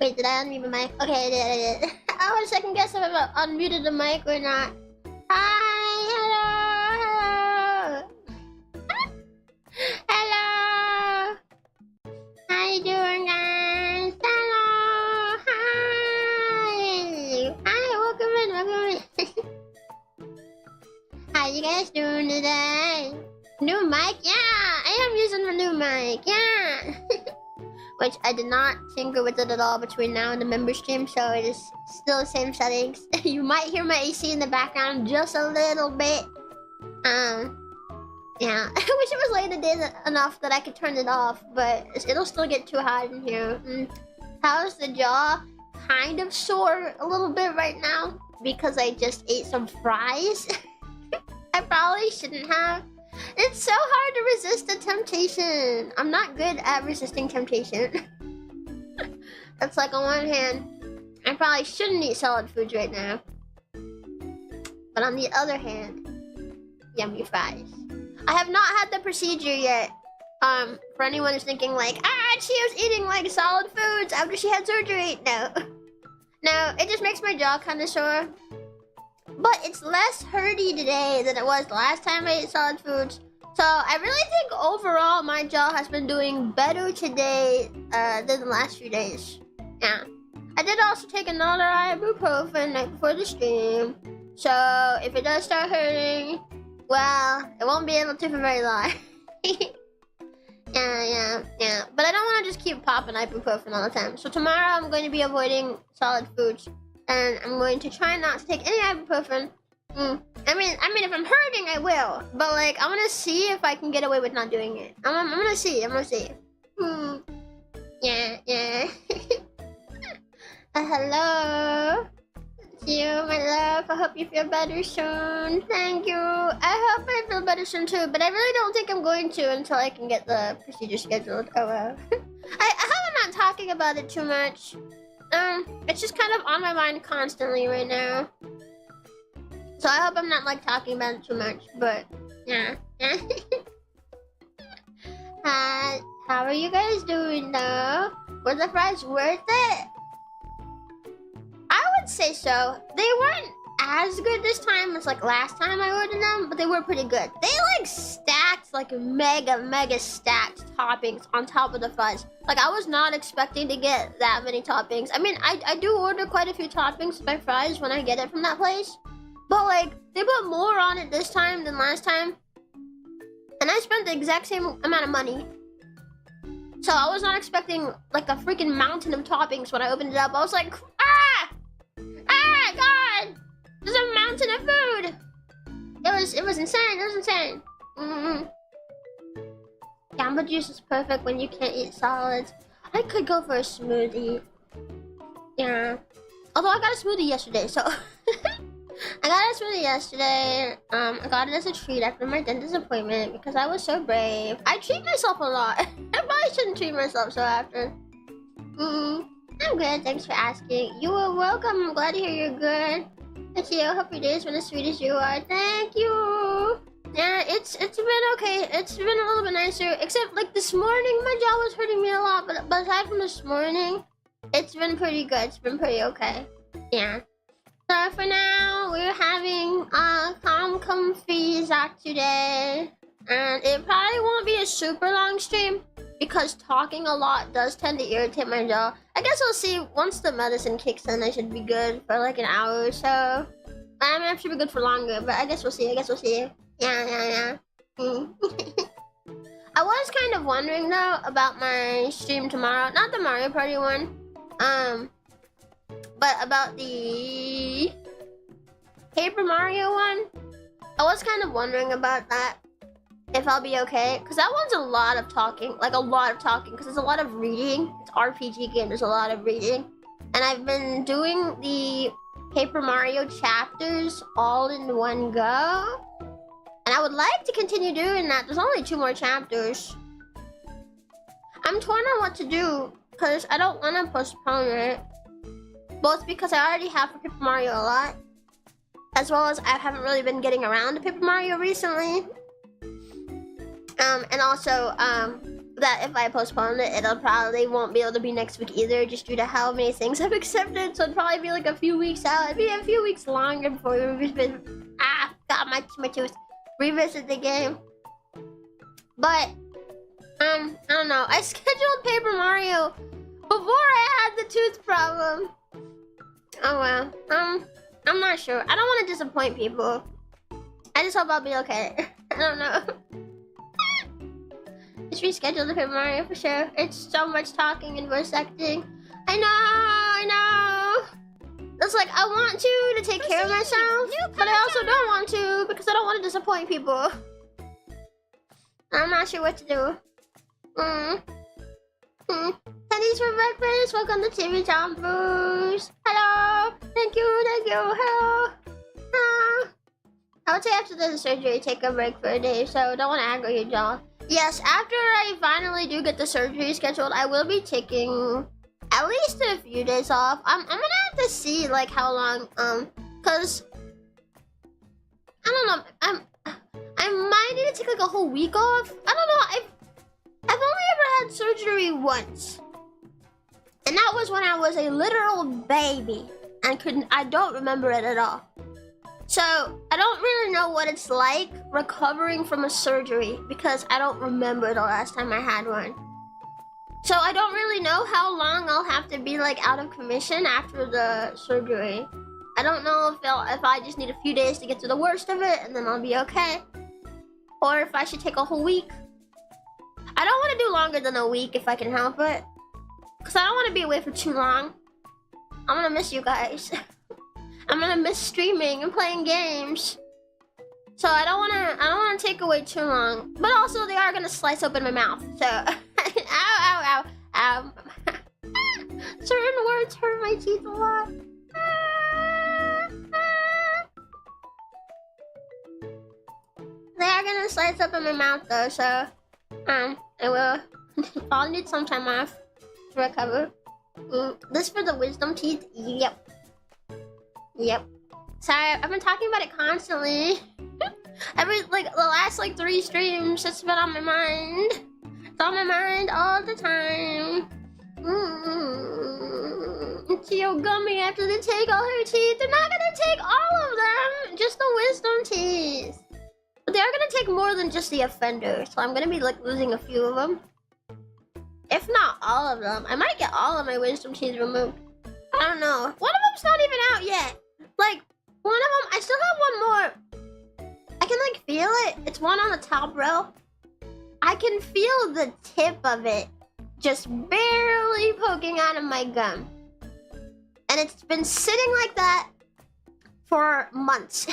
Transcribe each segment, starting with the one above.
Wait, did I unmute my mic? Okay, I did. I was second guess if I unmuted the mic or not. Hi, hello. Hello. How you doing, guys? Hello. Hi. Hi, welcome in. How you guys doing today? New mic? Yeah, I am using the new mic. Yeah. Which I did not tinker with it at all between now and the member stream, so it is still the same settings. You might hear my AC in the background just a little bit. Yeah. I wish it was late in the day enough that I could turn it off, but it'll still get too hot in here. How's the jaw? Kind of sore a little bit right now because I just ate some fries. I probably shouldn't have. It's so hard to resist the temptation. I'm not good at resisting temptation. That's like on one hand, I probably shouldn't eat solid foods right now. But on the other hand, yummy fries. I have not had the procedure yet. For anyone who's thinking like, Chio's eating like solid foods after she had surgery. No. No, it just makes my jaw kind of sore. But it's less hurty today than it was the last time I ate solid foods. So I really think overall my jaw has been doing better today than the last few days. Yeah. I did also take another ibuprofen night before the stream. So if it does start hurting, well, it won't be able to for very long. Yeah. But I don't want to just keep popping ibuprofen all the time. So tomorrow I'm going to be avoiding solid foods. And I'm going to try not to take any ibuprofen. I mean, if I'm hurting, I will. But like, I want to see if I can get away with not doing it. I'm gonna see. Yeah. Hello. You, my love. I hope you feel better soon. Thank you. I hope I feel better soon too. But I really don't think I'm going to until I can get the procedure scheduled. Oh well. I hope I'm not talking about it too much. It's just kind of on my mind constantly right now. So I hope I'm not like talking about it too much, but yeah. How are you guys doing though? Were the fries worth it? I would say so. They weren't as good this time as like last time I ordered them, but they were pretty good. They like stacked like mega stacked toppings on top of the fries. Like I was not expecting to get that many toppings. I mean, I do order quite a few toppings with my fries when I get it from that place. But like, they put more on it this time than last time. And I spent the exact same amount of money. So I was not expecting like a freaking mountain of toppings when I opened it up. I was like, God! There's a mountain of food! It was insane. Gamba juice is perfect when you can't eat solids. I could go for a smoothie. Yeah. Although I got a smoothie yesterday, so... I got a smoothie yesterday. I got it as a treat after my dentist appointment because I was so brave. I treat myself a lot. I probably shouldn't treat myself so often. I'm good, thanks for asking. You are welcome, I'm glad to hear you're good. Chio, hope your day has been as sweet as you are. Thank you! Yeah, it's been okay. It's been a little bit nicer. Except like this morning, my jaw was hurting me a lot. But aside from this morning, it's been pretty good. It's been pretty okay. Yeah. So for now, we're having a comfy Zach today. And it probably won't be a super long stream. Because talking a lot does tend to irritate my jaw. I guess we'll see. Once the medicine kicks in, I should be good for like an hour or so. I mean, I should be good for longer, but I guess we'll see. Yeah. I was kind of wondering though about my stream tomorrow. Not the Mario Party one. But about the Paper Mario one. I was kind of wondering about that. If I'll be okay, because that one's a lot of talking, because there's a lot of reading. It's RPG game, there's a lot of reading. And I've been doing the Paper Mario chapters all in one go. And I would like to continue doing that. There's only 2 more chapters. I'm torn on what to do, because I don't want to postpone it. Both because I already have for Paper Mario a lot, as well as I haven't really been getting around to Paper Mario recently. And also, that if I postpone it, it'll probably won't be able to be next week either, just due to how many things I've accepted. So it'd probably be like a few weeks out. It'd be a few weeks longer before we revisit. Got my tooth. Revisit the game. But I don't know. I scheduled Paper Mario before I had the tooth problem. Oh well. I'm not sure. I don't want to disappoint people. I just hope I'll be okay. I don't know. Just reschedule the Paper Mario for sure. It's so much talking and voice acting. I know. It's like I want to take care of myself, but I also don't want to because I don't want to disappoint people. I'm not sure what to do. Pennies for breakfast. Welcome to TV Chompers. Hello. Thank you. Hello. I would say after the surgery, take a break for a day, so don't want to aggro your jaw. Yes, after I finally do get the surgery scheduled, I will be taking at least a few days off. I'm gonna have to see like how long, cause I don't know. I might need to take like a whole week off. I don't know. I've only ever had surgery once, and that was when I was a literal baby and I don't remember it at all. So I don't really know what it's like recovering from a surgery because I don't remember the last time I had one. So I don't really know how long I'll have to be like out of commission after the surgery. I don't know if I just need a few days to get to the worst of it and then I'll be okay, or if I should take a whole week. I don't want to do longer than a week if I can help it, because I don't want to be away for too long. I'm gonna miss you guys. I'm gonna miss streaming and playing games. So I don't wanna take away too long. But also they are gonna slice open my mouth. So ow. Certain words hurt my teeth a lot. They are gonna slice open my mouth though, so I will probably need some time off to recover. This for the wisdom teeth? Yep. Sorry, I've been talking about it constantly. The last 3 streams, it's been on my mind. It's on my mind all the time. Chio gummy after they take all her teeth. They're not gonna take all of them, just the wisdom teeth. But they are gonna take more than just the offender, so I'm gonna be losing a few of them. If not all of them. I might get all of my wisdom teeth removed. I don't know. One of them's not even out yet. One of them, I still have one more. I can feel it. It's one on the top row. I can feel the tip of it just barely poking out of my gum. And it's been sitting like that for months.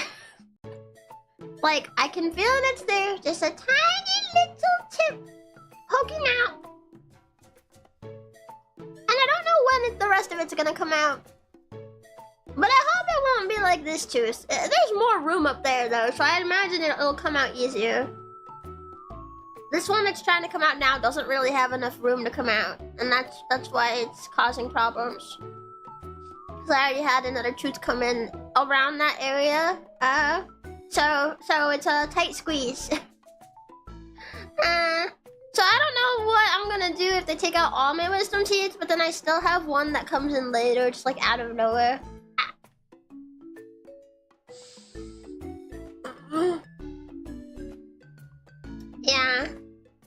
I can feel it's there. Just a tiny little tip poking out. And I don't know when the rest of it's gonna come out. But I hope it won't be like this too. There's more room up there though, so I imagine it'll come out easier. This one that's trying to come out now doesn't really have enough room to come out, and that's why it's causing problems. Because I already had another tooth come in around that area, so it's a tight squeeze. So I don't know what I'm gonna do if they take out all my wisdom teeth, but then I still have one that comes in later, just out of nowhere.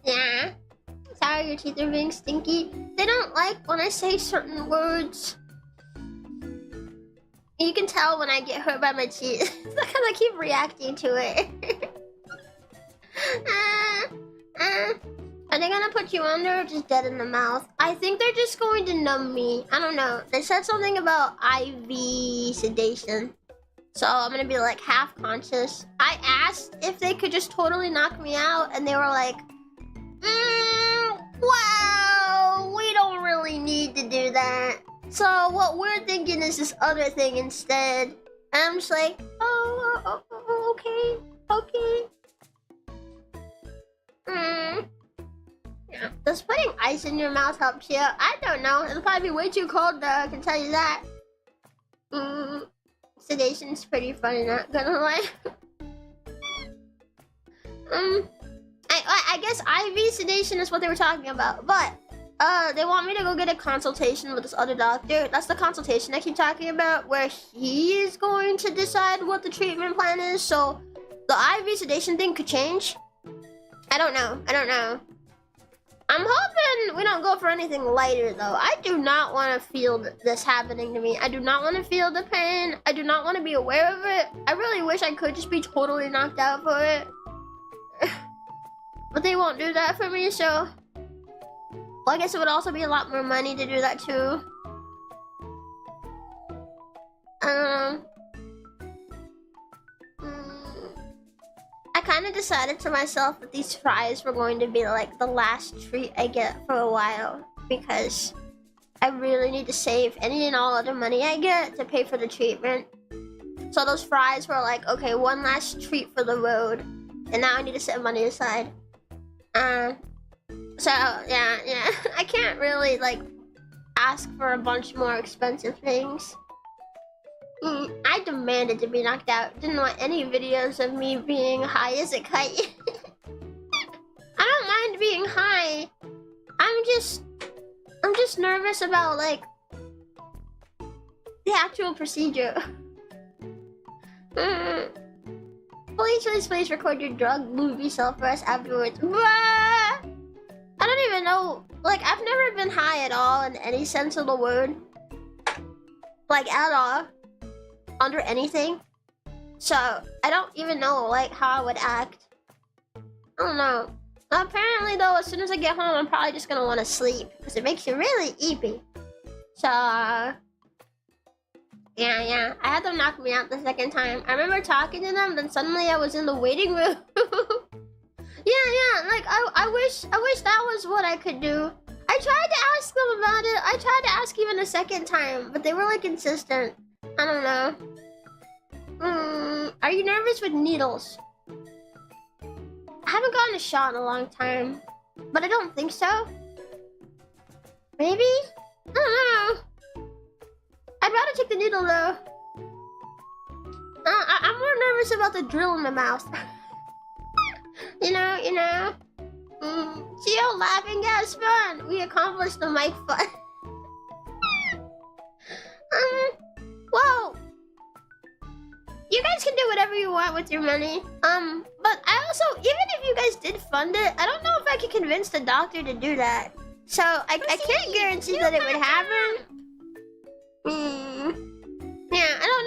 Yeah. Sorry, your teeth are being stinky. They don't like when I say certain words. You can tell when I get hurt by my teeth. It's because I keep reacting to it. Are they gonna put you under or just dead in the mouth? I think they're just going to numb me. I don't know. They said something about IV sedation. So I'm gonna be half conscious. I asked if they could just totally knock me out, and they were like, well, we don't really need to do that. So what we're thinking is this other thing instead. And I'm just like, okay. Yeah. Does putting ice in your mouth help you? I don't know. It'll probably be way too cold though, I can tell you that. Sedation's pretty funny, not gonna lie. I guess IV sedation is what they were talking about, but they want me to go get a consultation with this other doctor. That's the consultation I keep talking about, where he is going to decide what the treatment plan is. So the IV sedation thing could change. I don't know. I'm hoping we don't go for anything lighter, though. I do not want to feel this happening to me. I do not want to feel the pain. I do not want to be aware of it. I really wish I could just be totally knocked out for it. But they won't do that for me, so... Well, I guess it would also be a lot more money to do that, too. I kind of decided to myself that these fries were going to be like the last treat I get for a while, because I really need to save any and all other money I get to pay for the treatment. So those fries were like, okay, one last treat for the road, and now I need to set money aside. So yeah, I can't really like ask for a bunch more expensive things. I demanded to be knocked out. Didn't want any videos of me being high as a kite. I don't mind being high. I'm just nervous about like the actual procedure. Please record your drug movie self for us afterwards. I don't even know. Like, I've never been high at all in any sense of the word. Like, at all. Under anything. So, I don't even know, like, how I would act. I don't know. Apparently, though, as soon as I get home, I'm probably just gonna want to sleep. Because it makes you really eepy. So, yeah. I had them knock me out the second time. I remember talking to them, then suddenly I was in the waiting room. Yeah, like, I wish that was what I could do. I tried to ask them about it. I tried to ask even a second time, but they were, like, insistent. I don't know. Are you nervous with needles? I haven't gotten a shot in a long time, but I don't think so. Maybe? I don't know. I'd rather take the needle, though. I'm more nervous about the drill in my mouth. You know. Chio laughing, guys, fun. We accomplished the mic fun. Well, you guys can do whatever you want with your money. But I also, even if you guys did fund it, I don't know if I could convince the doctor to do that. So I can't guarantee that it would happen. Yeah, I don't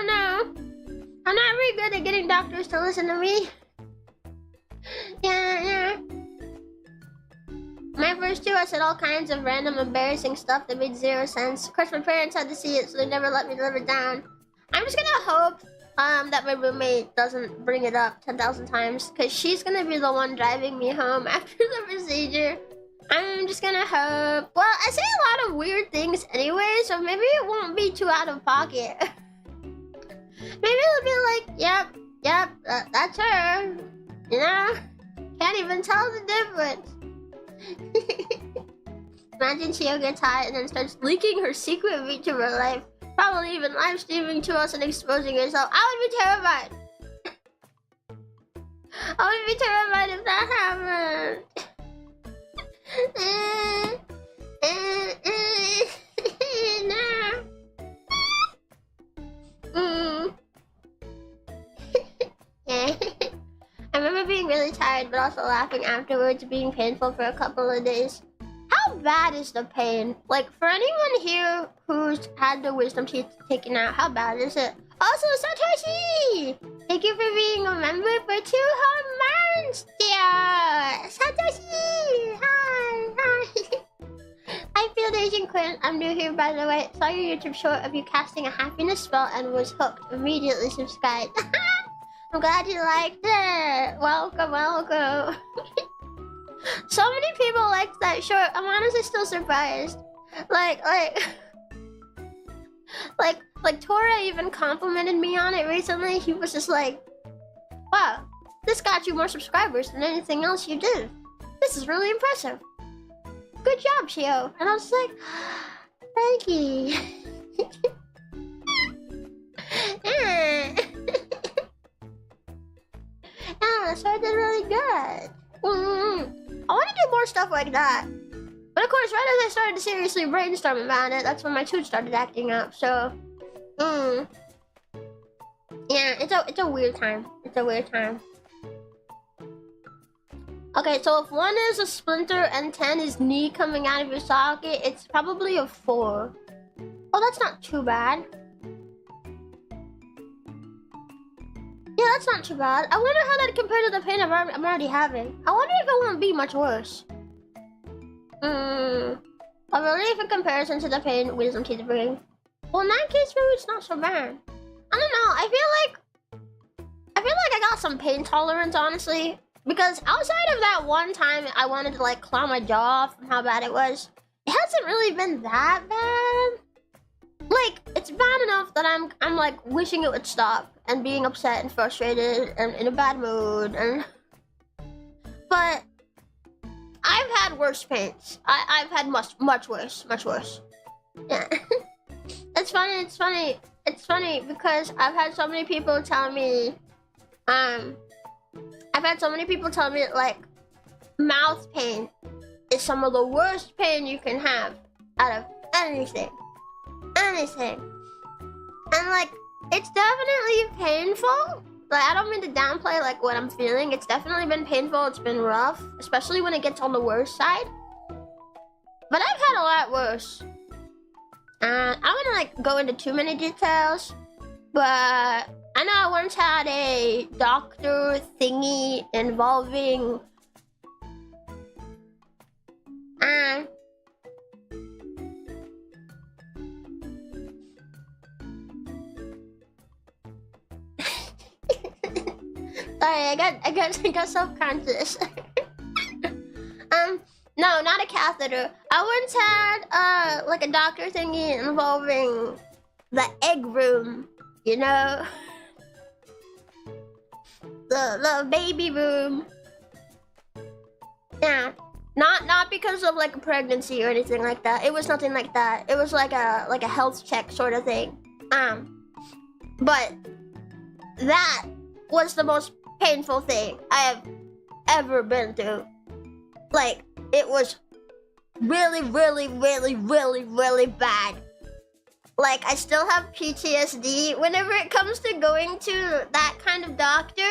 know. I'm not really good at getting doctors to listen to me. Yeah. My first two, I said all kinds of random embarrassing stuff that made zero sense. Of course, my parents had to see it, so they never let me live it down. I'm just gonna hope that my roommate doesn't bring it up 10,000 times, because she's gonna be the one driving me home after the procedure. I'm just gonna hope. Well, I say a lot of weird things anyway, so maybe it won't be too out of pocket. Maybe it'll be like, yep, that's her. You know? Can't even tell the difference. Imagine Chio gets high and then starts leaking her secret VTuber life. Probably even live streaming to us and exposing herself. I would be terrified. I would be terrified if that happened. I remember being really tired, but also laughing afterwards, being painful for a couple of days. How bad is the pain? Like, for anyone here who's had the wisdom teeth taken out, how bad is it? Also, Satoshi! Thank you for being a member for 2 whole months, dear! Satoshi! Hi! I feel Asian Quinn. I'm new here, by the way. Saw your YouTube short of you casting a happiness spell and was hooked. Immediately subscribed. I'm glad you liked it. Welcome. So many people liked that short. I'm honestly still surprised. Like Tora even complimented me on it recently. He was just like, wow, this got you more subscribers than anything else you did. This is really impressive. Good job, Chio. And I was like, thank you. Yeah, so I did really good. I want to do more stuff like that. But of course, right as I started to seriously brainstorm about it, that's when my tooth started acting up. So, yeah, it's a weird time. It's a weird time. Okay, so if 1 is a splinter and 10 is knee coming out of your socket, it's probably a 4. Oh, that's not too bad. Yeah, that's not too bad. I wonder how that compared to the pain I'm already having. I wonder if it won't be much worse. A relief in comparison to the pain wisdom teeth bring. Well, in that case, maybe it's not so bad. I don't know. I feel like I got some pain tolerance, honestly. Because outside of that one time I wanted to like claw my jaw off from how bad it was, it hasn't really been that bad. Like, it's bad enough that I'm like wishing it would stop and being upset and frustrated and in a bad mood but I've had worse pains. I've had much worse. Yeah. It's funny because I've had so many people tell me like mouth pain is some of the worst pain you can have out of anything. And like, it's definitely painful. Like, I don't mean to downplay like what I'm feeling. It's definitely been painful. It's been rough, especially when it gets on the worst side. But I've had a lot worse. I don't want to like go into too many details, but I know I once had a doctor thingy involving sorry, I got self-conscious. No, not a catheter. I once had like a doctor thingy involving the egg room, you know? The baby room. Yeah. Not because of like a pregnancy or anything like that. It was nothing like that. It was like a health check sort of thing. But that was the most painful thing I have ever been through. Like, it was really bad. Like, I still have PTSD whenever it comes to going to that kind of doctor.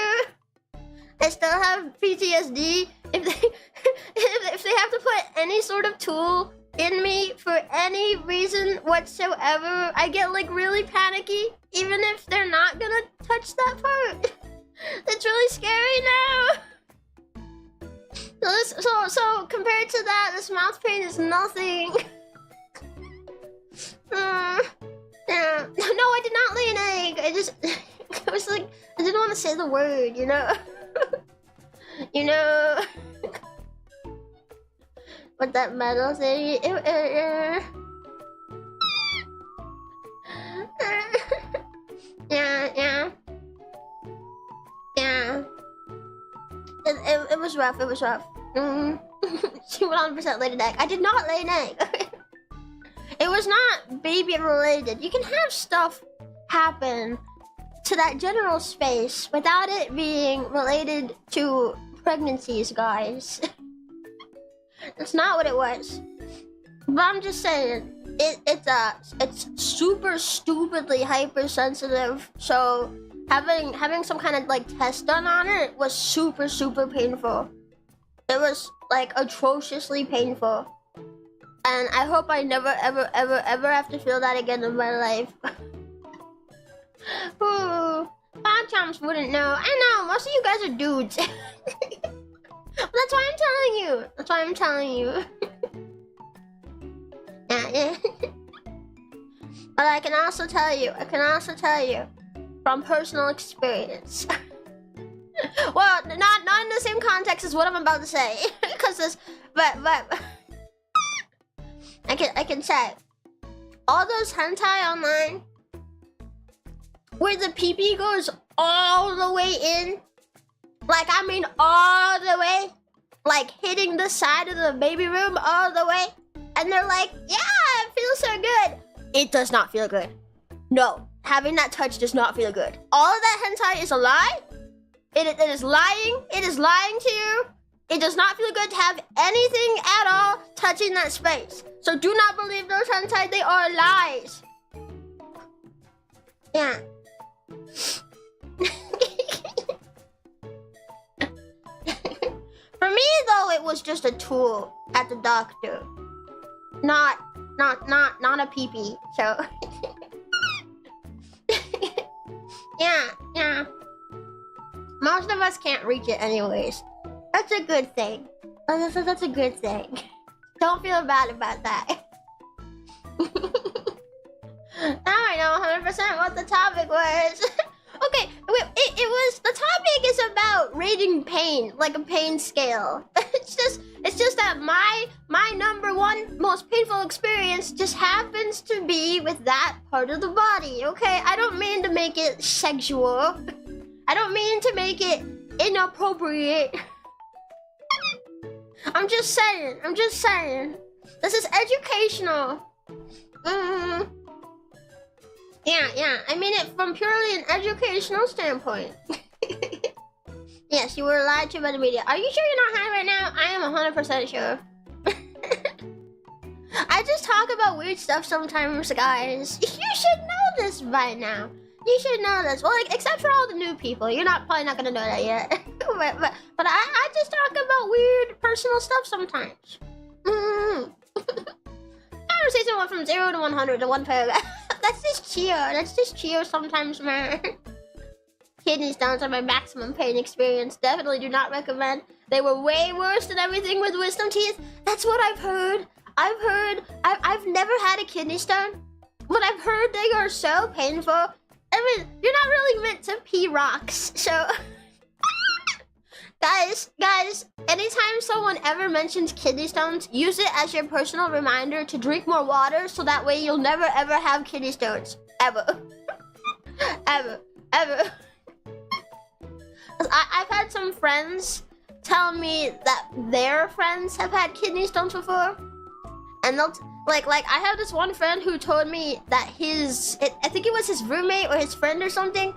I still have PTSD if they have to put any sort of tool in me for any reason whatsoever. I get like really panicky, even if they're not gonna touch that part. It's really scary now. So compared to that, this mouth pain is nothing. Yeah. No, I did not lay an egg. I was like, I didn't want to say the word, you know? You know? What that metal thing? Yeah. It was rough. She 100% laid an egg. I did not lay an egg. It was not baby related. You can have stuff happen to that general space without it being related to pregnancies, guys. That's not what it was. But I'm just saying, it's super stupidly hypersensitive. So having some kind of like test done on it was super painful. It was like atrociously painful. And I hope I never ever have to feel that again in my life. Ooh, Chomps wouldn't know. I know, most of you guys are dudes. That's why I'm telling you. Yeah. But I can also tell you from personal experience. Well, not in the same context as what I'm about to say, because this, but I can say all those hentai online where the pee-pee goes all the way in, like I mean all the way, like hitting the side of the baby room all the way, and they're like, yeah, it feels so good. It does not feel good. No, having that touch does not feel good. All of that hentai is a lie. It is lying. It is lying to you. It does not feel good to have anything at all touching that space. So do not believe those hentai, they are lies. Yeah. For me though, it was just a tool at the doctor. Not a pee-pee, so. Yeah. Most of us can't reach it anyways. That's a good thing. That's a good thing. Don't feel bad about that. Now I know 100% what the topic was. Okay, it was, the topic is about rating pain, like a pain scale. It's just that my number one most painful experience just happens to be with that part of the body, okay? I don't mean to make it sexual. I don't mean to make it inappropriate. I'm just saying. This is educational. Yeah, I mean it from purely an educational standpoint. Yes, you were lied to by the media. Are you sure you're not high right now? I am 100% sure. I just talk about weird stuff sometimes, guys. You should know this by now. You should know this. Well, like, except for all the new people. You're probably not gonna know that yet. but I just talk about weird personal stuff sometimes. Conversation went from 0 to 100 to 1 paragraph. That's just Chio sometimes, man. Kidney stones are my maximum pain experience. Definitely do not recommend. They were way worse than everything with wisdom teeth. That's what I've heard. I've never had a kidney stone, but I've heard they are so painful. I mean, you're not really meant to pee rocks, so... Guys, anytime someone ever mentions kidney stones, use it as your personal reminder to drink more water so that way you'll never ever have kidney stones. Ever. ever. I've had some friends tell me that their friends have had kidney stones before. And they'll, like I have this one friend who told me that I think it was his roommate or his friend or something,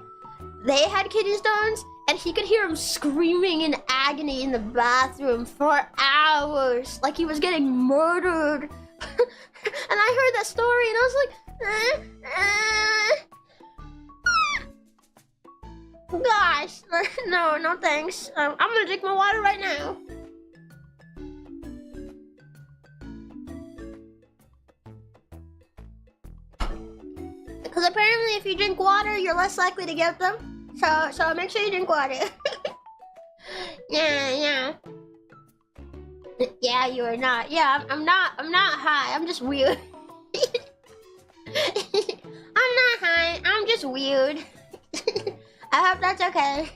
they had kidney stones. And he could hear him screaming in agony in the bathroom for hours, like he was getting murdered. And I heard that story and I was like, gosh, no thanks. I'm gonna drink my water right now. Because apparently if you drink water, you're less likely to get them. So make sure you drink water. Yeah. Yeah, you are not. Yeah, I'm not high. I'm just weird. I'm not high. I'm just weird. I hope that's okay.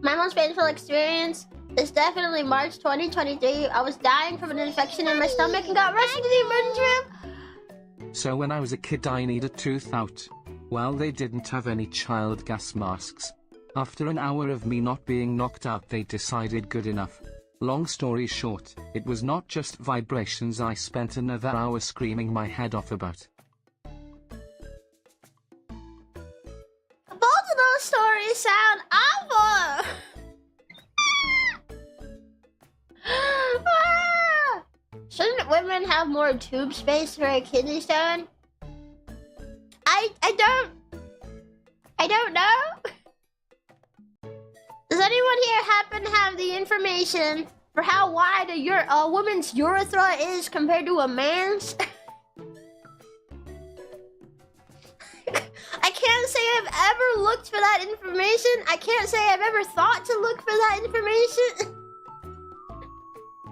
My most painful experience is definitely March 2023. I was dying from an infection in my stomach and got rushed to the emergency room. So when I was a kid, I needed a tooth out. Well, they didn't have any child gas masks. After an hour of me not being knocked out, they decided good enough. Long story short, it was not just vibrations I spent another hour screaming my head off about. Both of those stories sound awful! Shouldn't women have more tube space for a kidney stone? I don't know. Does anyone here happen to have the information for how wide a woman's urethra is compared to a man's? I can't say I've ever looked for that information. I can't say I've ever thought to look for that information.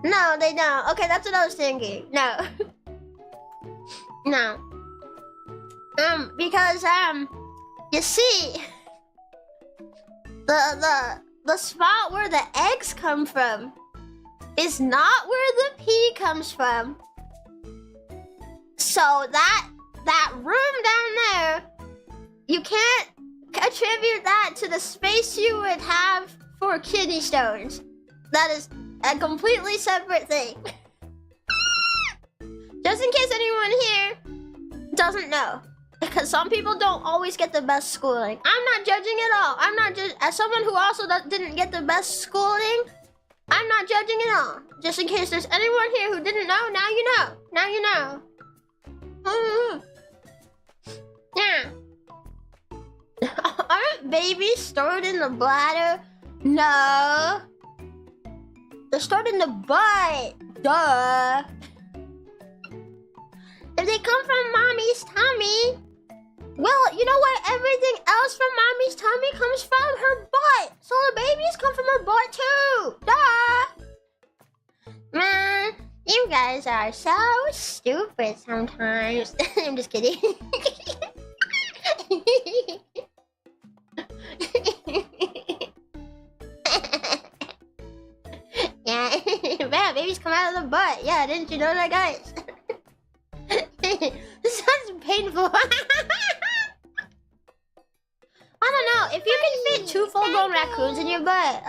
No, they don't. Okay, that's what I was thinking. No. No. Because, you see, the spot where the eggs come from is not where the pee comes from. So that room down there, you can't attribute that to the space you would have for kidney stones. That is a completely separate thing. Just in case anyone here doesn't know. Because some people don't always get the best schooling. I'm not judging at all. I'm not just as someone who also didn't get the best schooling. I'm not judging at all. Just in case there's anyone here who didn't know, now you know. Now you know. Yeah. Aren't babies stored in the bladder? No. They're stored in the butt. Duh. If they come from mommy's tummy, well, you know what? Everything else from mommy's tummy comes from her butt. So the babies come from her butt too. Duh. Man, you guys are so stupid sometimes. I'm just kidding. Yeah, man, babies come out of the butt. Yeah, didn't you know that, guys? This sounds painful. I don't know, if you can fit 2 full-grown raccoons in your butt,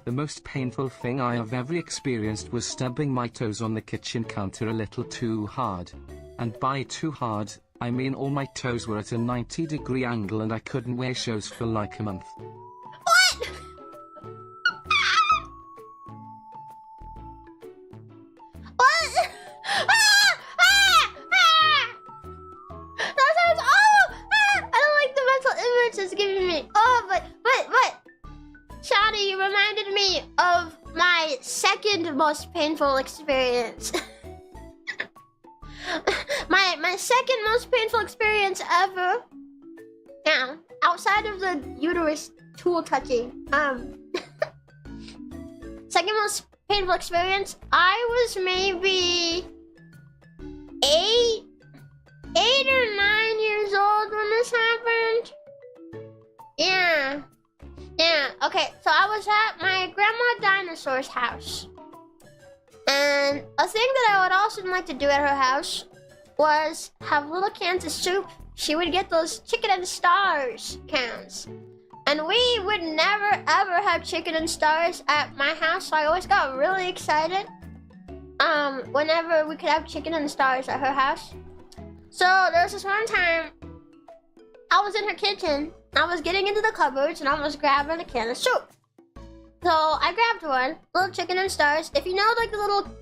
The most painful thing I have ever experienced was stubbing my toes on the kitchen counter a little too hard. And by too hard, I mean all my toes were at a 90-degree angle and I couldn't wear shoes for like a month. What? What? That sounds I don't like the mental image it's giving me. Oh, but Shadi, you reminded me of my second most painful experience. my second most painful experience ever. Yeah, outside of the uterus tool touching. Second most painful experience. I was maybe 8 or 9 years old when this happened. Yeah. Okay, so I was at my grandma Dinosaur's house. And a thing that I would also like to do at her house was have little cans of soup. She would get those chicken and stars cans. And we would never ever have chicken and stars at my house, so I always got really excited whenever we could have chicken and stars at her house. So there was this one time I was in her kitchen. I was getting into the cupboards and I was grabbing a can of soup. So I grabbed one, little chicken and stars. If you know like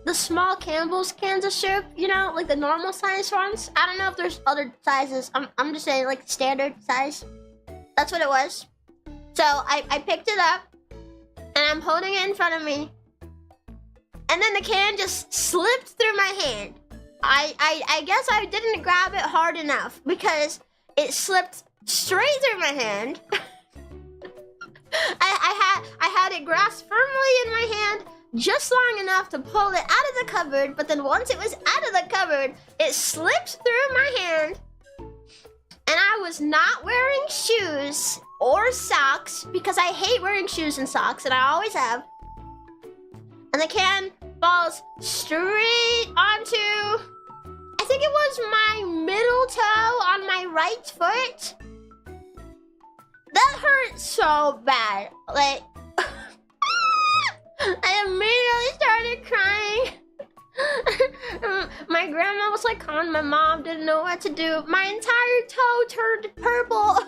the small Campbell's cans of soup, you know, like the normal size ones. I don't know if there's other sizes. I'm just saying like standard size. That's what it was. So I picked it up and I'm holding it in front of me. And then the can just slipped through my hand. I guess I didn't grab it hard enough because it slipped straight through my hand. I had it grasped firmly in my hand just long enough to pull it out of the cupboard, but then once it was out of the cupboard, it slipped through my hand. And I was not wearing shoes or socks because I hate wearing shoes and socks, and I always have. And the can falls straight onto, I think it was my middle toe on my right foot. That hurt so bad. Like, I immediately started crying. My grandma was like calling my mom, didn't know what to do. My entire toe turned purple.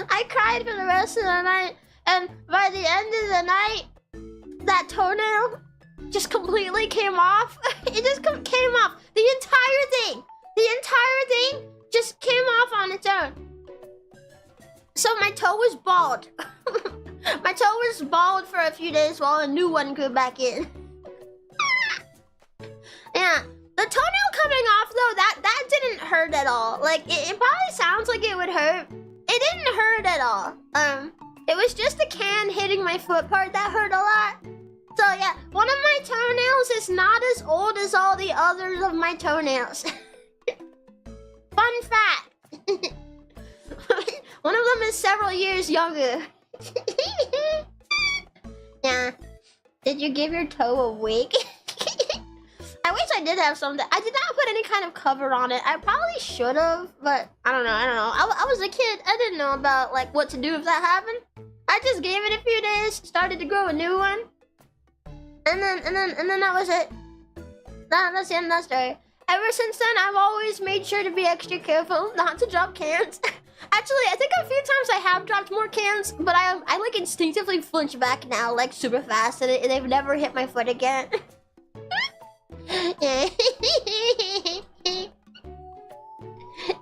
I cried for the rest of the night, and by the end of the night, that toenail just completely came off. It just came off. The entire thing just came off on its own. So my toe was bald. My toe was bald for a few days while a new one grew back in. Yeah, the toenail coming off though, that didn't hurt at all. Like it probably sounds like it would hurt. It didn't hurt at all. It was just the can hitting my foot part that hurt a lot. So yeah, one of my toenails is not as old as all the others of my toenails. Fun fact. One of them is several years younger. Yeah. Did you give your toe a wig? I wish I did have something. I did not put any kind of cover on it. I probably should have, but I don't know. I was a kid. I didn't know about like what to do if that happened. I just gave it a few days, started to grow a new one. And then that was it. That's the end of that story. ever since then, I've always made sure to be extra careful not to drop cans. Actually, I think a few times I have dropped more cans, but I like instinctively flinch back now, like super fast, and they've never hit my foot again.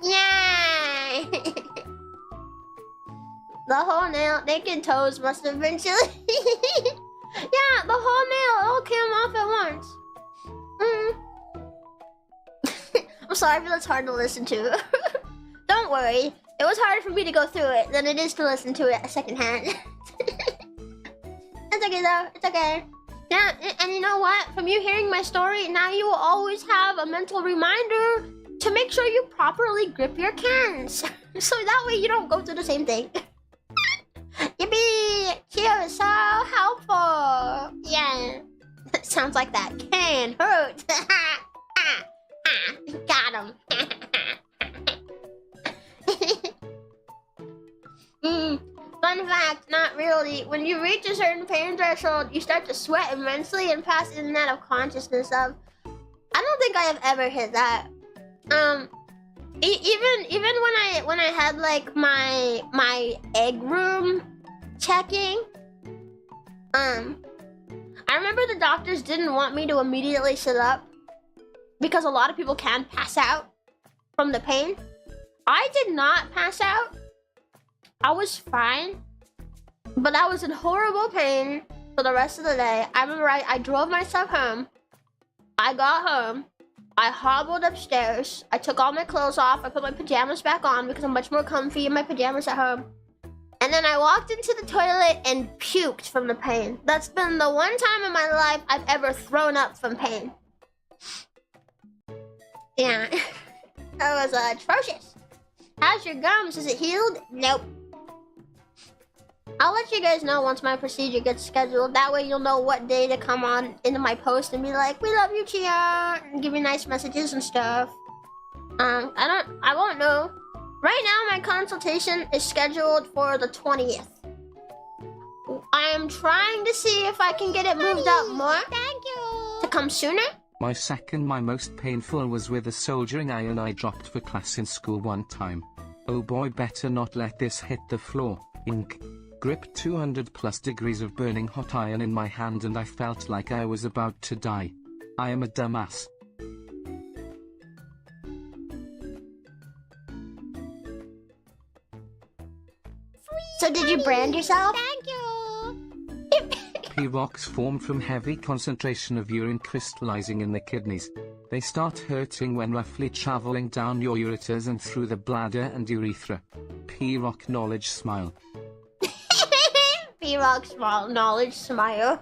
Yeah. The whole nail, naked toes must have been chilly. Yeah, the whole nail all came off at once. I'm sorry if that's hard to listen to. Don't worry, it was harder for me to go through it than it is to listen to it secondhand. It's okay though, it's okay. Yeah, and you know what? From you hearing my story, now you will always have a mental reminder to make sure you properly grip your cans. So that way you don't go through the same thing. Yippee! Chio is so helpful! Yeah. Sounds like that can hurt. Got him. Fun fact, not really. When you reach a certain pain threshold, you start to sweat immensely and pass in and out of consciousness of... I don't think I have ever hit that. Even when I had like my egg room checking, I remember the doctors didn't want me to immediately sit up because a lot of people can pass out from the pain. I did not pass out. I was fine, but I was in horrible pain for the rest of the day. I remember I drove myself home. I got home. I hobbled upstairs. I took all my clothes off. I put my pajamas back on because I'm much more comfy in my pajamas at home. And then I walked into the toilet and puked from the pain. That's been the one time in my life I've ever thrown up from pain. Yeah, that was atrocious. How's your gums? Is it healed? Nope. I'll let you guys know once my procedure gets scheduled. That way you'll know what day to come on into my post and be like, we love you, Chio, and give me nice messages and stuff. I won't know. Right now, my consultation is scheduled for the 20th. I am trying to see if I can get it moved up more. Thank you. To come sooner. My most painful was with a soldering iron I dropped for class in school one time. Oh boy, better not let this hit the floor. Ink. Grip 200 plus degrees of burning hot iron in my hand and I felt like I was about to die. I am a dumbass. So did you brand yourself? Thank you. P-rocks form from heavy concentration of urine crystallizing in the kidneys. They start hurting when roughly traveling down your ureters and through the bladder and urethra. P-rock knowledge smile. P-rock smile knowledge smile.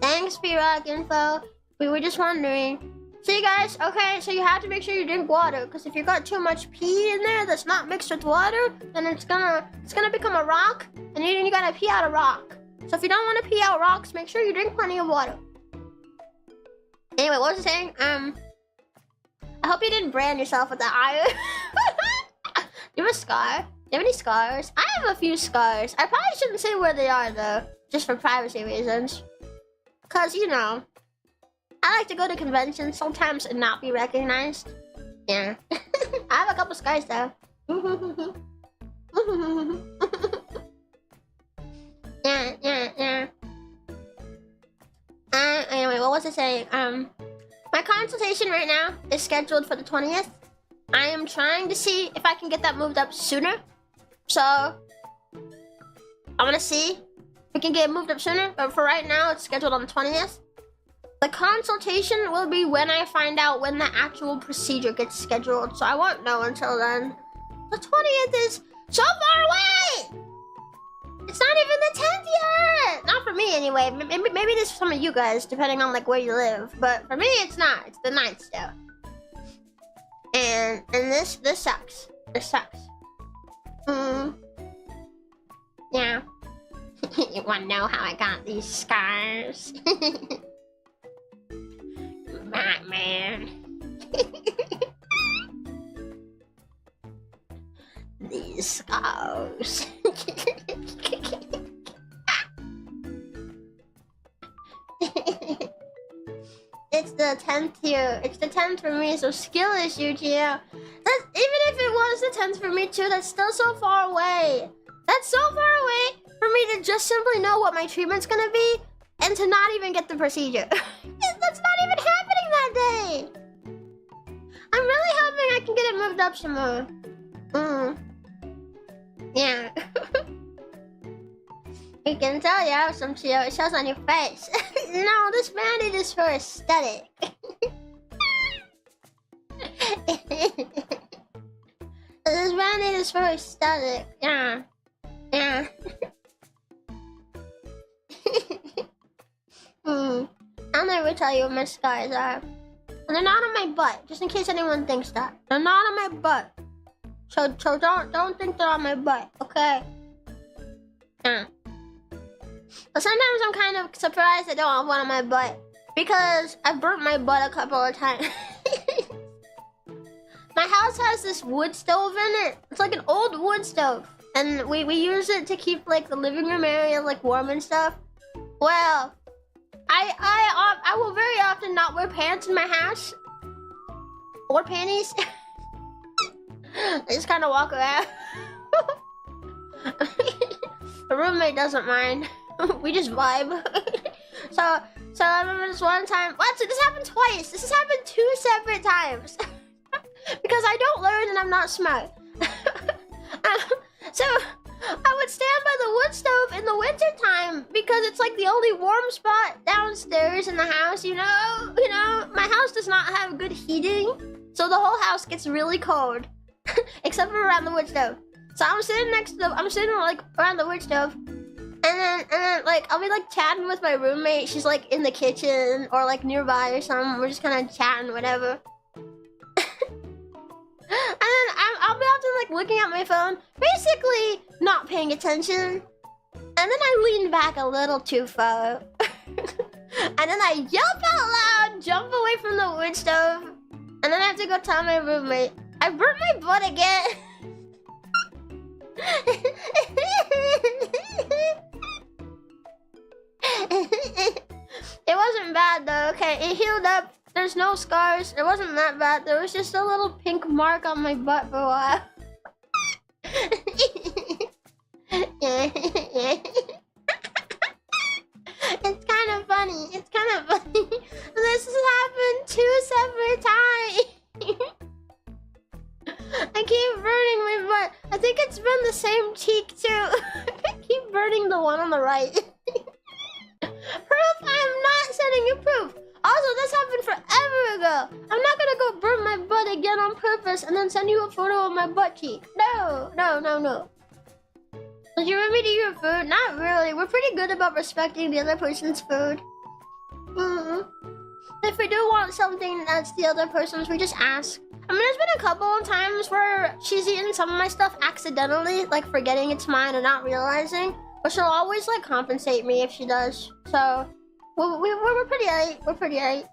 Thanks, P-rock info. We were just wondering. See guys, okay, so you have to make sure you drink water, because if you got too much pee in there that's not mixed with water, then it's gonna become a rock, and you gotta pee out a rock. So if you don't want to pee out rocks, make sure you drink plenty of water. Anyway, what was I saying? I hope you didn't brand yourself with the iron. You have a scar? Do you have any scars? I have a few scars. I probably shouldn't say where they are though, just for privacy reasons. Cause you know, I like to go to conventions sometimes and not be recognized. Yeah. I have a couple scars though. Yeah. Anyway, what was I saying? My consultation right now is scheduled for the 20th. I am trying to see if I can get that moved up sooner. So, I'm gonna see if we can get it moved up sooner. But for right now, it's scheduled on the 20th. The consultation will be when I find out when the actual procedure gets scheduled. So I won't know until then. The 20th is so far away! It's not even the 10th yet! Not for me anyway. Maybe it is for some of you guys, depending on like where you live. But for me, it's not. It's the 9th still. And this sucks. This sucks. Yeah. You wanna know how I got these scars? Batman. These scars. It's the the 10th here. It's the 10th for me, so skill issue, Chio. That's, even if it was the 10th for me too, that's still so far away. That's so far away for me to just simply know what my treatment's gonna be and to not even get the procedure. That's not even happening that day. I'm really hoping I can get it moved up some more. Yeah. You can tell you have some Chio. It shows on your face. No, this bandage is for aesthetic. This bandage is for aesthetic. Yeah. Yeah. I'll never tell you what my scars are. And they're not on my butt, just in case anyone thinks that. They're not on my butt. So don't think they're on my butt, okay? Yeah. But sometimes I'm kind of surprised I don't have one on my butt. Because I burnt my butt a couple of times. My house has this wood stove in it. It's like an old wood stove. And we use it to keep like the living room area like warm and stuff. Well, I will very often not wear pants in my house. Or panties. I just kind of walk around. The roommate doesn't mind. We just vibe. So I remember this one time. What? So this happened twice. This has happened 2 separate times. Because I don't learn and I'm not smart. So I would stand by the wood stove in the winter time because it's like the only warm spot downstairs in the house. You know, my house does not have good heating, so the whole house gets really cold, except for around the wood stove. So I'm sitting like around the wood stove, and then like I'll be like chatting with my roommate. She's like in the kitchen or like nearby or something. We're just kind of chatting, whatever. And then I'll be often like looking at my phone, basically not paying attention. And then I lean back a little too far. And then I yelp out loud, jump away from the wood stove. And then I have to go tell my roommate, I burnt my butt again. It wasn't bad though, okay? It healed up. There's no scars. It wasn't that bad. There was just a little pink mark on my butt for a while. It's kind of funny. It's kind of funny. This has happened 2 separate times. I keep burning my butt. I think it's been the same cheek too. I keep burning the one on the right. Proof? I am not sending you proof. Also, this happened forever ago. I'm not gonna go burn my butt again on purpose and then send you a photo of my butt cheek. No. Did you want me to eat your food? Not really. We're pretty good about respecting the other person's food. If we do want something that's the other person's, we just ask. I mean, there's been a couple of times where she's eaten some of my stuff accidentally, like forgetting it's mine and not realizing. But she'll always like compensate me if she does. So we're pretty aight. We're pretty aight.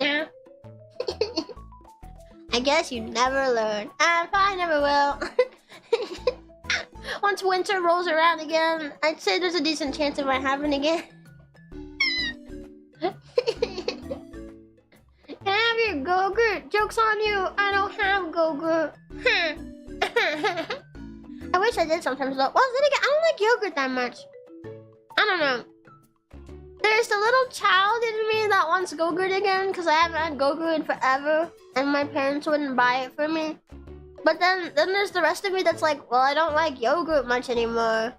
Yeah. I guess you never learn. I probably never will. Once winter rolls around again, I'd say there's a decent chance it might happen again. Can I have your Go-Gurt? Joke's on you, I don't have Go-Gurt. I wish I did sometimes though. Well, then again, I don't like yogurt that much. I don't know. There's the little child in me that wants Go-Gurt again because I haven't had Go-Gurt in forever and my parents wouldn't buy it for me. But then there's the rest of me that's like, well, I don't like yogurt much anymore.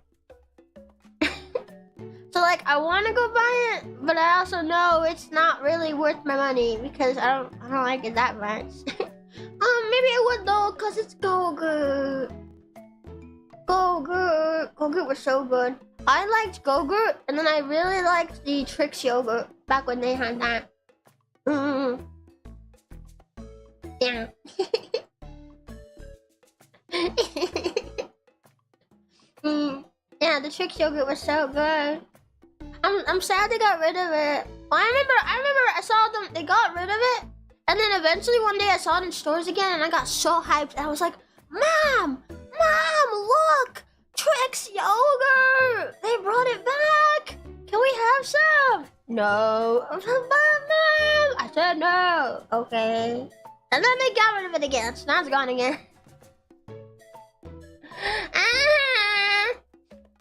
So like, I want to go buy it, but I also know it's not really worth my money because I don't like it that much. Maybe it would though, cause it's Go-Gurt. Go-Gurt was so good. I liked Go-Gurt, and then I really liked the Trix yogurt back when they had that. Yeah. Yeah, the Trix yogurt was so good. I'm sad they got rid of it. Well, I remember I saw them, they got rid of it, and then eventually one day I saw it in stores again, and I got so hyped, and I was like, Mom, look! Trix yogurt! They brought it back! Can we have some? No. I said no. Okay. And then they got rid of it again. So now it's gone again.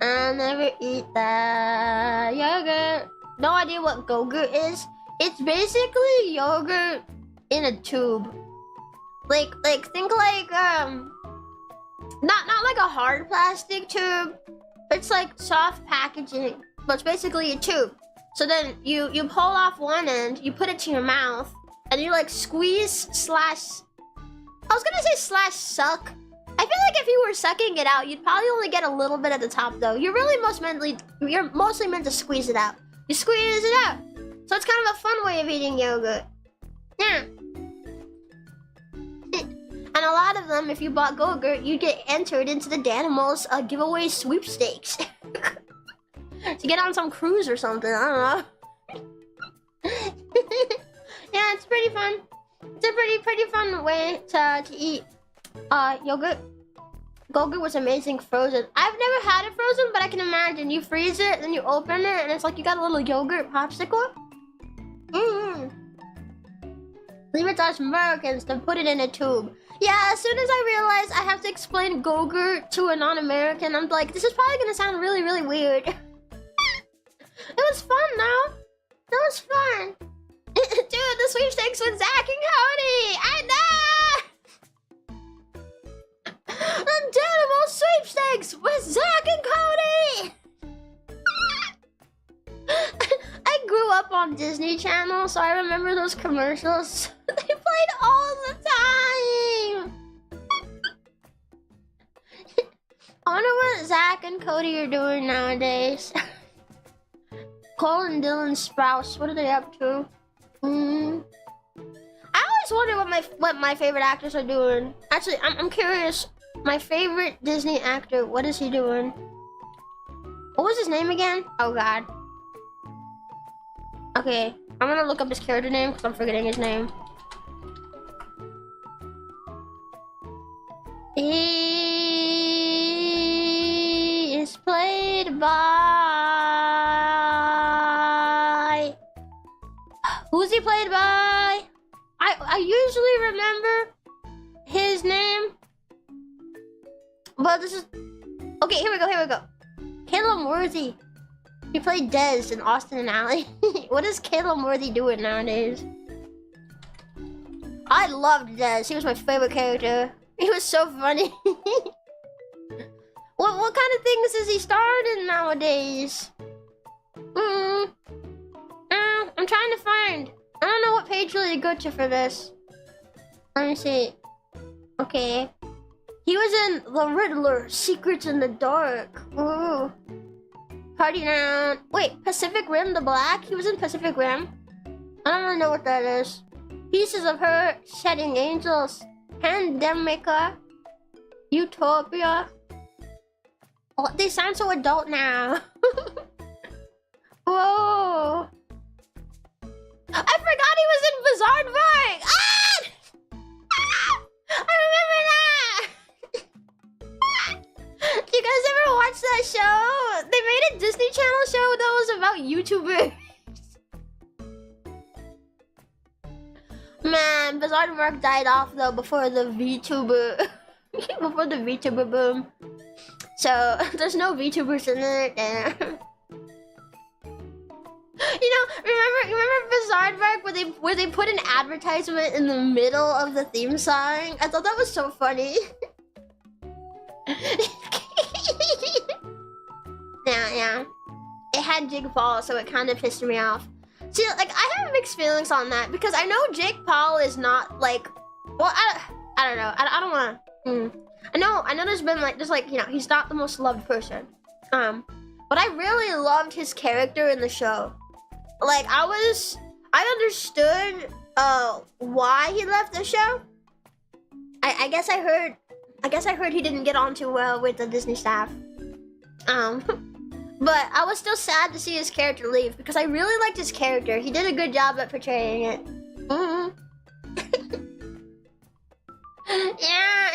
I'll never eat that yogurt. No idea what Go-Gurt is. It's basically yogurt in a tube. Like think like not like a hard plastic tube. It's like soft packaging, but it's basically a tube. So then you pull off one end, you put it to your mouth, and you like squeeze slash. I was gonna say slash suck. I feel like if you were sucking it out, you'd probably only get a little bit at the top though. You're mostly meant to squeeze it out. You squeeze it out. So it's kind of a fun way of eating yogurt. Yeah. And a lot of them, if you bought Go-Gurt, you get entered into the Danimals giveaway sweepstakes. To get on some cruise or something, I don't know. Yeah, it's pretty fun. It's a pretty fun way to eat yogurt. Go-Gurt was amazing frozen. I've never had it frozen, but I can imagine you freeze it, then you open it, and it's like you got a little yogurt popsicle. Leave it to us Americans to put it in a tube. Yeah, as soon as I realized I have to explain Go-Gurt to a non-American, I'm like, this is probably gonna sound really, really weird. It was fun, though. It was fun. Dude, the sweepstakes with Zach and Cody! I know! The Danimal sweepstakes with Zach and Cody! I grew up on Disney Channel, so I remember those commercials. They played all the time! I wonder what Zach and Cody are doing nowadays. Cole and Dylan Sprouse, what are they up to? I always wonder what my favorite actors are doing. Actually, I'm curious. My favorite Disney actor, what is he doing? What was his name again? Oh god. Okay, I'm gonna look up his character name because I'm forgetting his name. He is played by... Who's he played by? I usually remember his name, but this is... Okay, here we go. Caleb Worthy. He played Dez in Austin and Ally. What is Caleb Worthy doing nowadays? I loved Dez. He was my favorite character. He was so funny. What kind of things is he starred in nowadays? I'm trying to find. I don't know what page really to go to for this. Let me see. Okay. He was in The Riddler, Secrets in the Dark. Ooh. Party Down. Wait, Pacific Rim the Black? He was in Pacific Rim? I don't really know what that is. Pieces of Her, Shedding Angels, Pandemica, Utopia. Oh, they sound so adult now. Whoa. I forgot he was in Bizarre Vark! Ah! I remember that! Do you guys ever watch that show? They made a Disney Channel show that was about YouTubers. Man, Bizarre Vark died off though before the VTuber before the VTuber boom. So there's no VTubers in it. You know, remember Bizarre Vark where they put an advertisement in the middle of the theme song? I thought that was so funny. Yeah. It had Jake Paul, so it kind of pissed me off. See, like, I have mixed feelings on that because I know Jake Paul is not like, well, I don't know. I don't want to. I know there's been like, you know, he's not the most loved person. But I really loved his character in the show. Like, I understood why he left the show. I guess I heard he didn't get on too well with the Disney staff. But I was still sad to see his character leave because I really liked his character. He did a good job at portraying it. Yeah.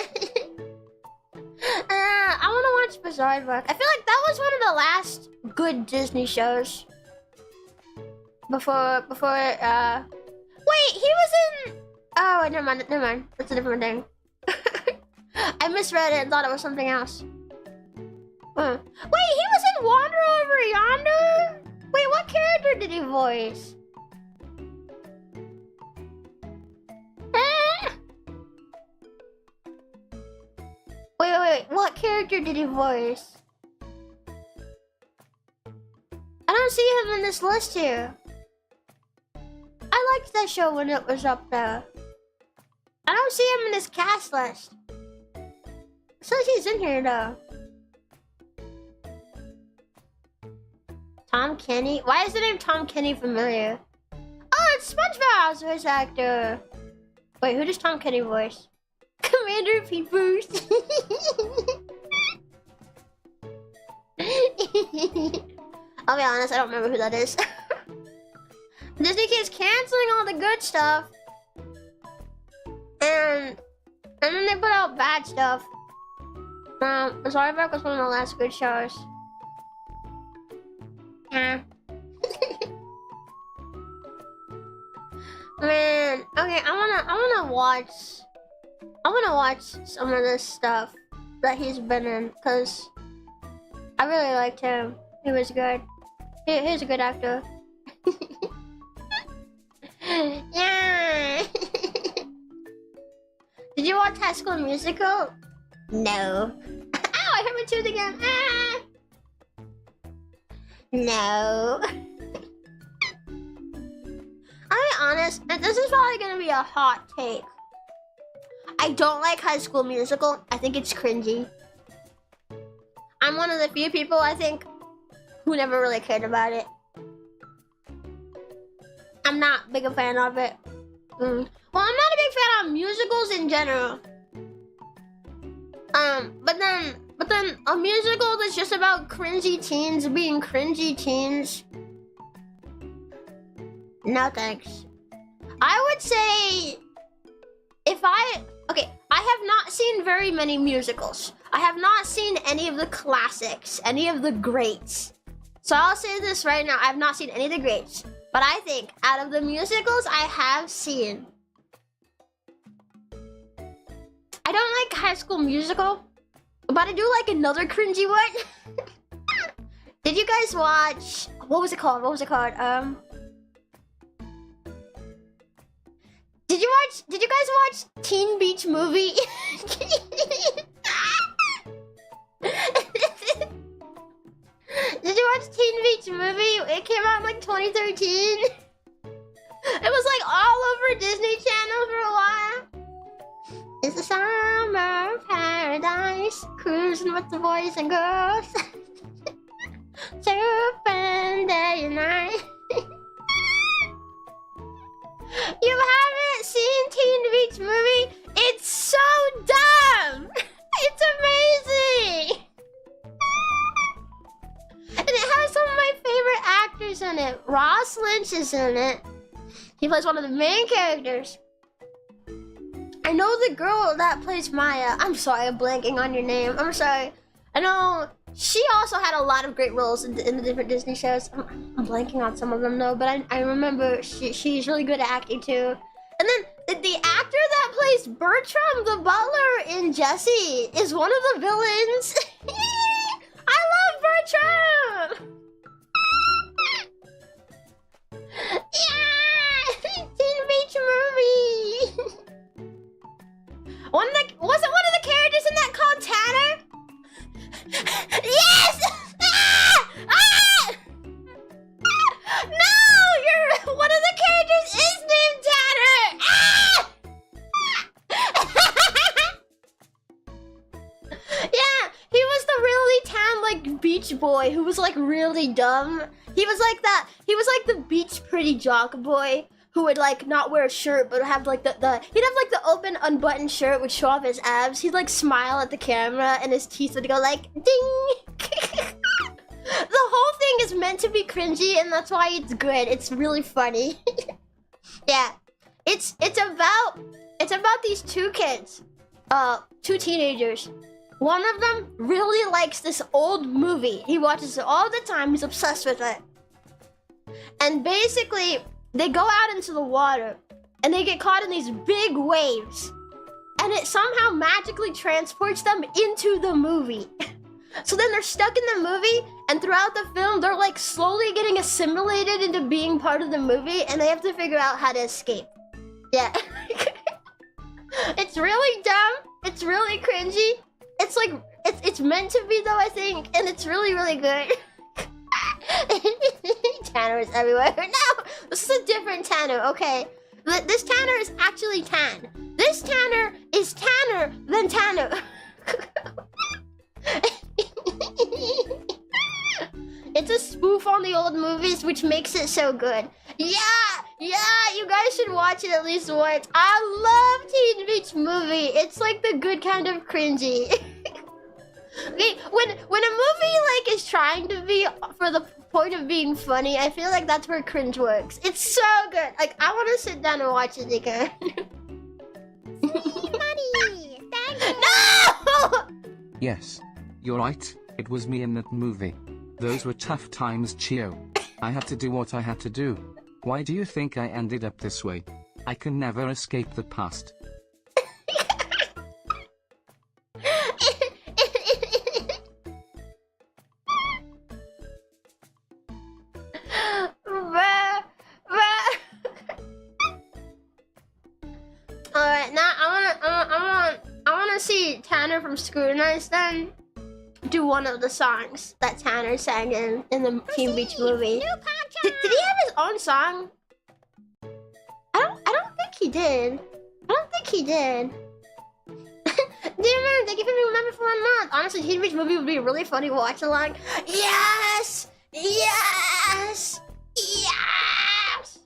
I want to watch Bizarre Vark. I feel like that was one of the last good Disney shows. before, wait, he was in, oh, never mind, that's a different thing. I misread it and thought it was something else. Wait, he was in Wander Over Yonder? Wait, what character did he voice? Wait, what character did he voice? I don't see him in this list here. I liked that show when it was up there. I don't see him in this cast list. It says he's in here though. Tom Kenny? Why is the name Tom Kenny familiar? Oh, it's SpongeBob's voice actor. Wait, who does Tom Kenny voice? Commander Peepers. I'll be honest, I don't remember who that is. Disney keeps canceling all the good stuff. And then they put out bad stuff. Zarback was one of the last good shows. Yeah. Man, okay, I wanna watch some of this stuff that he's been in, cause I really liked him. He was good. He's a good actor. Yeah. Did you watch High School Musical? No. Ow! I hurt my tooth again. Ah! No. I'll be honest, this is probably gonna be a hot take. I don't like High School Musical. I think it's cringy. I'm one of the few people, I think, who never really cared about it. I'm not big a fan of it. Well, I'm not a big fan of musicals in general. But then a musical that's just about cringy teens being cringy teens. No thanks. I would say I have not seen very many musicals. I have not seen any of the classics, any of the greats. So I'll say this right now, I have not seen any of the greats. But I think out of the musicals I have seen, I don't like High School Musical, but I do like another cringy one. Did you guys watch, what was it called? Did you guys watch Teen Beach Movie? Did you watch Teen Beach Movie? It came out in like 2013. It was like all over Disney Channel for a while. It's the summer of paradise, cruising with the boys and girls. Surfing day and night. You haven't seen Teen Beach Movie? It's so dumb! It's amazing! And it has some of my favorite actors in it. Ross Lynch is in it. He plays one of the main characters. I know the girl that plays Maya. I'm sorry, I'm blanking on your name. I'm sorry. I know she also had a lot of great roles in the different Disney shows. I'm blanking on some of them though, but I remember she's really good at acting too. And then the actor that plays Bertram the butler in Jessie is one of the villains. I love Bertram! Yeah! Teen Beach Movie! Wasn't one of the characters in that called Tanner? Yes! Ah! Ah! No! One of the characters is named Tanner! Ah! Yeah, he was the really tan, like, beach boy who was, like, really dumb. He was like the beach pretty jock boy who would, like, not wear a shirt, but have, like, he'd have, like, the open, unbuttoned shirt would show off his abs. He'd, like, smile at the camera, and his teeth would go, like, ding! The whole thing is meant to be cringy, and that's why it's good. It's really funny. Yeah. It's about these two kids. Two teenagers. One of them really likes this old movie. He watches it all the time. He's obsessed with it. And basically, they go out into the water and they get caught in these big waves. And it somehow magically transports them into the movie. So then they're stuck in the movie, and throughout the film, they're like slowly getting assimilated into being part of the movie, and they have to figure out how to escape. Yeah. It's really dumb. It's really cringy. It's like, it's meant to be though, I think, and it's really, really good. Tanner is everywhere. No, this is a different Tanner, okay? This Tanner is actually tan. This Tanner is tanner than Tanner. It's a spoof on the old movies, which makes it so good. Yeah, you guys should watch it at least once. I love Teen Beach Movie. It's like the good kind of cringy. Okay, when a movie like is trying to be for the point of being funny, I feel like that's where cringe works. It's so good. Like, I want to sit down and watch it again. Money! Thank you! No! Yes. You're right, it was me in that movie. Those were tough times, Chio. I had to do what I had to do. Why do you think I ended up this way? I can never escape the past. Alright, now I wanna see Tanner from Scrutinize then do one of the songs that Tanner sang in the Teen Beach Movie. Did he have his own song? I don't think he did. Demon, thank you for being a member for 1 month. Honestly, Teen Beach Movie would be a really funny watch along. Yes! Yes! Yes!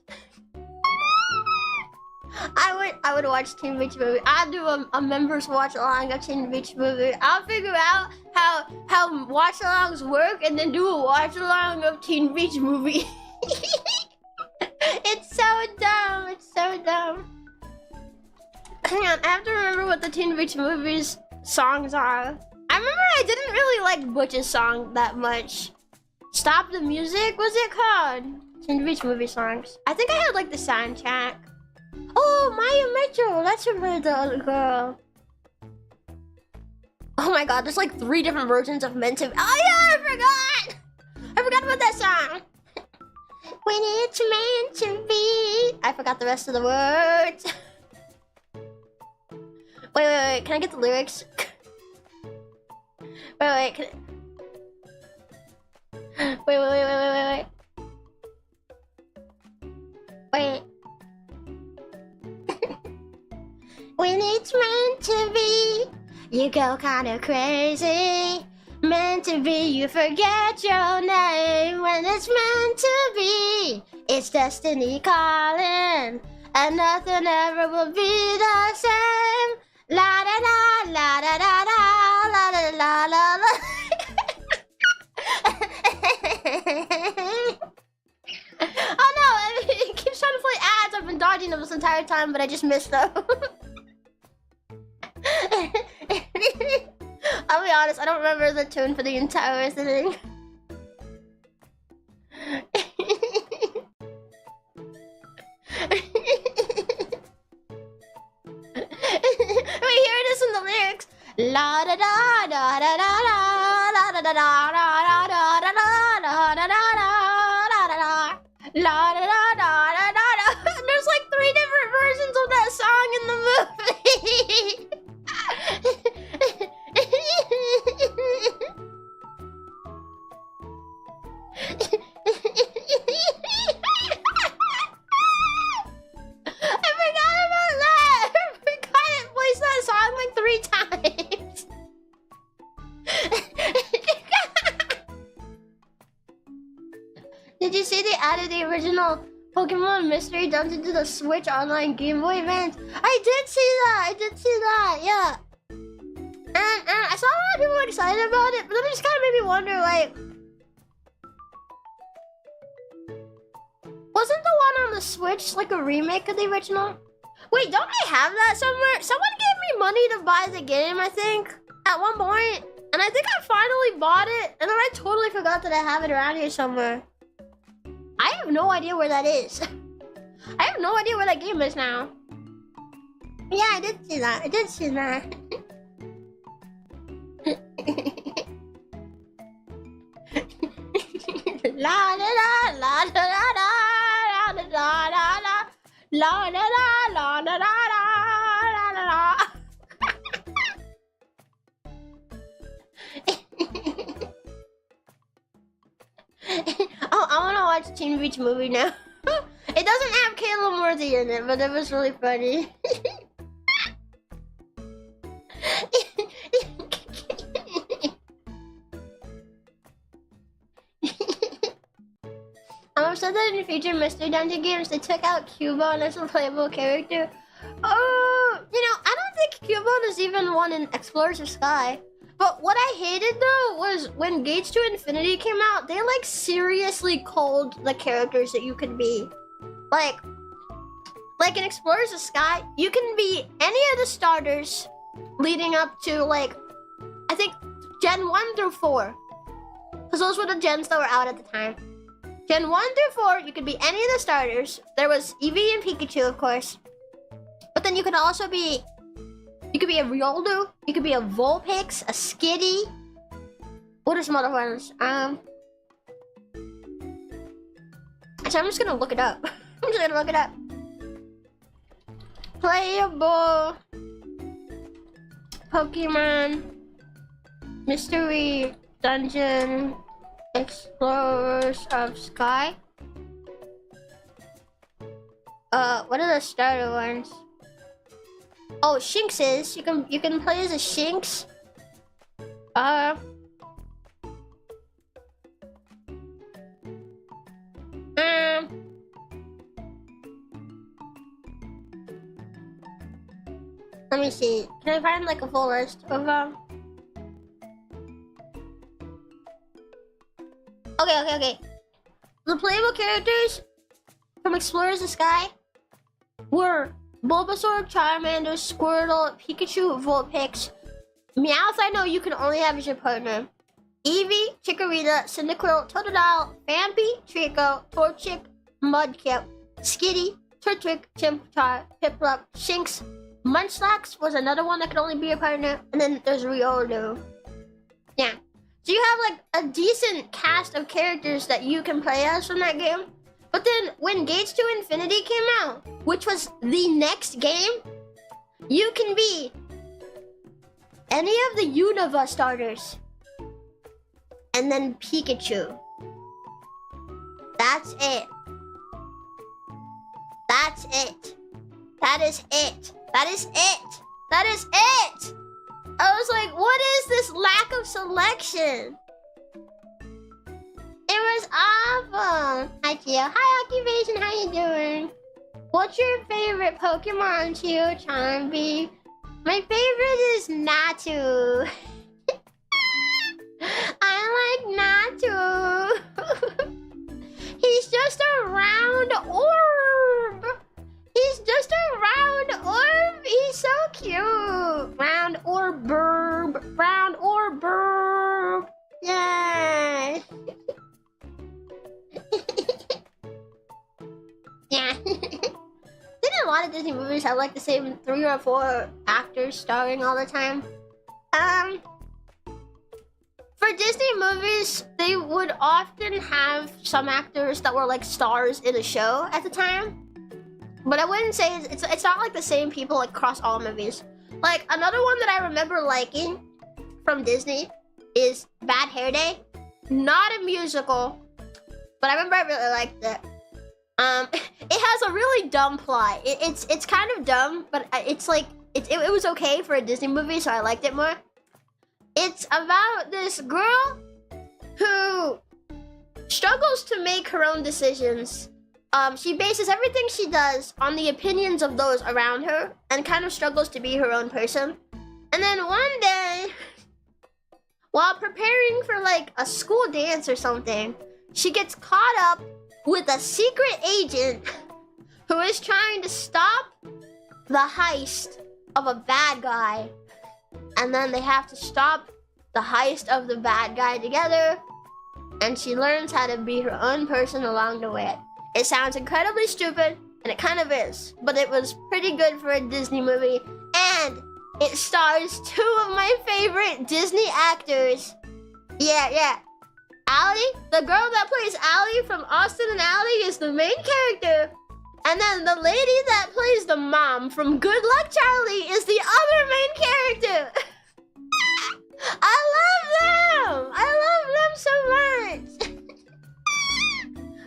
I would watch Teen Beach Movie. I'd do a members watch along of Teen Beach Movie. I'll figure out how watch alongs work and then do a watch along of Teen Beach Movie. It's so dumb. It's so dumb. Hang on, I have to remember what the Teen Beach Movies songs are. I remember I didn't really like Butch's song that much. Stop the Music, was it called? Teen Beach Movie songs. I think I had like the soundtrack. Oh, Maya Mitchell, that's her the other girl. Oh my god, there's like 3 different versions of Meant to Be. Oh yeah, I forgot about that song. When it's meant to be. I forgot the rest of the words. Wait, can I get the lyrics? Wait, can I... Wait. When it's meant to be, you go kinda crazy. Meant to be, you forget your name. When it's meant to be, it's destiny calling, and nothing ever will be the same. La da da, la da da da, la da la la la. Oh no, it keeps trying to play ads. I've been dodging them this entire time, but I just missed them. I'll be honest, I don't remember the tune for the entire thing. Wait, here it is in the lyrics. La da da da da da da la da da da da da da da da da da da la da da da da da. There's like 3 different versions of that song in the movie. I forgot about that. I forgot it plays that song like 3 times. Did you see they added the original Pokemon Mystery Dungeon to the Switch Online Game Boy Advance? I did see that, yeah. And I saw a lot of people excited about it, but then it just kind of made me wonder, like... Wasn't the one on the Switch like a remake of the original? Wait, don't I have that somewhere? Someone gave me money to buy the game, I think, at one point. And I think I finally bought it, and then I totally forgot that I have it around here somewhere. I have no idea where that is. I have no idea where that game is now. Yeah, I did see that. I did see that. La da da la da da da la da da da la da da la da da da la da. Oh, I wanna watch Teen Beach Movie now. It doesn't have Caleb Worthy in it, but it was really funny. I'm upset that in future Mystery Dungeon games they took out Cubone as a playable character. Oh, you know, I don't think Cubone is even one in Explorers of Sky. But what I hated though was when Gates to Infinity came out, they like seriously culled the characters that you could be. Like in Explorers of Sky, you can be any of the starters leading up to like, I think Gen 1 through 4. Because those were the gens that were out at the time. Gen 1 through 4, you could be any of the starters. There was Eevee and Pikachu, of course. But then you could also be, you could be a Rioldo, you could be a Vulpix, a Skitty. What are some other ones? So I'm just gonna look it up. I'm just gonna look it up. Playable Pokemon Mystery Dungeon Explorers of Sky. What are the starter ones? Oh, Shinxes. You can play as a Shinx. Let me see. Can I find like a full list of Okay. The playable characters from Explorers of Sky were Bulbasaur, Charmander, Squirtle, Pikachu, Vulpix. Meowth, I know you can only have as your partner. Eevee, Chikorita, Cyndaquil, Totodile, Phanpy, Trico, Torchic, Mudkip, Skitty, Turtwig, Chimchar, Piplup, Shinx. Munchlax was another one that could only be your partner. And then there's Riolu. Yeah. So you have like a decent cast of characters that you can play as from that game. But then when Gates to Infinity came out, which was the next game, you can be any of the Unova starters. And then Pikachu. That's it. That's it. That is it. That is it. That is it. I was like, what is this lack of selection? It was awful. Hi, Chio. Hi, Occupation. How you doing? What's your favorite Pokemon, Chio Chompi? My favorite is Natu. I like Natu. He's just a round orb. He's just a round orb. He's so cute. Round orb burb. Round orb burb. Yeah. Yeah. Didn't a lot of Disney movies have like the same 3 or 4 actors starring all the time? For Disney movies, they would often have some actors that were like stars in a show at the time. But I wouldn't say it's not like the same people like across all movies. Like another one that I remember liking from Disney is Bad Hair Day. Not a musical, but I remember I really liked it. It has a really dumb plot. It's kind of dumb, but it's like it was okay for a Disney movie, so I liked it more. It's about this girl who struggles to make her own decisions. She bases everything she does on the opinions of those around her and kind of struggles to be her own person. And then one day, while preparing for like a school dance or something, she gets caught up with a secret agent who is trying to stop the heist of a bad guy. And then they have to stop the heist of the bad guy together. and she learns how to be her own person along the way. It sounds incredibly stupid, and it kind of is, but it was pretty good for a Disney movie, and it stars two of my favorite Disney actors. Yeah. Allie, the girl that plays Allie from Austin and Allie, is the main character. And then the lady that plays the mom from Good Luck Charlie is the other main character. I love them so much.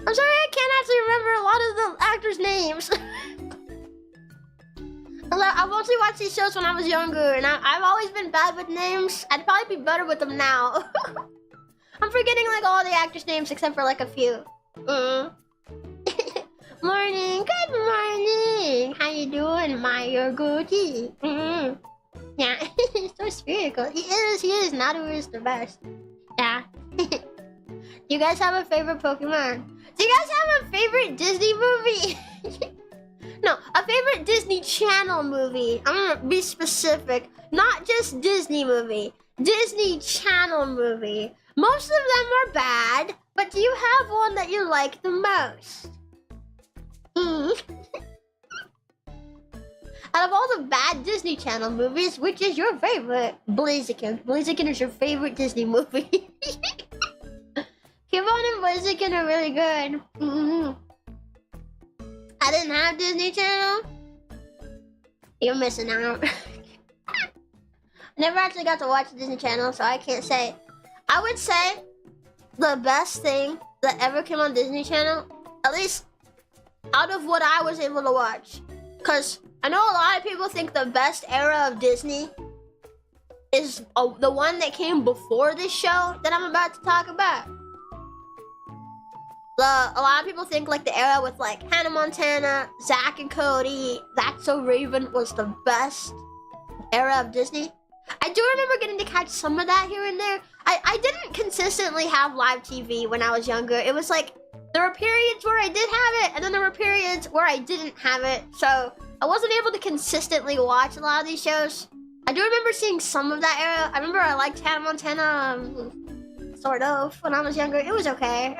I'm sorry I can't actually remember a lot of the actors' names. I mostly watched these shows when I was younger, and I've always been bad with names. I'd probably be better with them now. I'm forgetting like all the actors' names except for like a few. Morning, good morning. How you doing, my goatee? Yeah, he's so spherical. He is. Naru is the best. Yeah. Do you guys have a favorite Pokemon? Do you guys have a favorite Disney movie? No, a favorite Disney Channel movie. I'm gonna be specific. Not just Disney movie. Disney Channel movie. Most of them are bad, but do you have one that you like the most? Out of all the bad Disney Channel movies, which is your favorite? Blaziken. Blaziken is your favorite Disney movie. Kibon and Blaziken are really good. I didn't have Disney Channel. You're missing out. I never actually got to watch Disney Channel, so I can't say. I would say the best thing that ever came on Disney Channel, at least out of what I was able to watch, because I know a lot of people think the best era of Disney is the one that came before this show that I'm about to talk about. A lot of people think like the era with like Hannah Montana, Zack and Cody, That's So Raven was the best era of Disney. I do remember getting to catch some of that here and there. I didn't consistently have live TV when I was younger. It was like, there were periods where I did have it, and then there were periods where I didn't have it. So I wasn't able to consistently watch a lot of these shows. I do remember seeing some of that era. I remember I liked Hannah Montana, sort of, when I was younger. It was okay.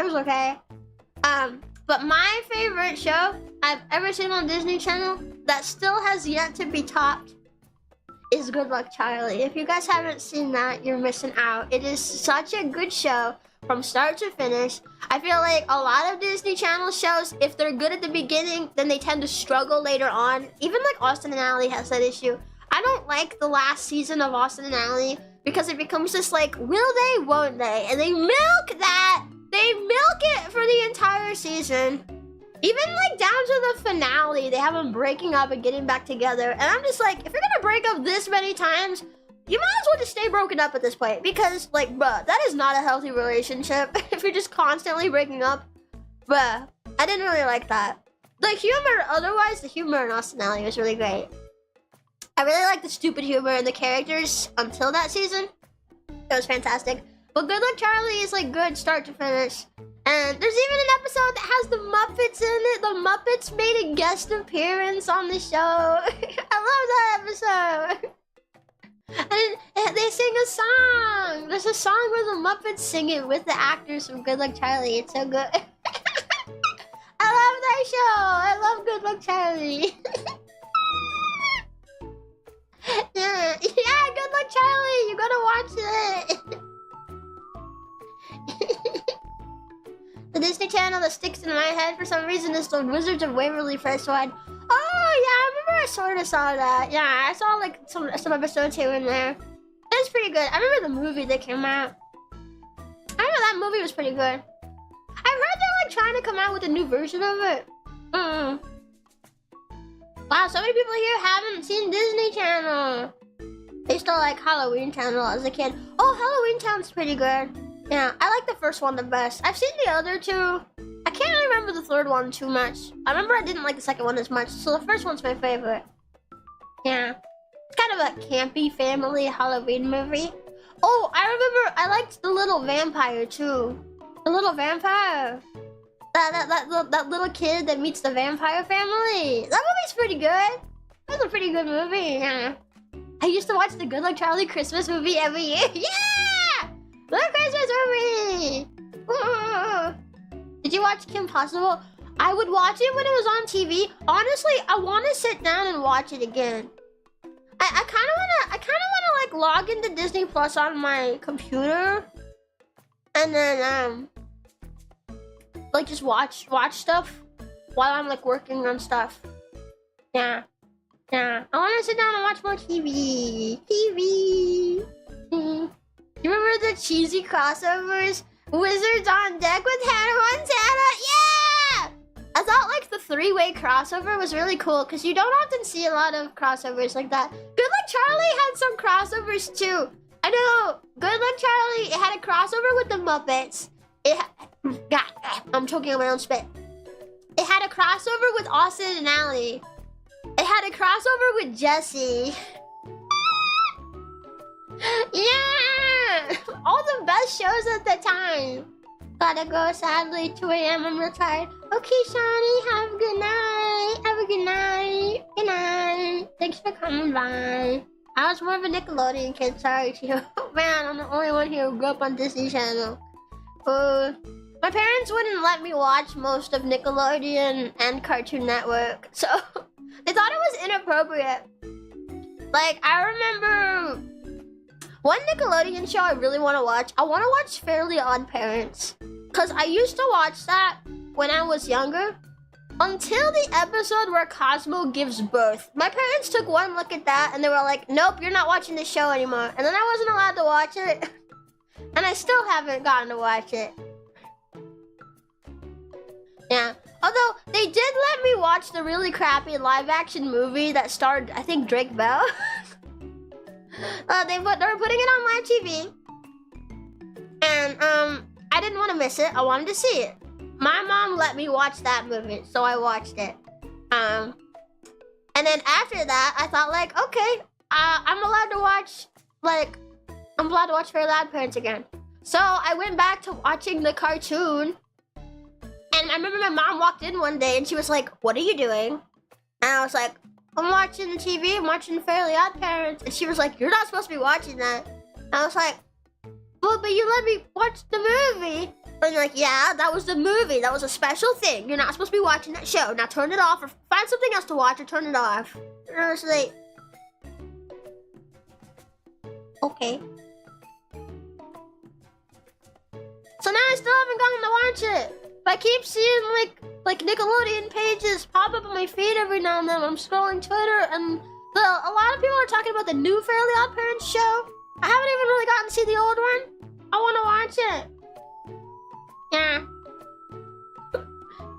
But my favorite show I've ever seen on Disney Channel that still has yet to be topped is Good Luck Charlie. If you guys haven't seen that, you're missing out. It is such a good show from start to finish. I feel like a lot of Disney Channel shows, if they're good at the beginning, then they tend to struggle later on. Even like Austin and Ally has that issue. I don't like the last season of Austin and Ally because it becomes just like, will they, won't they? And they milk that. They milk it for the entire season. Even like down to the finale, they have them breaking up and getting back together. And I'm just like, if you're gonna break up this many times, you might as well just stay broken up at this point. Because like, bruh, that is not a healthy relationship. If you're just constantly breaking up. Bruh, I didn't really like that. The humor, otherwise, the humor in Austin Alley was really great. I really liked the stupid humor in the characters until that season. It was fantastic. But Good Luck Charlie is like good start to finish. And there's even an episode that has the Muppets in it. The Muppets made a guest appearance on the show. I love that episode. And they sing a song. There's a song where the Muppets sing it with the actors from Good Luck Charlie. It's so good. I love that show. I love Good Luck Charlie. Yeah, Good Luck Charlie. You gotta watch it. The Disney Channel that sticks in my head for some reason is the Wizards of Waverly First One. Oh yeah, I remember I sort of saw that. Yeah, I saw like some episodes here and there. It was pretty good. I remember the movie that came out. I remember that movie was pretty good. I've heard they're like trying to come out with a new version of it. Wow, so many people here haven't seen Disney Channel. They used to like Halloween Channel as a kid. Oh, Halloween Town's pretty good. Yeah, I like the first one the best. I've seen the other two. I can't really remember the third one too much. I remember I didn't like the second one as much, so the first one's my favorite. Yeah. It's kind of a campy family Halloween movie. Oh, I remember I liked The Little Vampire too. The Little Vampire. That little kid that meets the vampire family. That movie's pretty good. That's a pretty good movie, yeah. I used to watch the Good Luck Charlie Christmas movie every year. Yeah! The Christmas movie! Did you watch Kim Possible? I would watch it when it was on TV. Honestly, I want to sit down and watch it again. I kind of wanna like log into Disney Plus on my computer, and then like just watch stuff while I'm like working on stuff. Yeah. I want to sit down and watch more TV. You remember the cheesy crossovers? Wizards on deck with Hannah Montana? Yeah! I thought like the three-way crossover was really cool because you don't often see a lot of crossovers like that. Good Luck Charlie had some crossovers too. I know. Good Luck Charlie, it had a crossover with the Muppets. I'm choking on my own spit. It had a crossover with Austin and Ally. It had a crossover with Jessie. Yeah! All the best shows at the time. Gotta go, sadly, 2 a.m. I'm retired. Okay, Shawnee, have a good night. Have a good night. Good night. Thanks for coming by. I was more of a Nickelodeon kid, sorry, Chio. Man, I'm the only one here who grew up on Disney Channel. My parents wouldn't let me watch most of Nickelodeon and Cartoon Network, so they thought it was inappropriate. Like, I remember one Nickelodeon show I really want to watch. I want to watch Fairly Odd Parents. Because I used to watch that when I was younger. Until the episode where Cosmo gives birth. My parents took one look at that and they were like, nope, you're not watching the show anymore. And then I wasn't allowed to watch it. And I still haven't gotten to watch it. Yeah. Although, they did let me watch the really crappy live-action movie that starred, I think, Drake Bell. They were putting it on live TV. And, I didn't want to miss it. I wanted to see it. My mom let me watch that movie, so I watched it. And then after that, I thought, like, okay, I'm allowed to watch, Fairly Odd Parents again. So I went back to watching the cartoon. And I remember my mom walked in one day and she was like, what are you doing? And I was like, I'm watching TV, I'm watching Fairly Odd Parents. And she was like, you're not supposed to be watching that. And I was like, well, but you let me watch the movie. And like, yeah, that was the movie. That was a special thing. You're not supposed to be watching that show. Now turn it off or find something else to watch or turn it off. And I was like, okay. So now I still haven't gotten to watch it. But I keep seeing like Nickelodeon pages pop up on my feed every now and then when I'm scrolling Twitter, and a lot of people are talking about the new Fairly Odd Parents show. I haven't even really gotten to see the old one. I want to watch it. Yeah.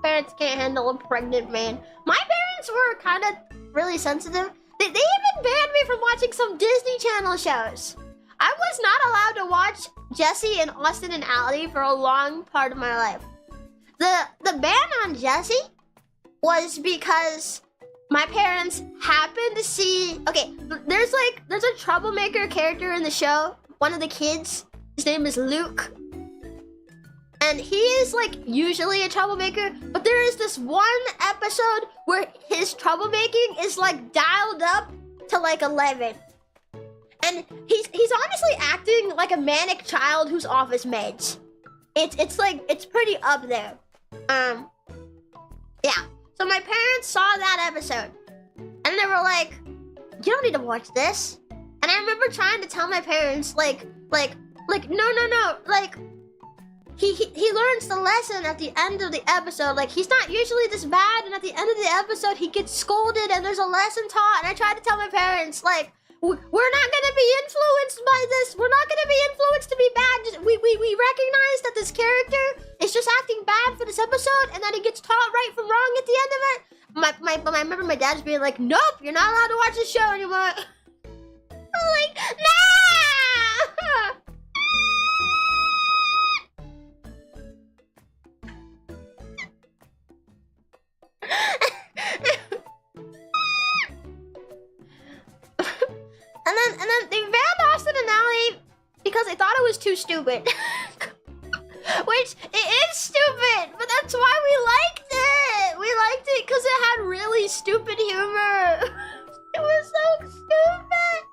Parents can't handle a pregnant man. My parents were kind of really sensitive. They even banned me from watching some Disney Channel shows. I was not allowed to watch Jessie and Austin and Ally for a long part of my life. The ban on Jessie was because my parents happened to see... Okay, there's a troublemaker character in the show. One of the kids. His name is Luke. And he is like usually a troublemaker, but there is this one episode where his troublemaking is like dialed up to like 11. And he's honestly acting like a manic child who's off his meds. It's pretty up there. Yeah. So my parents saw that episode and they were like, you don't need to watch this. And I remember trying to tell my parents like, no, like, he learns the lesson at the end of the episode. Like, he's not usually this bad, and at the end of the episode, he gets scolded, and there's a lesson taught. And I tried to tell my parents, like, we're not gonna be influenced by this. We're not gonna be influenced to be bad. We recognize that this character is just acting bad for this episode, and that he gets taught right from wrong at the end of it. I remember my dad's being like, nope, you're not allowed to watch the show anymore. I'm like, nah! And then they banned Austin and Ally because they thought it was too stupid. Which, it is stupid, but that's why we liked it. We liked it because it had really stupid humor. It was so stupid.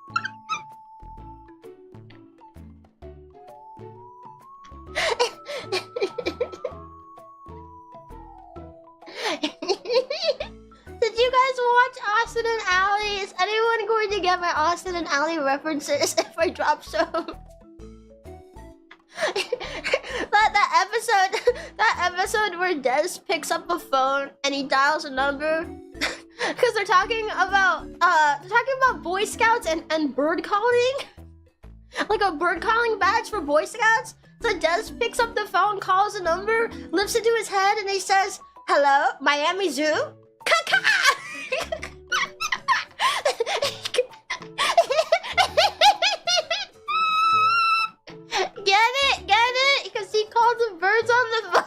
get my Austin and Ally references if I drop some. that episode where Des picks up a phone and he dials a number because they're talking about Boy Scouts and bird calling, like a bird calling badge for Boy Scouts. So Des picks up the phone, calls a number, lifts it to his head, and he says, "Hello, Miami Zoo." Kaka! Get it? Because he called the birds on the phone.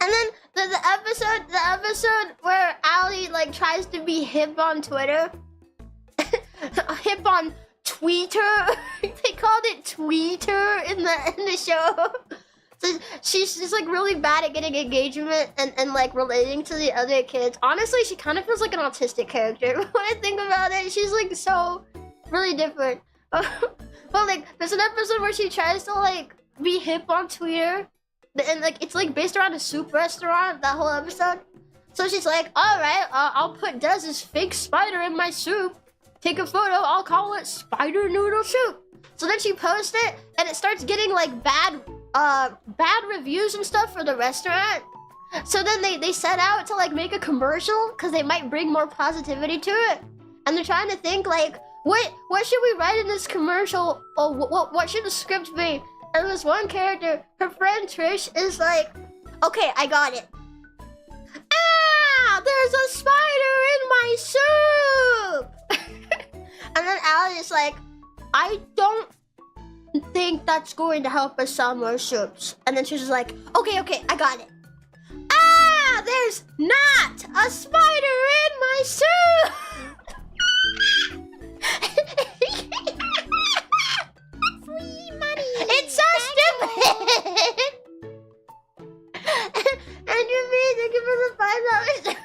And then the episode where Ally like tries to be hip on Twitter. Hip on Tweeter. They called it Tweeter in the show. So she's just like really bad at getting engagement and like relating to the other kids. Honestly, she kind of feels like an autistic character. When I think about it, she's like so really different. But like there's an episode where she tries to like be hip on Twitter, and like it's like based around a soup restaurant, that whole episode. So she's like, all right, I'll put Dez's fake spider in my soup. Take a photo, I'll call it spider noodle soup. So then she posts it, and it starts getting like bad reviews and stuff for the restaurant. So then they set out to like make a commercial because they might bring more positivity to it. And they're trying to think like, what should we write in this commercial? Or what should the script be? And this one character, her friend Trish, is like, okay, I got it. Ah, there's a spider in my soup. And then Ally is like, I don't think that's going to help us sell more soups. And then she's just like, okay, I got it. Ah, there's not a spider in my soup. Free money. It's so stupid. Andrew B, thank you for the $5.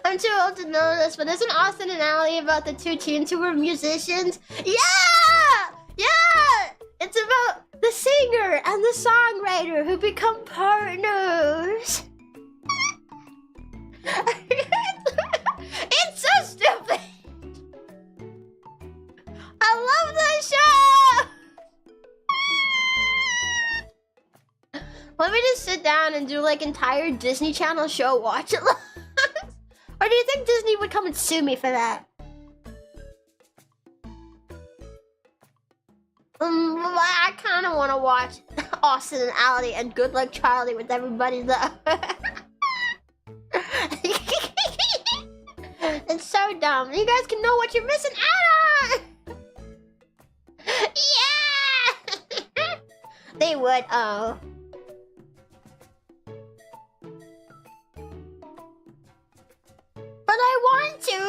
I'm too old to know this, but isn't Austin and Ally about the two teens who were musicians? Yeah! It's about the singer and the songwriter who become partners. It's so stupid. I love this show. Let me just sit down and do like entire Disney Channel show watch it. Or do you think Disney would come and sue me for that? I kind of want to watch Austin and Ally and Good Luck Charlie with everybody though. It's so dumb. You guys can know what you're missing out on. Yeah! They would, oh. But I want to.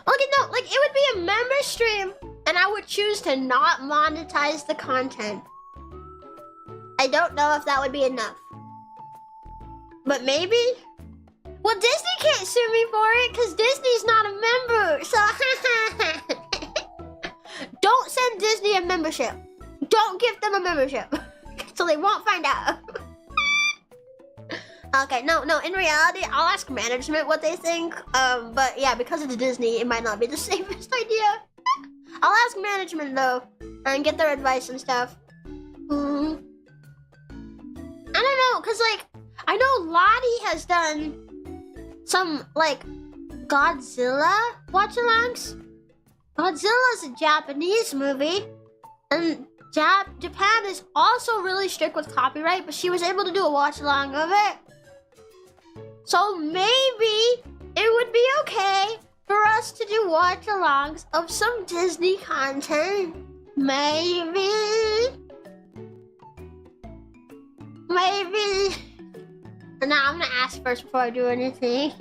Okay, no, like it would be a member stream, and I would choose to not monetize the content. I don't know if that would be enough, but maybe. Well, Disney can't sue me for it because Disney's not a member. So don't send Disney a membership. Don't give them a membership, so they won't find out. Okay, no, in reality, I'll ask management what they think. But yeah, because it's Disney, it might not be the safest idea. I'll ask management though, and get their advice and stuff. I don't know, cause like, I know Lottie has done some like Godzilla watch-alongs. Godzilla's a Japanese movie, and Japan is also really strict with copyright, but she was able to do a watch-along of it. So maybe it would be okay for us to do watch-alongs of some Disney content. Maybe. Now I'm gonna ask first before I do anything.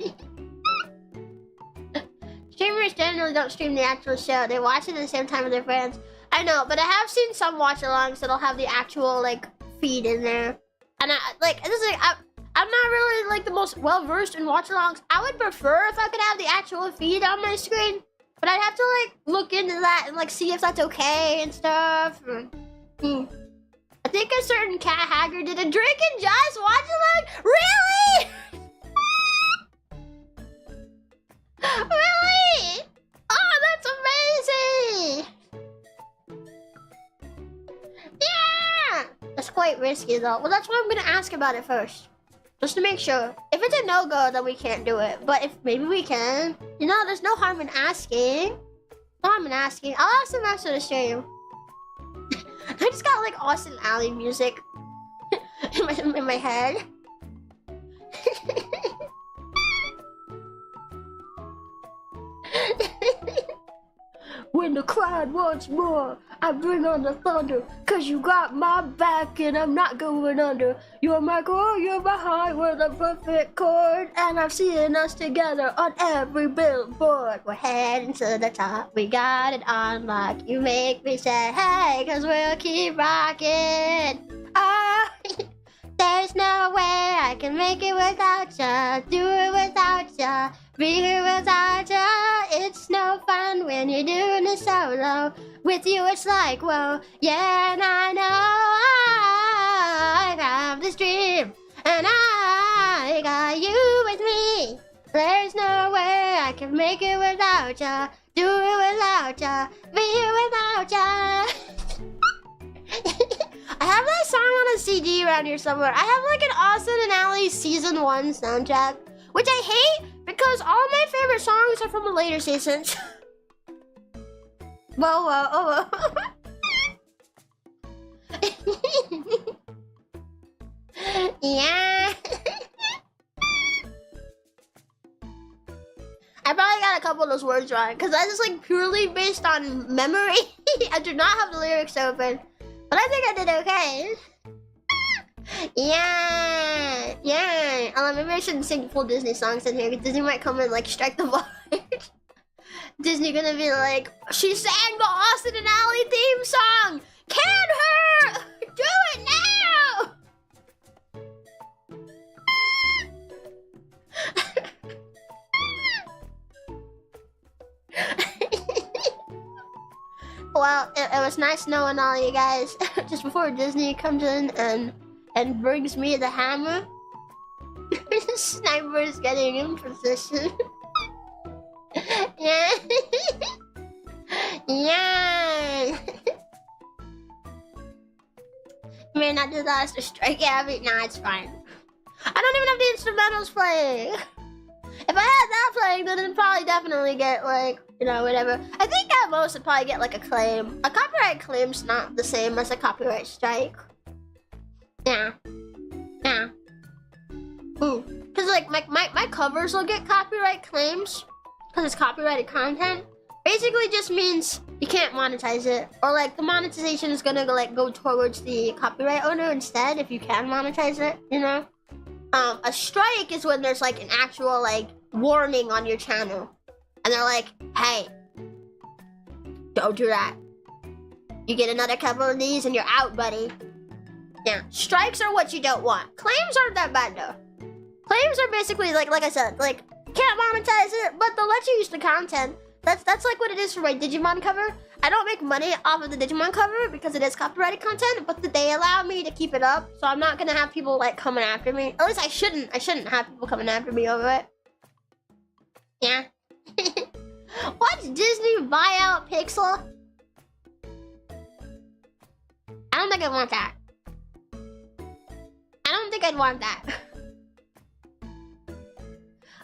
Streamers generally don't stream the actual show. They watch it at the same time with their friends. I know, but I have seen some watch-alongs that'll have the actual like feed in there. And I'm I'm not really like the most well-versed in watch-alongs. I would prefer if I could have the actual feed on my screen, but I'd have to like look into that and like see if that's okay and stuff. I think a certain cat hacker did a Drake and Josh watch-along. Really? Really? Oh, that's amazing! Yeah! That's quite risky though. Well, that's why I'm gonna ask about it first. Just to make sure. If it's a no-go, then we can't do it. But if maybe we can. You know, there's no harm in asking. No harm in asking. I'll ask them after the stream. I just got like Austin Alley music in my head. When the crowd wants more, I bring on the thunder. Cause you got my back and I'm not going under. You're my core, you're my heart, we're the perfect chord. And I'm seeing us together on every billboard. We're heading to the top, we got it on lock. You make me say, hey, cause we'll keep rocking. Oh, there's no way I can make it without ya. Do it without ya. Be here without ya. It's no fun when you're doing it solo. With you it's like, whoa, yeah, and I know I have this dream. And I got you with me. There's no way I can make it without ya. Do it without ya. Be here without ya. I have that song on a CD around here somewhere. I have like an Austin and Alley Season 1 soundtrack, which I hate because all my favorite songs are from the later seasons. Whoa, whoa, oh, whoa. Yeah. I probably got a couple of those words wrong because that's just like purely based on memory. I do not have the lyrics open, but I think I did okay. Yeah, yeah. Maybe I shouldn't sing full Disney songs in here because Disney might come and like strike the vibe. Disney gonna be like, she sang the Austin and Alley theme song. Can her do it now? Well, it was nice knowing all you guys. Just before Disney comes in and brings me the hammer. Sniper is getting in position. Yeah. Yeah. You may not do that as to strike Abby. Nah, it's fine. I don't even have the instrumentals playing. If I had that playing, then it'd probably definitely get like, you know, whatever. I think at most it'd probably get like a claim. A copyright claim's not the same as a copyright strike. Yeah. Yeah. Ooh. Cause like my covers will get copyright claims because it's copyrighted content. Basically just means you can't monetize it, or like the monetization is gonna like go towards the copyright owner instead if you can monetize it, you know? A strike is when there's like an actual like warning on your channel and they're like, hey, don't do that. You get another couple of these and you're out, buddy. Yeah, strikes are what you don't want. Claims aren't that bad though. Claims are basically like I said, like can't monetize it, but they'll let you use the content. That's like what it is for my Digimon cover. I don't make money off of the Digimon cover because it is copyrighted content, but they allow me to keep it up, so I'm not gonna have people like coming after me. At least I shouldn't have people coming after me over it. Yeah. Watch Disney buy out Pixel? I don't think I want that. I don't think I'd want that.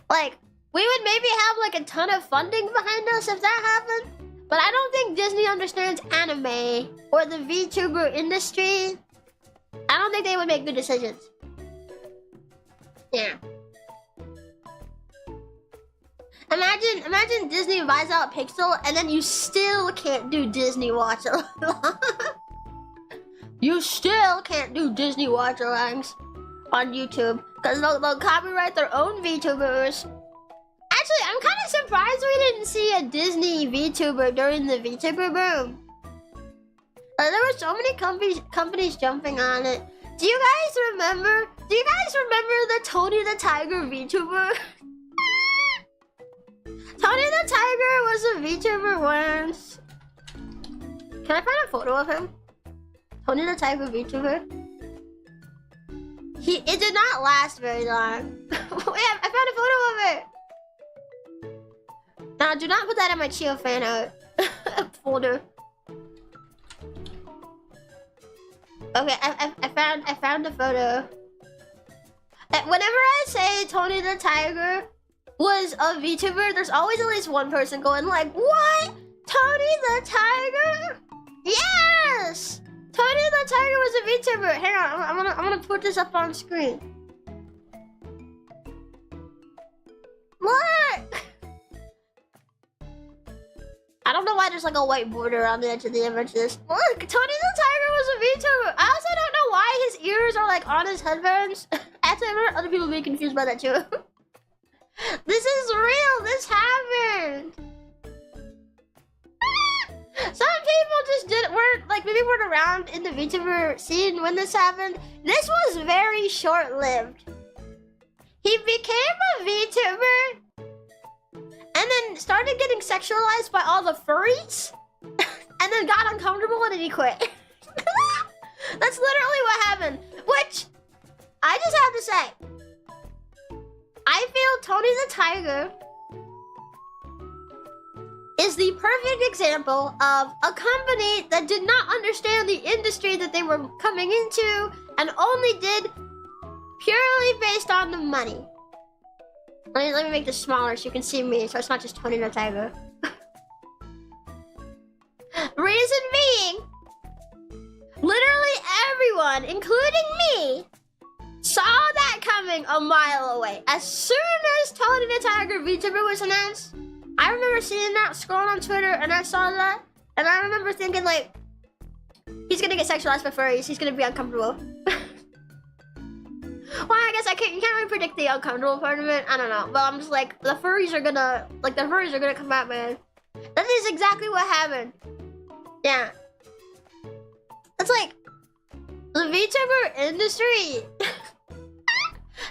Like, we would maybe have like a ton of funding behind us if that happened. But I don't think Disney understands anime or the VTuber industry. I don't think they would make good decisions. Yeah. Imagine Disney buys out Pixel and then you still can't do Disney watch along. You still can't do Disney watch alongs on YouTube because they'll copyright their own VTubers. Actually, I'm kind of surprised we didn't see a Disney VTuber during the VTuber boom. There were so many companies jumping on it. Do you guys remember Do you guys remember the Tony the Tiger VTuber? Tony the Tiger was a VTuber once. Can I find a photo of him? Tony the Tiger VTuber. It did not last very long. Wait, I found a photo of it. Now, do not put that in my Chio fan art folder. Okay, I found the photo. Whenever I say Tony the Tiger was a VTuber, there's always at least one person going like, "What? Tony the Tiger? Yes! Tony the Tiger was a VTuber." Hang on, I'm gonna put this up on screen. Look! I don't know why there's like a white border on the edge of the image of this. Look, Tony the Tiger was a VTuber. I also don't know why his ears are like on his headphones. Actually, I've heard other people be confused by that too. This is real. This happened. Some people just weren't around in the VTuber scene when this happened. This was very short-lived. He became a VTuber and then started getting sexualized by all the furries and then got uncomfortable and then he quit. That's literally what happened. Which, I just have to say, I feel Tony the Tiger is the perfect example of a company that did not understand the industry that they were coming into and only did purely based on the money. Let me make this smaller so you can see me, so it's not just Tony the Tiger. Reason being, literally everyone, including me, saw that coming a mile away. As soon as Tony the Tiger VTuber was announced, I remember seeing that, scrolling on Twitter, and I saw that, and I remember thinking like, he's gonna get sexualized by furries, he's gonna be uncomfortable. Well, I guess you can't really predict the uncomfortable part of it. I don't know, but I'm just like, the furries are gonna come out, man. That is exactly what happened. Yeah. It's like, the VTuber industry.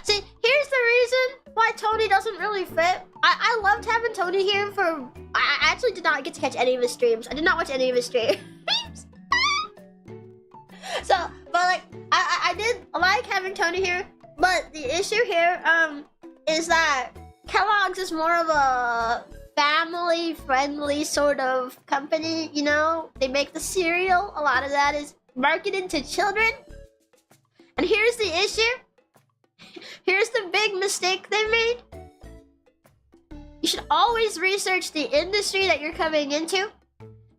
See, here's the reason why Tony doesn't really fit. I loved having Tony here for, I actually did not get to catch any of his streams. I did not watch any of his streams. So, but like, I did like having Tony here, but the issue here, is that Kellogg's is more of a family-friendly sort of company, you know? They make the cereal, a lot of that is marketed to children. And here's the issue. Here's the big mistake they made. You should always research the industry that you're coming into,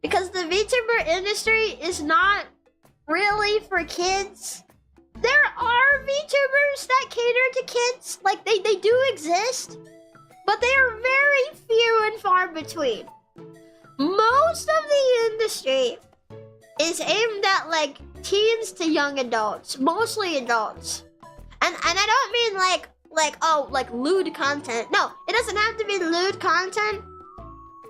because the VTuber industry is not really for kids. There are VTubers that cater to kids, like they do exist, but they are very few and far between. Most of the industry is aimed at like teens to young adults, mostly adults. And I don't mean like lewd content. No, it doesn't have to be lewd content.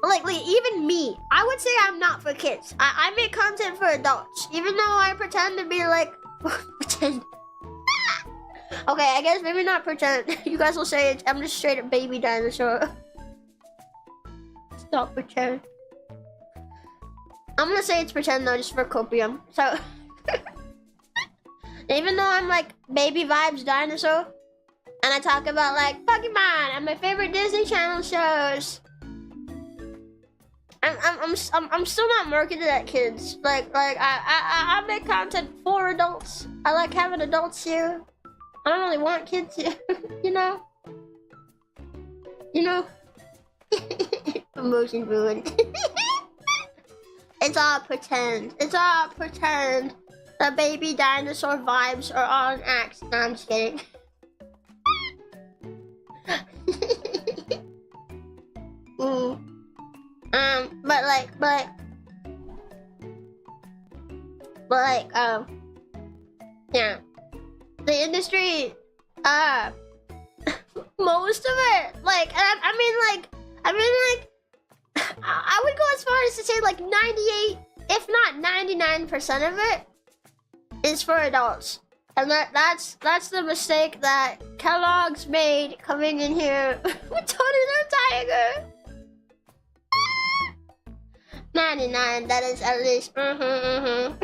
Like even me, I would say I'm not for kids. I make content for adults, even though I pretend to be like pretend. Okay, I guess maybe not pretend. You guys will say I'm just straight up baby dinosaur. It's not pretend. I'm gonna say it's pretend though, just for copium. So even though I'm like baby vibes dinosaur, and I talk about like Pokemon and my favorite Disney Channel shows, I'm still not marketed at kids. Like I make content for adults. I like having adults here. I don't really want kids here, you know. Emotion ruined. It's all pretend. It's all pretend. The baby dinosaur vibes are all an act. No, I'm just kidding. Yeah. The industry, most of it, like, I would go as far as to say like 98, if not 99% of it is for adults. And that's the mistake that Kellogg's made coming in here with Tony the Tiger. 99, that is at least. Now,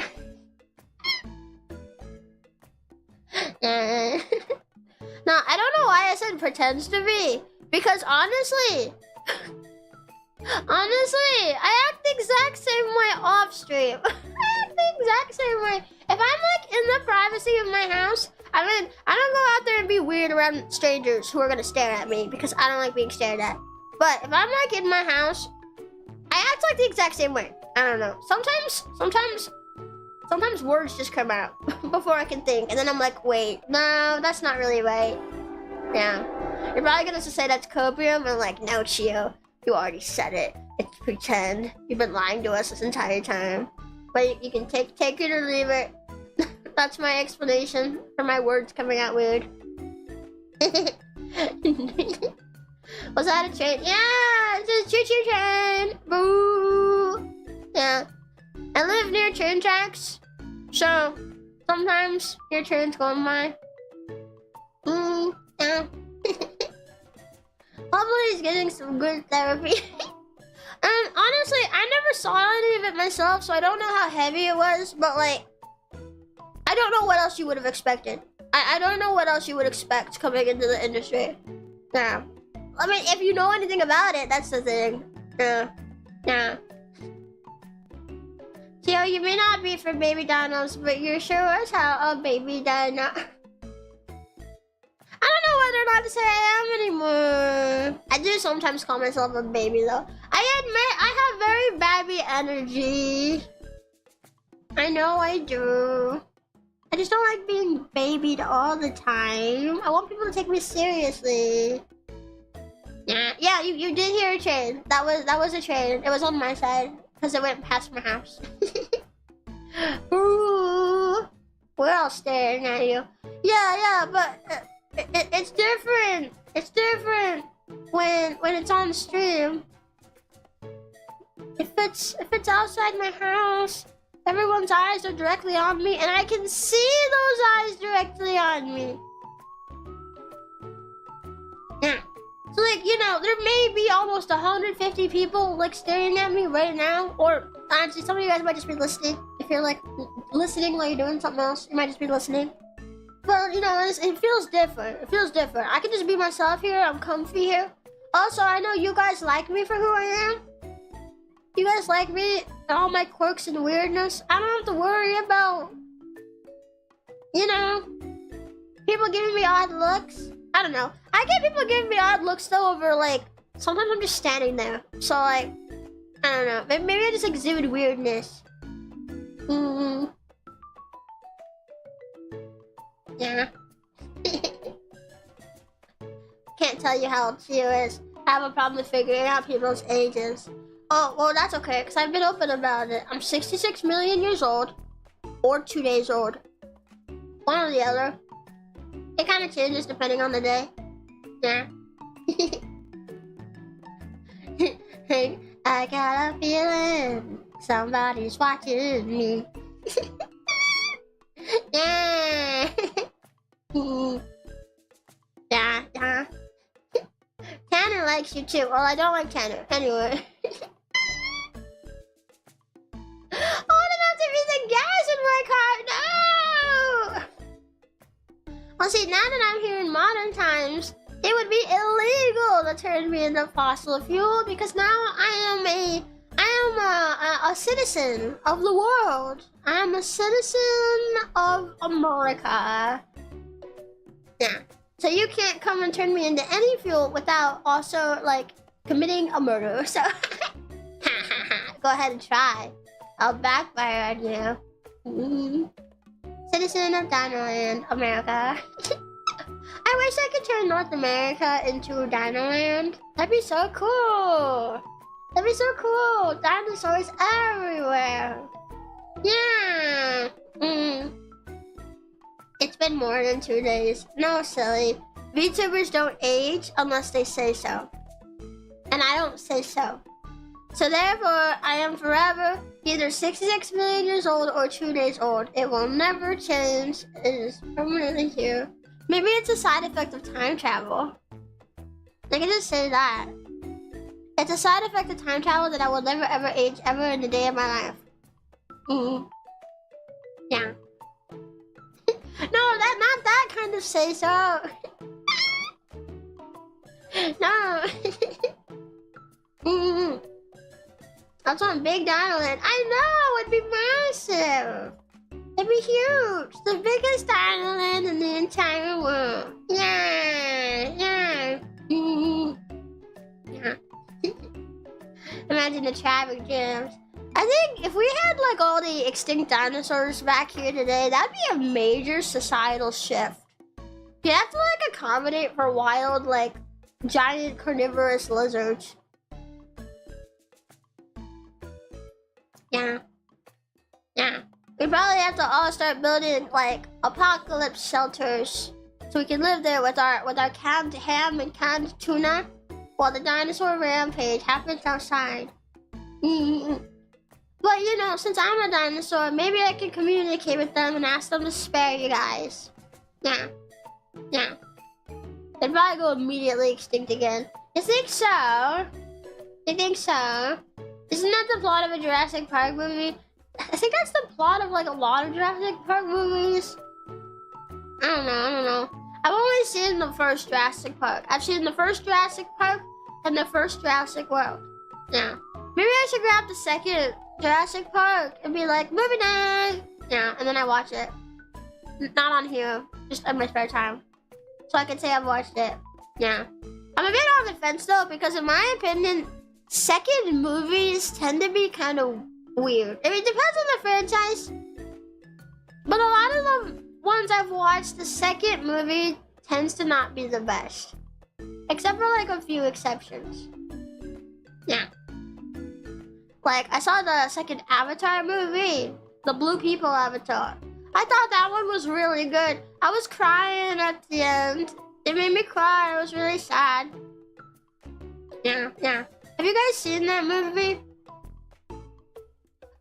I don't know why I said pretends to be. Because honestly, I act the exact same way off stream. I act the exact same way. If I'm like in the privacy of my house, I don't go out there and be weird around strangers who are gonna stare at me because I don't like being stared at. But if I'm like in my house, I act like the exact same way. I don't know. Sometimes words just come out before I can think, and then I'm like, wait, no, that's not really right. Yeah. You're probably gonna say that's copium, and I'm like, no, Chio, you already said it. It's pretend. You've been lying to us this entire time. But you can take it or leave it. That's my explanation for my words coming out weird. Was that a train? Yeah, it's a choo-choo train. Boo. Yeah. I live near train tracks, so sometimes your train's going by. Yeah. Hopefully he's getting some good therapy. Honestly, I never saw any of it myself, so I don't know how heavy it was, but like, I don't know what else you would have expected. I don't know what else you would expect coming into the industry. Yeah. I mean, if you know anything about it, that's the thing. Yeah. Chio, you may not be for baby dinos, but you're sure as hell a baby dino. I don't know whether or not to say I am anymore. I do sometimes call myself a baby though. I admit I have very baby energy. I know I do. I just don't like being babied all the time. I want people to take me seriously. Yeah, you did hear a train. That was a train. It was on my side because it went past my house. Ooh, we're all staring at you. Yeah, but it's different. It's different when it's on stream. If it's outside my house, everyone's eyes are directly on me, and I can see those eyes directly on me. Yeah. So like, you know, there may be almost 150 people like staring at me right now, or honestly, some of you guys might just be listening. If you're like listening while you're doing something else, you might just be listening. But you know, it feels different. It feels different. I can just be myself here. I'm comfy here. Also, I know you guys like me for who I am. You guys like me and all my quirks and weirdness. I don't have to worry about, you know, people giving me odd looks. I don't know. I get people giving me odd looks though over like, sometimes I'm just standing there. So like, I don't know. Maybe I just exude weirdness. Yeah. Can't tell you how old Chio is. I have a problem with figuring out people's ages. Oh, well that's okay, because I've been open about it. I'm 66 million years old, or 2 days old. One or the other. It kind of changes depending on the day. Yeah. I got a feeling somebody's watching me. Yeah. Yeah. Tanner likes you too. Well, I don't like Tanner. Anyway. Oh, I'm about to be the gas in my car. No! Well, see, now that I'm here in modern times, it would be illegal to turn me into fossil fuel because now I am a citizen of the world. I am a citizen of America. Yeah. So you can't come and turn me into any fuel without also like committing a murder. So go ahead and try. I'll backfire on you. Citizen of Dinoland, America. I wish I could turn North America into Dinoland. That'd be so cool. That'd be so cool. Dinosaurs everywhere. Yeah. It's been more than 2 days. No, silly. VTubers don't age unless they say so. And I don't say so. So therefore, I am forever either 66 million years old or 2 days old. It will never change. It is permanently here. Maybe it's a side effect of time travel. I can just say that. It's a side effect of time travel that I will never ever age ever in a day of my life. Yeah. No, not that kind of say so. No. That's on Big Dino Land. I know, it'd be massive. It'd be huge. The biggest dino land in the entire world. Yeah, yeah. Yeah. Imagine the traffic jams. I think if we had like all the extinct dinosaurs back here today, that'd be a major societal shift. You have to like accommodate for wild, like giant carnivorous lizards. Yeah. Yeah. We probably have to all start building like apocalypse shelters so we can live there with our canned ham and canned tuna while the dinosaur rampage happens outside. But you know, since I'm a dinosaur, maybe I can communicate with them and ask them to spare you guys. Yeah. Yeah. They'd probably go immediately extinct again. You think so? You think so? Isn't that the plot of a Jurassic Park movie? I think that's the plot of like a lot of Jurassic Park movies. I don't know. I've only seen the first Jurassic Park. I've seen the first Jurassic Park and the first Jurassic World. Yeah. Maybe I should grab the second Jurassic Park and be like, movie night! Yeah, and then I watch it. Not on here, just in my spare time. So I can say I've watched it. Yeah. I'm a bit on the fence though, because in my opinion, second movies tend to be kind of weird. I mean, it depends on the franchise. But a lot of the ones I've watched, the second movie tends to not be the best. Except for like a few exceptions. Yeah. Like, I saw the second Avatar movie. The Blue People Avatar. I thought that one was really good. I was crying at the end. It made me cry. I was really sad. Yeah, yeah. Have you guys seen that movie?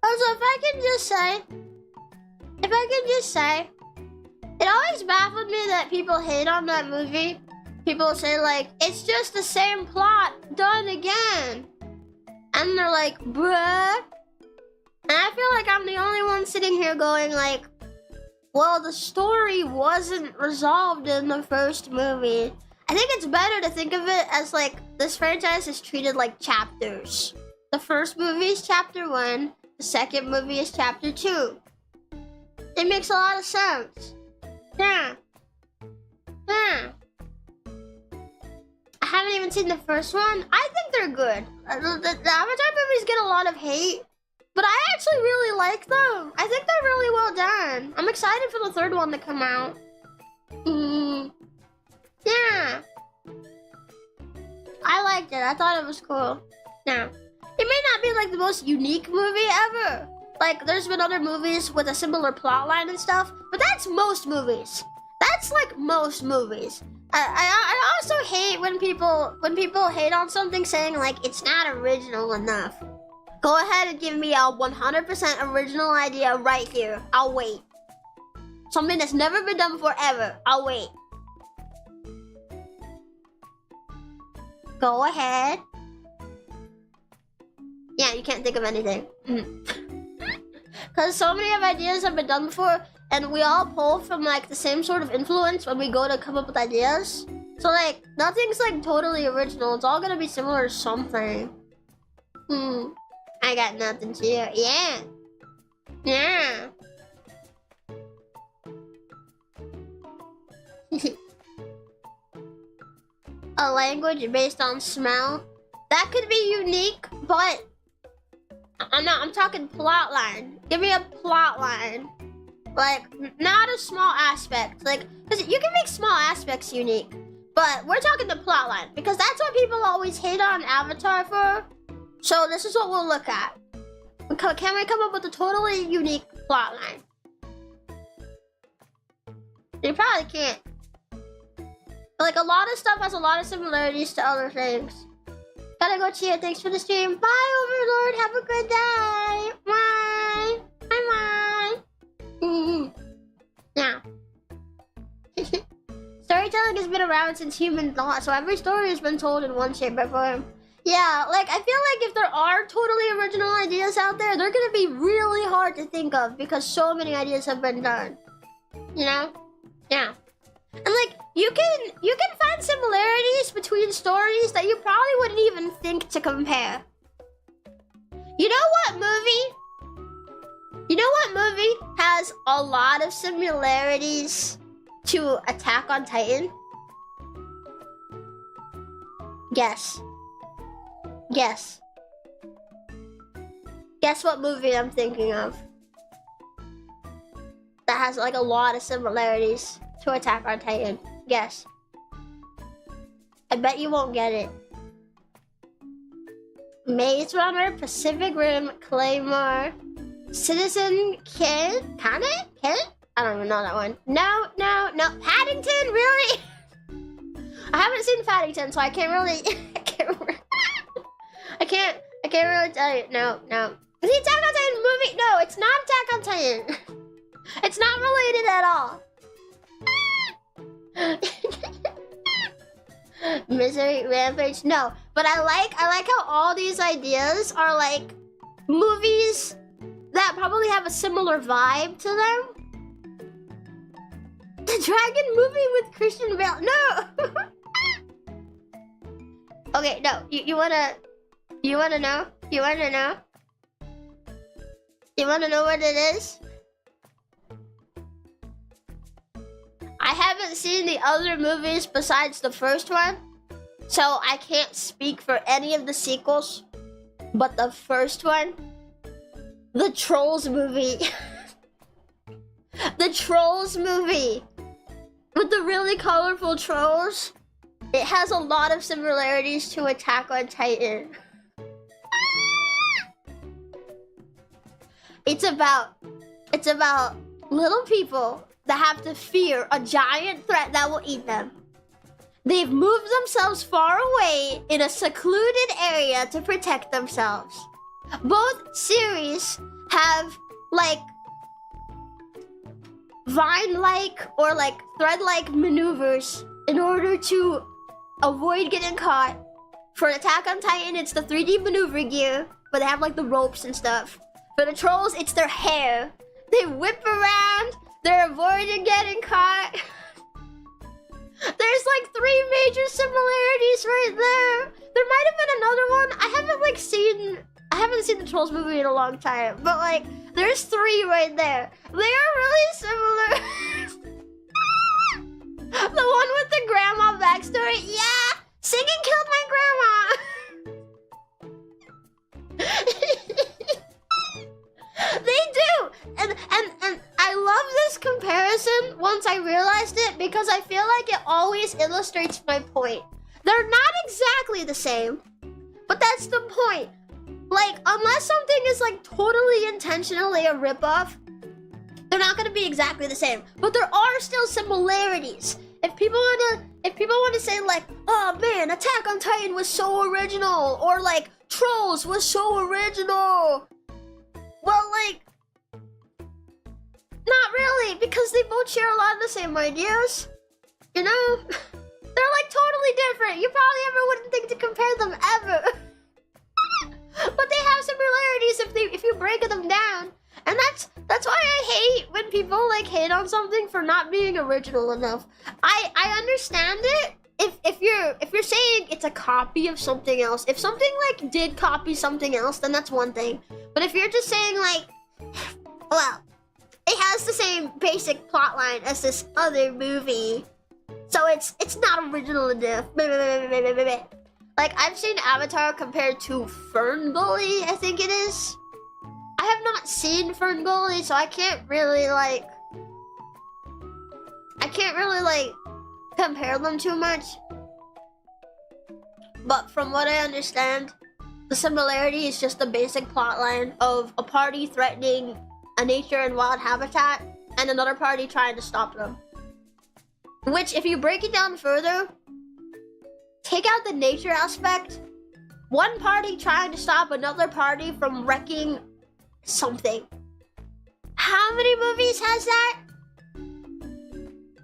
Also, if I can just say, it always baffled me that people hate on that movie. People say like, it's just the same plot done again. And they're like, bruh. And I feel like I'm the only one sitting here going like, well, the story wasn't resolved in the first movie. I think it's better to think of it as like, this franchise is treated like chapters. The first movie is chapter 1. The second movie is chapter 2. It makes a lot of sense. Yeah. Yeah. I haven't even seen the first one. I think they're good. The Avatar movies get a lot of hate, but I actually really like them. I think they're really well done. I'm excited for the third one to come out. Yeah. I liked it. I thought it was cool. Yeah. It may not be like the most unique movie ever. Like, there's been other movies with a similar plot line and stuff, but that's most movies. That's like most movies. I also hate when people hate on something saying like it's not original enough. Go ahead and give me a 100% original idea right here. I'll wait. Something that's never been done before ever. I'll wait. Go ahead. Yeah, you can't think of anything. Because so many of ideas have been done before, and we all pull from like the same sort of influence when we go to come up with ideas. So like, nothing's like totally original. It's all gonna be similar to something. I got nothing to you. Yeah. Yeah. A language based on smell. That could be unique, but I'm talking plot line. Give me a plot line. Like, not a small aspect. Like, because you can make small aspects unique. But we're talking the plot line. Because that's what people always hate on Avatar for. So this is what we'll look at. Can we come up with a totally unique plot line? You probably can't. But like, a lot of stuff has a lot of similarities to other things. Gotta go, Chio. Thanks for the stream. Bye, Overlord. Have a good day. Bye. Bye. Now. Storytelling has been around since human thought, so every story has been told in one shape or form. Yeah, like, I feel like if there are totally original ideas out there, they're gonna be really hard to think of because so many ideas have been done. You know? Yeah. And like, you can find similarities between stories that you probably wouldn't even think to compare. You know what movie? You know what movie has a lot of similarities to Attack on Titan? Guess. Guess. Guess what movie I'm thinking of that has like a lot of similarities to Attack on Titan. Guess. I bet you won't get it. Maze Runner, Pacific Rim, Claymore, Citizen Kane? Kane? Kane? I don't even know that one. No. Paddington? Really? I haven't seen Paddington, so I can't really... I can't really tell you. No. The Attack on Titan movie? No, it's not Attack on Titan. It's not related at all. Misery, Rampage? No. But I like how all these ideas are like movies that probably have a similar vibe to them. The Dragon movie with Christian Bale? No! Okay, no. You wanna know? You wanna know? You wanna know what it is? I haven't seen the other movies besides the first one, so I can't speak for any of the sequels. But the first one, the Trolls movie. The Trolls movie with the really colorful trolls. It has a lot of similarities to Attack on Titan. It's about little people that have to fear a giant threat that will eat them. They've moved themselves far away in a secluded area to protect themselves. Both series have like vine-like or like thread-like maneuvers in order to avoid getting caught. For Attack on Titan, it's the 3D maneuver gear, but they have like the ropes and stuff. For the trolls, it's their hair. They whip around, they're avoiding getting caught. There's like 3 major similarities right there. There might have been another one. I haven't seen the Trolls movie in a long time, but like there's 3 right there. They are really similar. The one with the grandma backstory. Yeah, singing killed my grandma. They do, and I love this comparison once I realized it because I feel like it always illustrates my point. They're not exactly the same, but that's the point. Like, unless something is like totally intentionally a ripoff, they're not gonna be exactly the same. But there are still similarities. If people wanna say like, oh man, Attack on Titan was so original, or like Trolls was so original. Well, like, not really, because they both share a lot of the same ideas. You know? They're like totally different. You probably ever wouldn't think to compare them ever. But they have similarities if you break them down. And that's why I hate when people like hate on something for not being original enough. I understand it if you're saying it's a copy of something else. If something like did copy something else, then that's one thing. But if you're just saying like, well, it has the same basic plotline as this other movie, so it's not original enough. Like, I've seen Avatar compared to Ferngully, I think it is. I have not seen Ferngully, so I can't really compare them too much. But from what I understand, the similarity is just the basic plotline of a party threatening a nature and wild habitat and another party trying to stop them. Which, if you break it down further, take out the nature aspect, one party trying to stop another party from wrecking something. How many movies has that?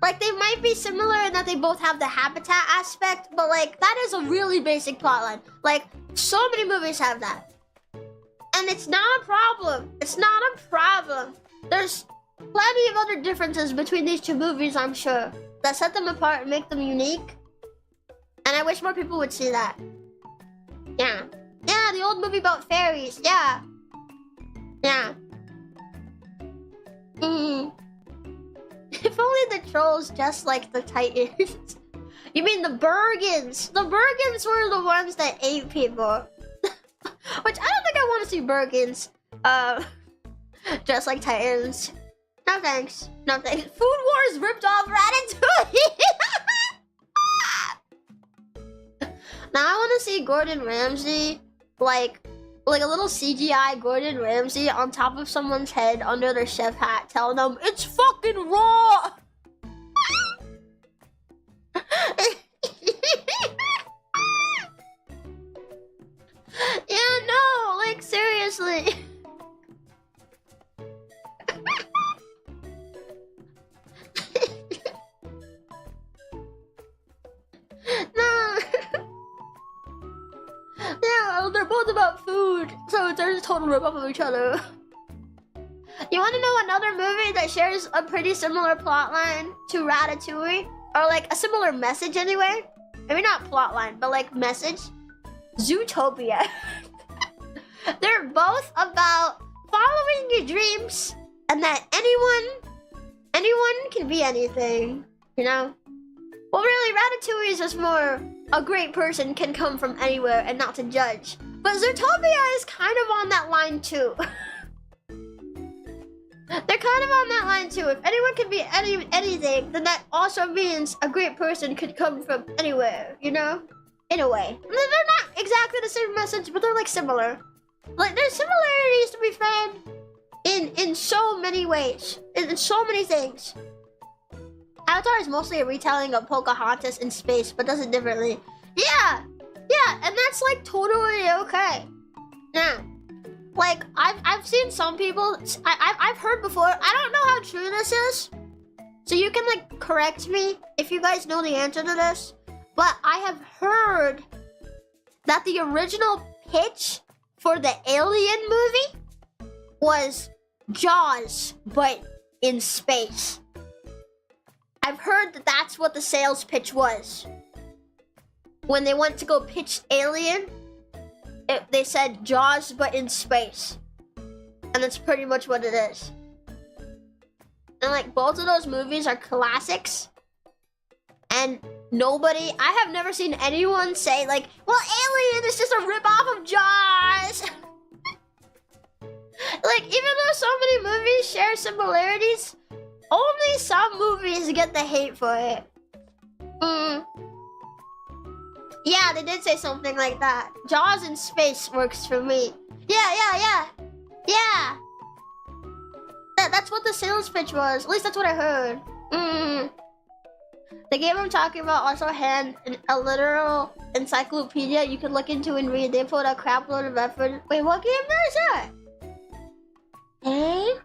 Like, they might be similar in that they both have the habitat aspect, but like, that is a really basic plotline. Like, so many movies have that. And it's not a problem. It's not a problem. There's plenty of other differences between these two movies, I'm sure, that set them apart and make them unique. And I wish more people would see that. Yeah. Yeah, the old movie about fairies. Yeah. Yeah. If only the trolls just like the Titans. You mean the Bergens? The Bergens were the ones that ate people. Which I don't think I want to see Bergens. Just like Titans. No thanks. No thanks. Food Wars ripped off Ratatouille. Now I want to see Gordon Ramsay, like a little CGI Gordon Ramsay on top of someone's head under their chef hat, telling them it's fucking raw. Yeah, no, like seriously. No. Yeah, they're both about food, so they're just total rip-off of each other. You want to know another movie that shares a pretty similar plotline to Ratatouille? Or like a similar message anyway? Maybe not plotline, but like message? Zootopia. They're both about following your dreams and that anyone can be anything, you know? Well, really, Ratatouille is just more a great person can come from anywhere and not to judge. But Zootopia is kind of on that line too. They're kind of on that line too. If anyone can be anything, then that also means a great person could come from anywhere, you know? In a way. They're not exactly the same message, but they're like similar. Like, there's similarities to be found in so many ways. In so many things. Avatar is mostly a retelling of Pocahontas in space, but does it differently. Yeah! Yeah, and that's like totally okay. Yeah. Like, I've seen some people, I've heard before, I don't know how true this is. So you can like correct me if you guys know the answer to this. But I have heard that the original pitch for the Alien movie was Jaws, but in space. I've heard that that's what the sales pitch was. When they went to go pitch Alien, they said Jaws, but in space. And that's pretty much what it is. And like, both of those movies are classics. And I have never seen anyone say like, well, Alien is just a rip-off of Jaws. Like, even though so many movies share similarities, only some movies get the hate for it. Yeah, they did say something like that. Jaws in space works for me. Yeah. That's what the sales pitch was. At least that's what I heard. The game I'm talking about also had a literal encyclopedia you could look into and read. They put a crap load of effort. Wait, what game is that? Eh?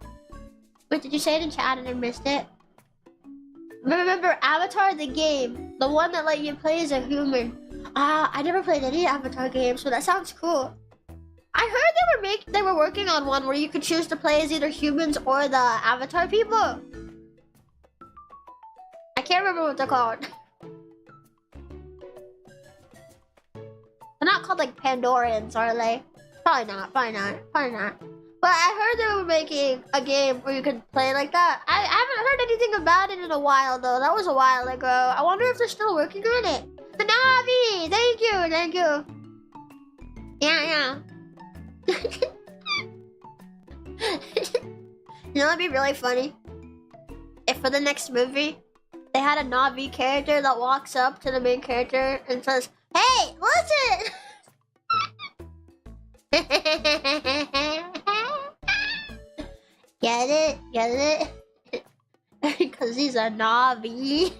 Wait, did you say it in chat and I missed it? Remember Avatar the game, the one that let you play as a human. I never played any Avatar games, so that sounds cool. I heard they were working on one where you could choose to play as either humans or the Avatar people. I can't remember what they're called. They're not called like Pandorans, are they? Probably not. But I heard they were making a game where you could play like that. I haven't heard anything about it in a while though. That was a while ago. I wonder if they're still working on it. The Navi! Thank you. Yeah. You know what'd be really funny? If for the next movie, they had a Navi character that walks up to the main character and says, "Hey, listen!" Get it? Because he's a Navi.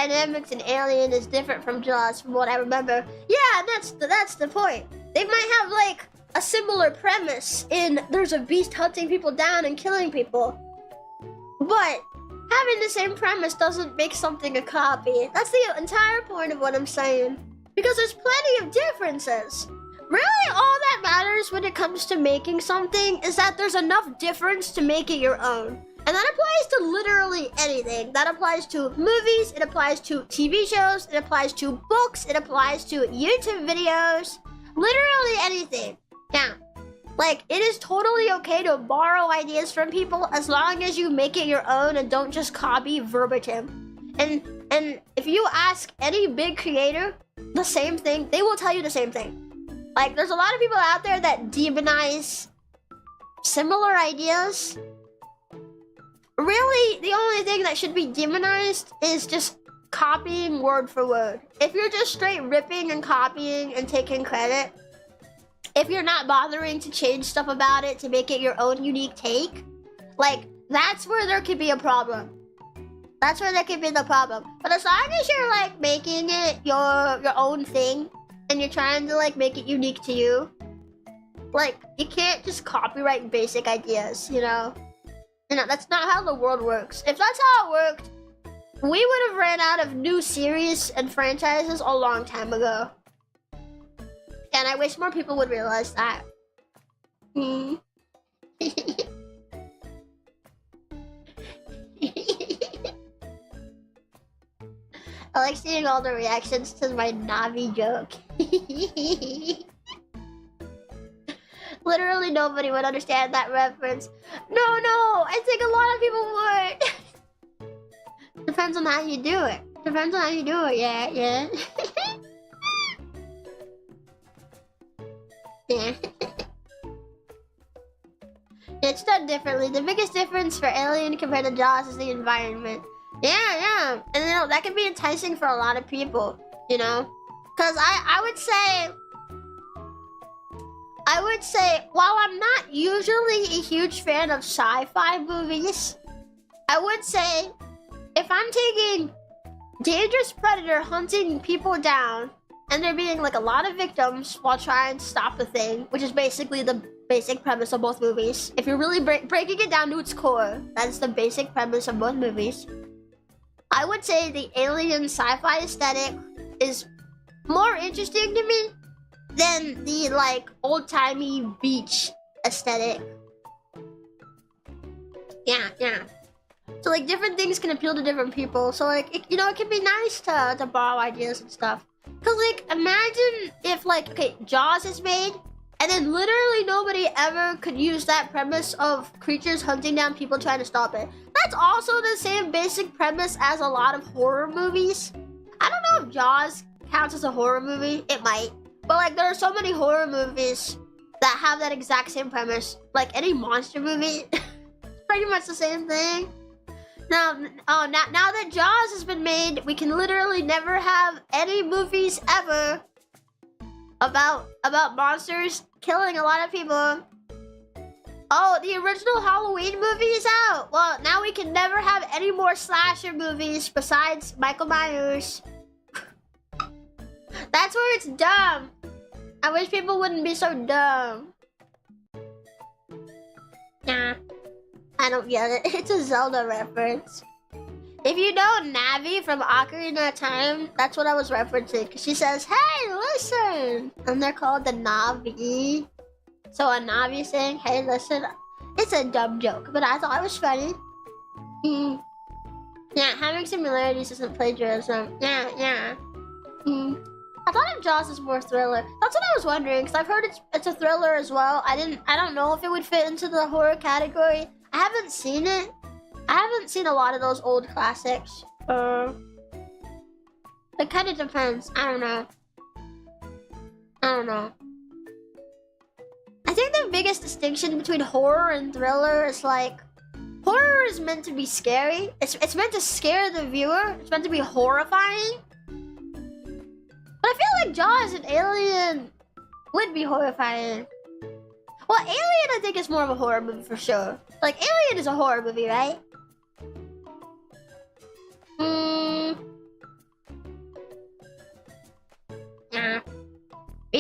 dynamics in Alien is different from Jaws, from what I remember. Yeah, that's the point. They might have like a similar premise in there's a beast hunting people down and killing people, but having the same premise doesn't make something a copy. That's the entire point of what I'm saying. Because there's plenty of differences. Really, all that matters when it comes to making something is that there's enough difference to make it your own. And that applies to literally anything. That applies to movies, it applies to TV shows, it applies to books, it applies to YouTube videos. Literally anything. Yeah. Like, it is totally okay to borrow ideas from people as long as you make it your own and don't just copy verbatim. And if you ask any big creator the same thing, they will tell you the same thing. Like, there's a lot of people out there that demonize similar ideas. Really, the only thing that should be demonized is just copying word for word. If you're just straight ripping and copying and taking credit, if you're not bothering to change stuff about it to make it your own unique take, like, that's where there could be a problem. That's where there could be the problem. But as long as you're, like, making it your own thing, and you're trying to, like, make it unique to you, like, you can't just copyright basic ideas, you know? You know, that's not how the world works. If that's how it worked, we would have ran out of new series and franchises a long time ago. And I wish more people would realize that. I like seeing all the reactions to my Navi joke. Literally nobody would understand that reference. No, I think a lot of people would. Depends on how you do it. Depends on how you do it, yeah. Yeah. It's done differently. The biggest difference for Alien compared to Jaws is the environment. Yeah. And you know, that can be enticing for a lot of people, you know? Because I would say, while I'm not usually a huge fan of sci-fi movies, I would say, if I'm taking dangerous predator hunting people down, and there being like a lot of victims while trying to stop the thing, which is basically the basic premise of both movies. If you're really breaking it down to its core, that's the basic premise of both movies. I would say the alien sci-fi aesthetic is more interesting to me than the like old-timey beach aesthetic. Yeah. So like different things can appeal to different people. So like, it can be nice to borrow ideas and stuff. Cause like, imagine if like, okay, Jaws is made, and then literally nobody ever could use that premise of creatures hunting down people trying to stop it. That's also the same basic premise as a lot of horror movies. I don't know if Jaws counts as a horror movie. It might. But like, there are so many horror movies that have that exact same premise. Like any monster movie, it's pretty much the same thing. Now that Jaws has been made, we can literally never have any movies ever about monsters killing a lot of people. Oh, the original Halloween movie is out. Well, now we can never have any more slasher movies besides Michael Myers. That's where it's dumb. I wish people wouldn't be so dumb. Nah. I don't get it. It's a Zelda reference. If you know Navi from Ocarina of Time, that's what I was referencing. She says, hey, listen! And they're called the Navi. So a Navi saying, hey, listen. It's a dumb joke, but I thought it was funny. Yeah, having similarities isn't plagiarism. Yeah. I thought of Jaws as more thriller. That's what I was wondering, because I've heard it's a thriller as well. I don't know if it would fit into the horror category. I haven't seen it. I haven't seen a lot of those old classics. It kind of depends. I don't know. I think the biggest distinction between horror and thriller is like, horror is meant to be scary. It's meant to scare the viewer. It's meant to be horrifying. But I feel like Jaws and Alien would be horrifying. Well, Alien I think is more of a horror movie for sure. Like, Alien is a horror movie, right?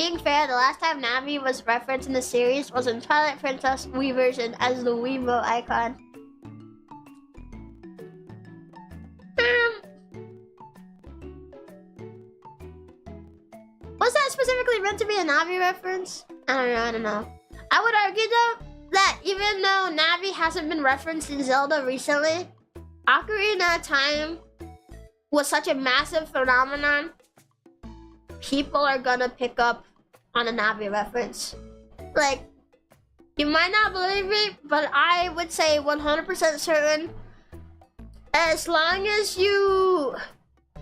being fair, the last time Navi was referenced in the series was in Twilight Princess Wii version as the Wiimote icon. Was that specifically meant to be a Navi reference? I don't know. I would argue though that even though Navi hasn't been referenced in Zelda recently, Ocarina of Time was such a massive phenomenon, people are gonna pick up on a Navi reference. Like, you might not believe me, but I would say 100% certain, as long as you...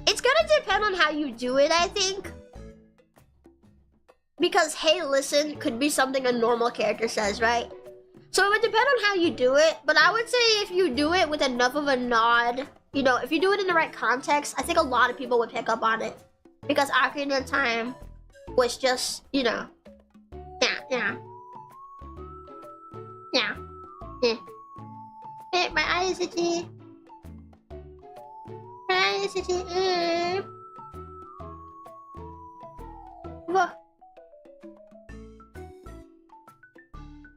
It's gonna depend on how you do it, I think. Because, hey, listen, could be something a normal character says, right? So it would depend on how you do it, but I would say if you do it with enough of a nod, you know, if you do it in the right context, I think a lot of people would pick up on it. Because Ocarina of Time was just, you know, yeah. Hey, my eye is itchy. My eye is itchy. Whoa.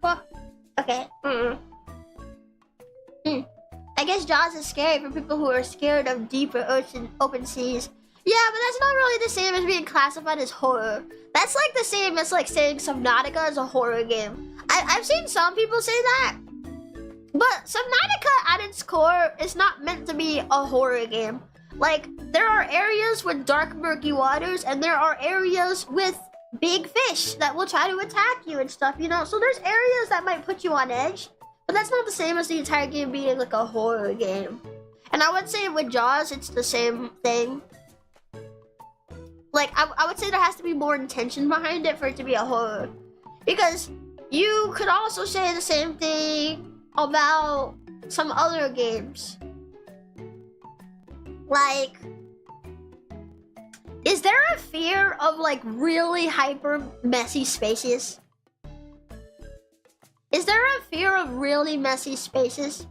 Whoa. Okay. I guess Jaws is scary for people who are scared of deeper open seas. Yeah, but that's not really the same as being classified as horror. That's like the same as like saying Subnautica is a horror game. I've seen some people say that. But Subnautica at its core is not meant to be a horror game. Like, there are areas with dark, murky waters, and there are areas with big fish that will try to attack you and stuff, you know? So there's areas that might put you on edge, but that's not the same as the entire game being like a horror game. And I would say with Jaws, it's the same thing. Like, I would say there has to be more intention behind it for it to be a horror. Because you could also say the same thing about some other games. Like, is there a fear of like really hyper messy spaces? Is there a fear of really messy spaces?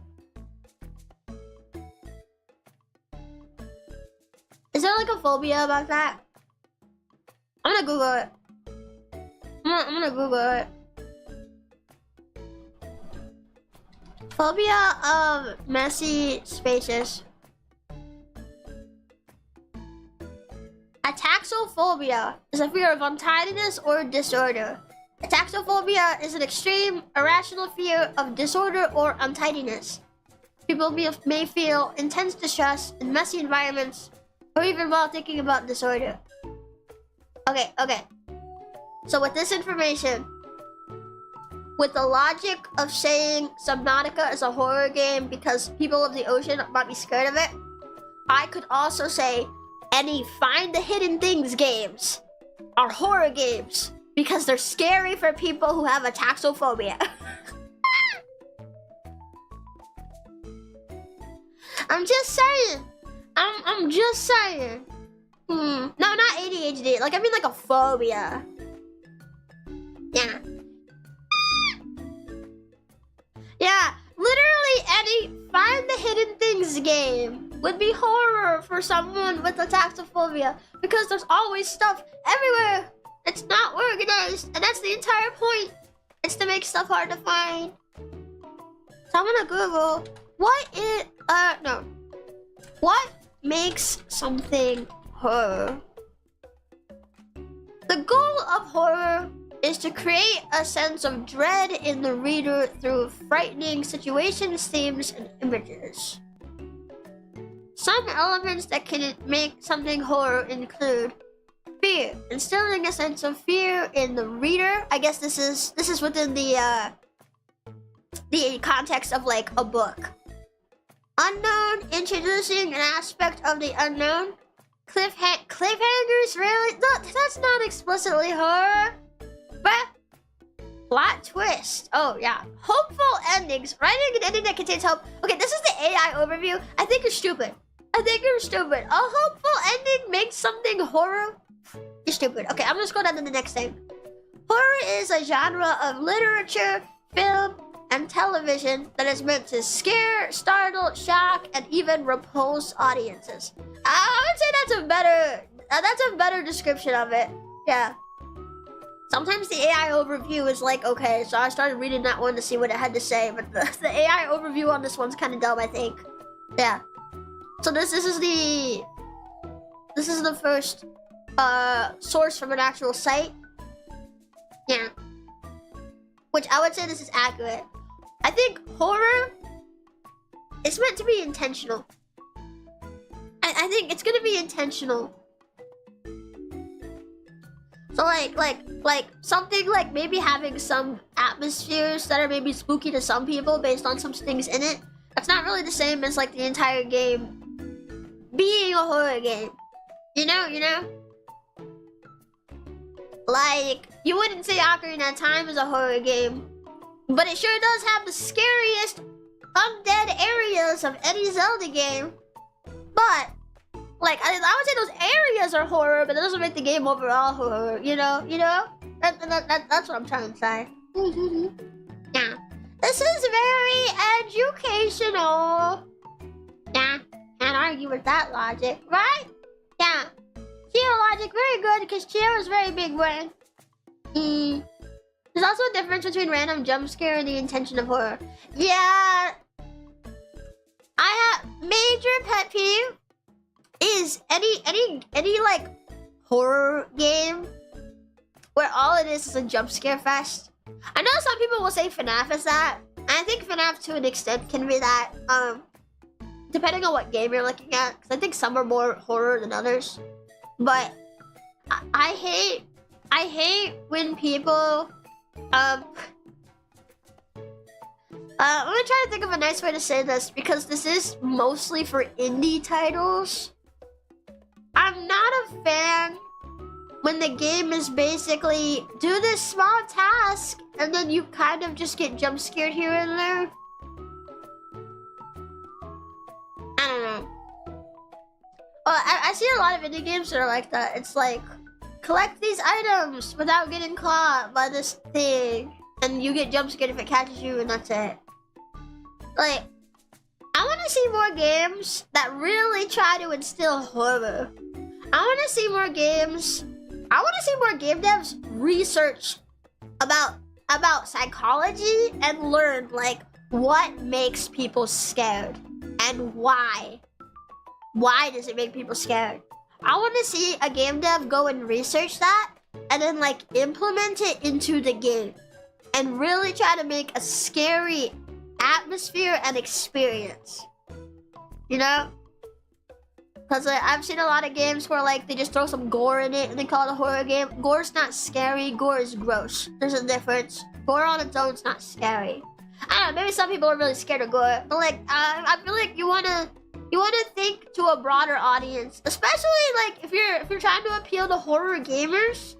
Is there like a phobia about that? I'm gonna Google it. I'm gonna Google it. Phobia of messy spaces. Ataxophobia is a fear of untidiness or disorder. Ataxophobia is an extreme, irrational fear of disorder or untidiness. People may feel intense distress in messy environments, or even while thinking about disorder. Okay. So with this information, with the logic of saying Subnautica is a horror game because people of the ocean might be scared of it, I could also say any Find the Hidden Things games are horror games because they're scary for people who have ataxophobia. I'm just saying. I'm just saying. No, not ADHD. Like, I mean like a phobia. Yeah. Yeah, literally any Find the Hidden Things game would be horror for someone with ataxophobia because there's always stuff everywhere. It's not organized, and that's the entire point. It's to make stuff hard to find. So I'm gonna Google what makes something horror? The goal of horror is to create a sense of dread in the reader through frightening situations, themes, and images. Some elements that can make something horror include fear, instilling a sense of fear in the reader. I guess this is within the context of like a book. Unknown, introducing an aspect of the unknown. Cliffhangers, really? No, that's not explicitly horror. But plot twist. Oh yeah. Hopeful endings. Writing an ending that contains hope. Okay, this is the AI overview. I think you're stupid. A hopeful ending makes something horror. You're stupid. Okay, I'm gonna scroll down to the next thing. Horror is a genre of literature, film, and television that is meant to scare, startle, shock, and even repulse audiences. I would say that's a better description of it. Yeah. Sometimes the AI overview is like, okay, so I started reading that one to see what it had to say, but the AI overview on this one's kind of dumb, I think. Yeah. So this is the first source from an actual site. Yeah. Which I would say this is accurate. I think horror is meant to be intentional. I think it's gonna be intentional. So like something like maybe having some atmospheres that are maybe spooky to some people based on some things in it. That's not really the same as like the entire game being a horror game. You know? Like, you wouldn't say Ocarina of Time is a horror game, but it sure does have the scariest undead areas of any Zelda game. But like, I would say those areas are horror, but that doesn't make the game overall horror, you know? That's what I'm trying to say. Yeah. This is very educational. Yeah, can't argue with that logic, right? Yeah. Chio logic, very good, because Chio is very big brain. There's also a difference between random jump scare and the intention of horror. Yeah. I have major pet peeve is any like horror game where all it is a jump scare fest. I know some people will say FNAF is that. I think FNAF to an extent can be that, depending on what game you're looking at, because I think some are more horror than others. But I hate when people I'm gonna try to think of a nice way to say this, because this is mostly for indie titles. I'm not a fan when the game is basically do this small task and then you kind of just get jump scared here and there. I don't know. Well, I see a lot of indie games that are like that. It's like, collect these items without getting caught by this thing, and you get jump scared if it catches you, and that's it. Like, I want to see more games that really try to instill horror. I want to see more games. I want to see more game devs research about psychology and learn like what makes people scared and why. Why does it make people scared? I want to see a game dev go and research that and then like implement it into the game and really try to make a scary atmosphere and experience. You know? Because I've seen a lot of games where like they just throw some gore in it and they call it a horror game. Gore's not scary, gore is gross. There's a difference. Gore on its own is not scary. I don't know, maybe some people are really scared of gore, but like I feel like you wanna think to a broader audience, especially like if you're trying to appeal to horror gamers.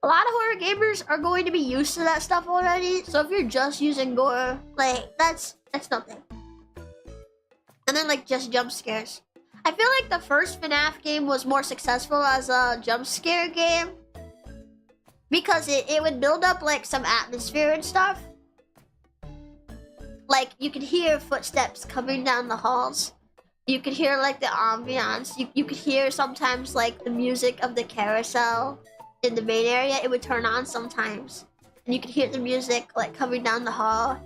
A lot of horror gamers are going to be used to that stuff already, so if you're just using gore, like that's nothing. And then like just jump scares. I feel like the first FNAF game was more successful as a jump scare game because it would build up like some atmosphere and stuff. Like you could hear footsteps coming down the halls. You could hear like the ambiance. You could hear sometimes like the music of the carousel in the main area. It would turn on sometimes. And you could hear the music like coming down the hall.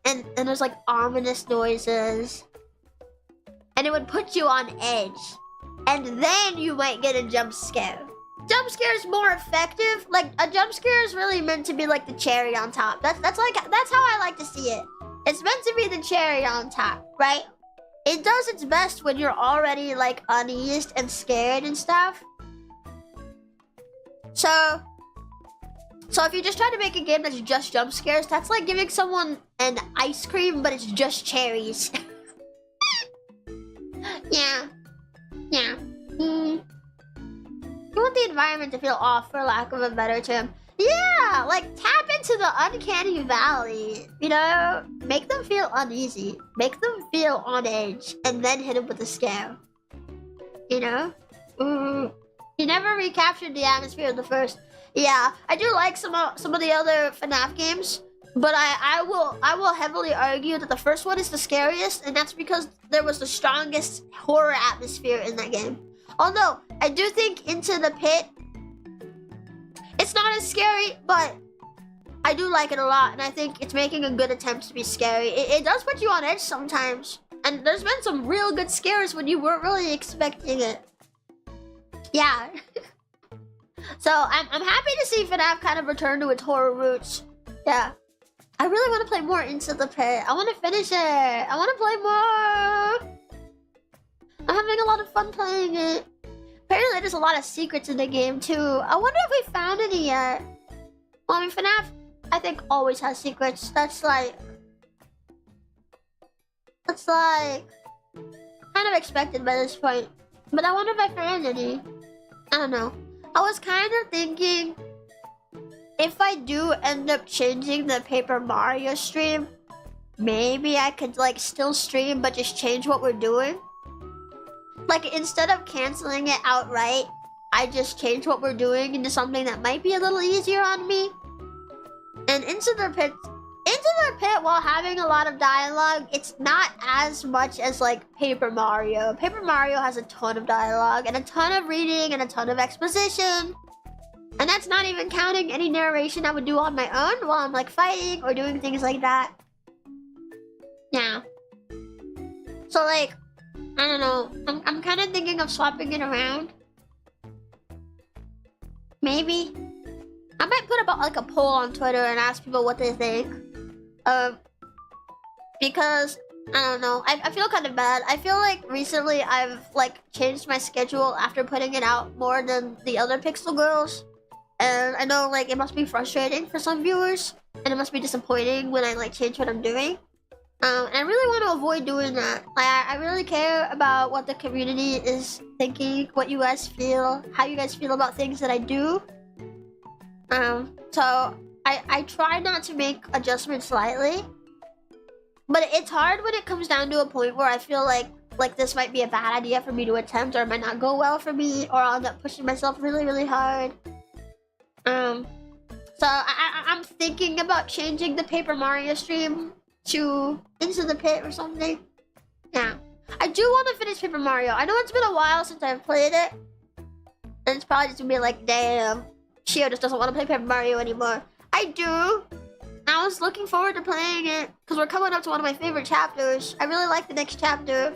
And there's like ominous noises. And it would put you on edge. And then you might get a jump scare. Jump scare is more effective. Like a jump scare is really meant to be like the cherry on top. That's how I like to see it. It's meant to be the cherry on top, right? It does its best when you're already like uneased and scared and stuff. So if you just try to make a game that's just jump scares, that's like giving someone an ice cream, but it's just cherries. Yeah. You want the environment to feel off, for lack of a better term. Yeah, like tap into the uncanny valley, you know? Make them feel uneasy. Make them feel on edge, and then hit them with a scare. You know? You never recaptured the atmosphere of the first. Yeah, I do like some of the other FNAF games, but I will heavily argue that the first one is the scariest, and that's because there was the strongest horror atmosphere in that game. Although I do think Into the Pit kind of scary, but I do like it a lot, and I think it's making a good attempt to be scary. It does put you on edge sometimes, and there's been some real good scares when you weren't really expecting it. Yeah. So I'm happy to see FNAF kind of return to its horror roots. Yeah. I really want to play more Into the Pit. I want to finish it. I want to play more. I'm having a lot of fun playing it. Apparently there's a lot of secrets in the game too. I wonder if we found any yet. Well, I mean, FNAF, I think, always has secrets. That's like kind of expected by this point. But I wonder if I found any. I don't know. I was kind of thinking, if I do end up changing the Paper Mario stream, maybe I could like still stream but just change what we're doing. Like, instead of canceling it outright, I just change what we're doing into something that might be a little easier on me. And Into the Pit, while having a lot of dialogue, it's not as much as like Paper Mario. Paper Mario has a ton of dialogue and a ton of reading and a ton of exposition. And that's not even counting any narration I would do on my own while I'm like fighting or doing things like that. Yeah. So like, I don't know. I'm kind of thinking of swapping it around. Maybe. I might put up like a poll on Twitter and ask people what they think. Because I don't know. I feel kind of bad. I feel like recently I've like changed my schedule after putting it out more than the other Pixel girls. And I know like it must be frustrating for some viewers, and it must be disappointing when I like change what I'm doing. And I really want to avoid doing that. Like, I really care about what the community is thinking, what you guys feel, how you guys feel about things that I do. So I try not to make adjustments slightly, but it's hard when it comes down to a point where I feel like this might be a bad idea for me to attempt, or it might not go well for me, or I'll end up pushing myself really, really hard. So I'm thinking about changing the Paper Mario stream to Into the Pit or something. Yeah. I do want to finish Paper Mario. I know it's been a while since I've played it, and it's probably just gonna be like, damn, Chio just doesn't want to play Paper Mario anymore. I do. I was looking forward to playing it because we're coming up to one of my favorite chapters. I really like the next chapter.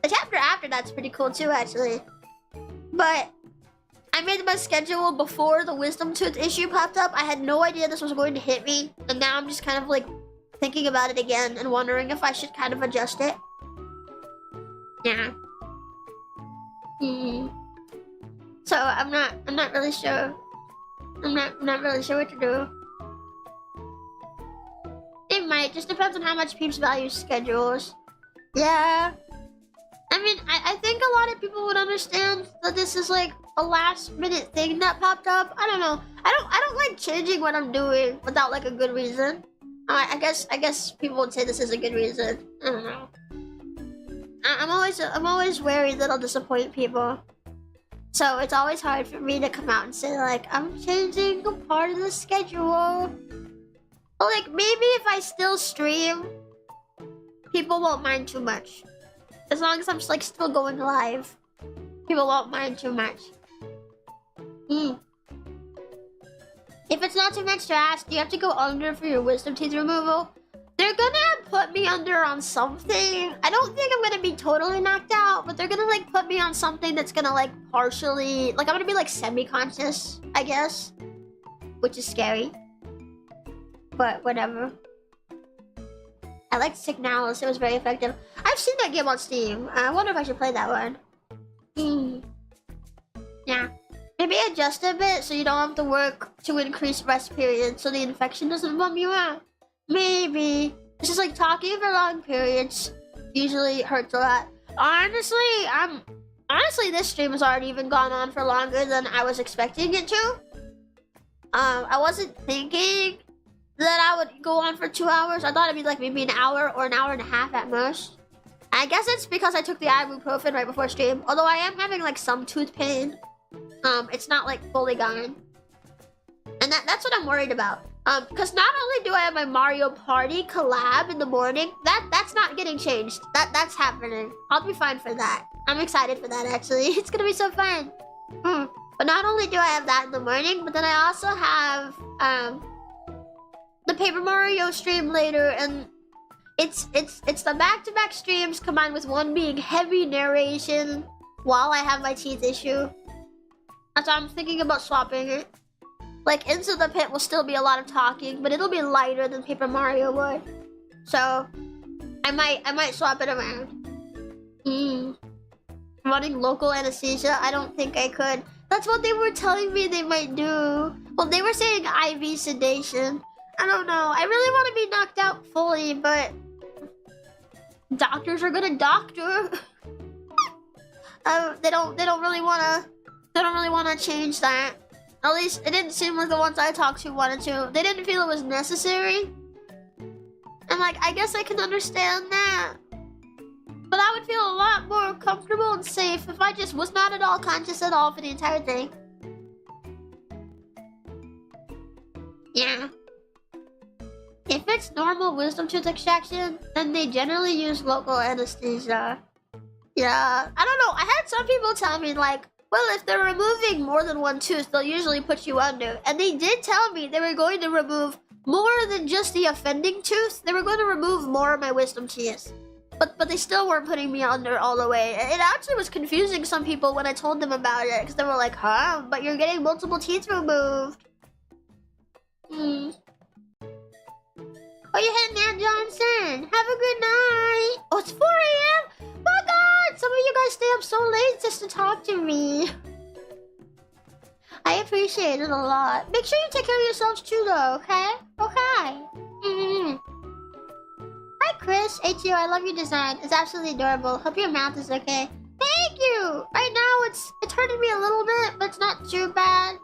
The chapter after that's pretty cool too, actually. But I made my schedule before the Wisdom Tooth issue popped up. I had no idea this was going to hit me, and now I'm just kind of like thinking about it again and wondering if I should kind of adjust it. Yeah. So I'm not really sure. I'm not really sure what to do. It might just depends on how much Peeps value schedules. Yeah. I mean, I think a lot of people would understand that this is like a last minute thing that popped up. I don't know. I don't like changing what I'm doing without like a good reason. I guess people would say this is a good reason. I don't know. I'm always wary that I'll disappoint people. So it's always hard for me to come out and say like, I'm changing a part of the schedule. But like, maybe if I still stream, people won't mind too much. As long as I'm just like still going live, people won't mind too much. If it's not too much to ask, do you have to go under for your wisdom teeth removal? They're gonna put me under on something. I don't think I'm gonna be totally knocked out, but they're gonna like put me on something that's gonna like partially, like I'm gonna be like semi-conscious, I guess. Which is scary. But whatever. I liked Signalis, it was very effective. I've seen that game on Steam. I wonder if I should play that one. Yeah. Maybe adjust a bit so you don't have to work to increase rest periods so the infection doesn't bum you out. Maybe. It's just like talking for long periods usually hurts a lot. Honestly, this stream has already even gone on for longer than I was expecting it to. I wasn't thinking that I would go on for 2 hours. I thought it'd be like maybe an hour or an hour and a half at most. I guess it's because I took the ibuprofen right before stream. Although I am having like some tooth pain. It's not like fully gone. And that's what I'm worried about. Because not only do I have my Mario Party collab in the morning, that's not getting changed. That's happening. I'll be fine for that. I'm excited for that actually. It's gonna be so fun. But not only do I have that in the morning, but then I also have the Paper Mario stream later, and it's the back-to-back streams combined with one being heavy narration while I have my teeth issue. That's why I'm thinking about swapping it. Like, Into the Pit will still be a lot of talking, but it'll be lighter than Paper Mario would. So I might swap it around. Running local anesthesia, I don't think I could. That's what they were telling me they might do. Well, they were saying IV sedation. I don't know. I really want to be knocked out fully, but doctors are gonna doctor. They don't really wanna change that. At least it didn't seem like the ones I talked to wanted to. They didn't feel it was necessary. And like, I guess I can understand that. But I would feel a lot more comfortable and safe if I just was not at all conscious at all for the entire thing. Yeah. If it's normal wisdom tooth extraction, then they generally use local anesthesia. Yeah, I don't know. I had some people tell me like, well, if they're removing more than one tooth, they'll usually put you under. And they did tell me they were going to remove more than just the offending tooth. They were going to remove more of my wisdom teeth. But they still weren't putting me under all the way. It actually was confusing some people when I told them about it, because they were like, huh? But you're getting multiple teeth removed. Oh, you hit Nan Johnson. Have a good night. Oh, it's 4 a.m. My God, some of you guys stay up so late just to talk to me. I appreciate it a lot. Make sure you take care of yourselves too, though, okay? Okay. Hi, Chris. HU, I love your design. It's absolutely adorable. Hope your mouth is okay. Thank you. Right now, it's hurting me a little bit, but it's not too bad.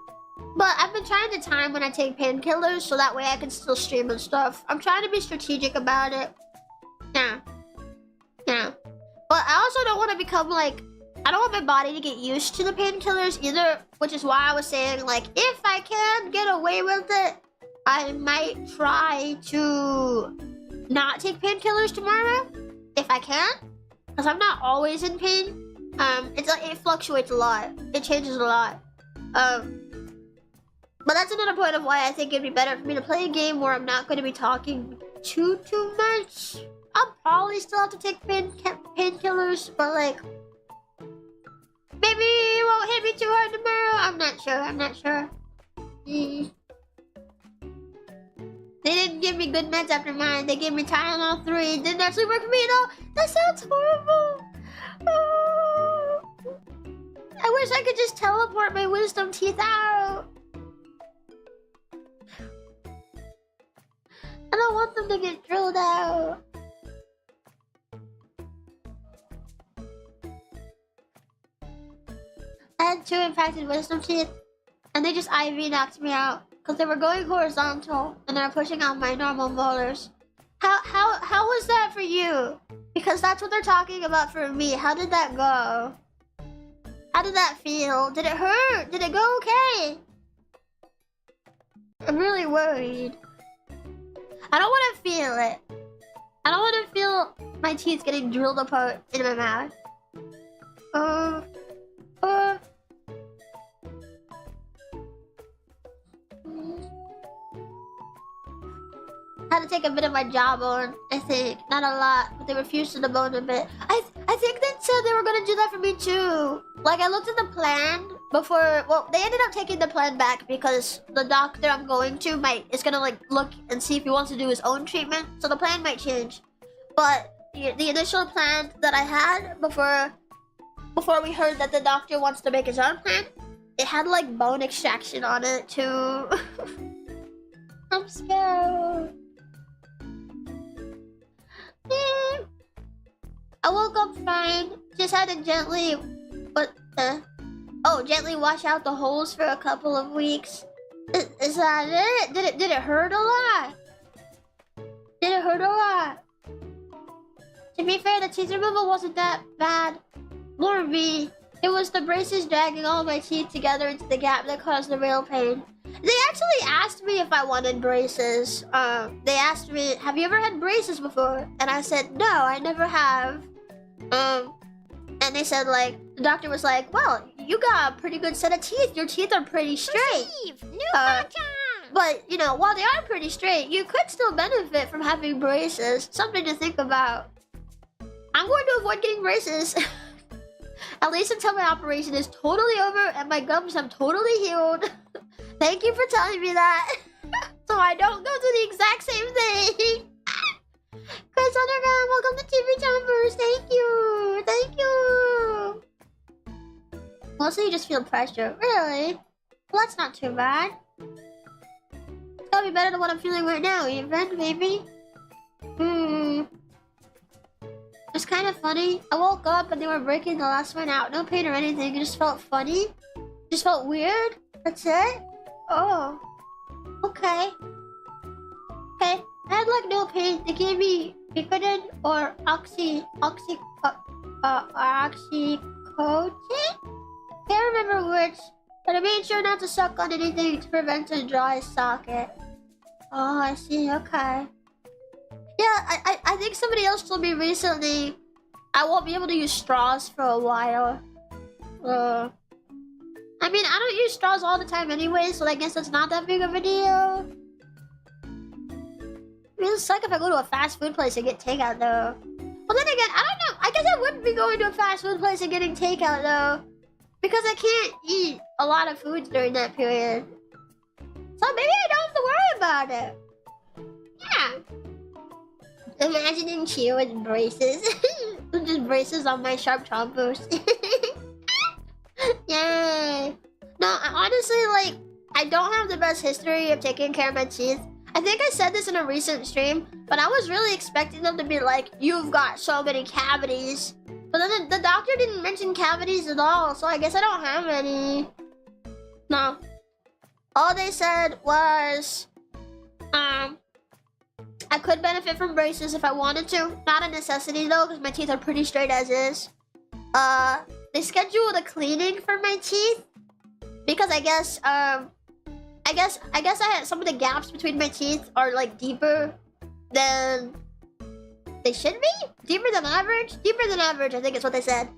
But I've been trying to time when I take painkillers, so that way I can still stream and stuff. I'm trying to be strategic about it. Yeah. But I also don't want to become like... I don't want my body to get used to the painkillers either, which is why I was saying, like, if I can get away with it, I might try to not take painkillers tomorrow, if I can, because I'm not always in pain. It fluctuates a lot. It changes a lot. But that's another point of why I think it'd be better for me to play a game where I'm not going to be talking too much. I'll probably still have to take painkillers, but like, maybe it won't hit me too hard tomorrow. I'm not sure. They didn't give me good meds after mine. They gave me Tylenol 3. It didn't actually work for me though. That sounds horrible. Oh. I wish I could just teleport my wisdom teeth out. I don't want them to get drilled out. I had 2 impacted wisdom teeth, and they just IV knocked me out because they were going horizontal and they were pushing out my normal molars. How was that for you? Because that's what they're talking about for me. How did that go? How did that feel? Did it hurt? Did it go okay? I'm really worried. I don't want to feel it. I don't want to feel my teeth getting drilled apart in my mouth. Had to take a bit of my jawbone, I think. Not a lot, but they were fused to the bone a bit. I think they said they were gonna do that for me too. Like, I looked at the plan before. Well, they ended up taking the plan back because the doctor I'm going to is gonna like look and see if he wants to do his own treatment. So the plan might change. But the initial plan that I had before we heard that the doctor wants to make his own plan, it had like bone extraction on it too. I'm scared. I woke up fine. Just had to gently gently wash out the holes for a couple of weeks. Is that it? Did it hurt a lot? Did it hurt a lot? To be fair, the teeth removal wasn't that bad. More me. It was the braces dragging all my teeth together into the gap that caused the real pain. They actually asked me if I wanted braces. They asked me, have you ever had braces before? And I said, no, I never have. And they said, like, the doctor was like, well, you got a pretty good set of teeth. Your teeth are pretty straight. New contact. But, you know, while they are pretty straight, you could still benefit from having braces. Something to think about. I'm going to avoid getting braces. At least until my operation is totally over and my gums have totally healed. Thank you for telling me that. So I don't go through the exact same thing. Chris Underground, welcome to TV Jumpers. Thank you. Thank you. Mostly you just feel pressure. Really? Well, that's not too bad. It's gotta be better than what I'm feeling right now, even, maybe. It's kind of funny. I woke up and they were breaking the last one out. No pain or anything. It just felt funny. It just felt weird. That's it? Oh. Okay. Okay. I had like no pain. They gave me Vicodin or oxycodone? Can't remember which. But I made sure not to suck on anything to prevent a dry socket. Oh, I see. Okay. Yeah, I think somebody else told me recently I won't be able to use straws for a while. I mean, I don't use straws all the time anyway, so I guess it's not that big of a deal. It would suck if I go to a fast food place and get takeout though. Well then again, I don't know. I guess I wouldn't be going to a fast food place and getting takeout though. Because I can't eat a lot of foods during that period. So maybe I don't have to worry about it. Yeah. Imagining Chio with braces. Just braces on my sharp chompers. Yay. No, I honestly, like, I don't have the best history of taking care of my teeth. I think I said this in a recent stream, but I was really expecting them to be like, you've got so many cavities. But then the doctor didn't mention cavities at all, so I guess I don't have any. No. All they said was, I could benefit from braces if I wanted to. Not a necessity though, because my teeth are pretty straight as is. They scheduled a cleaning for my teeth because I guess I had some of the gaps between my teeth are like deeper than they should be. Deeper than average. Deeper than average, I think is what they said.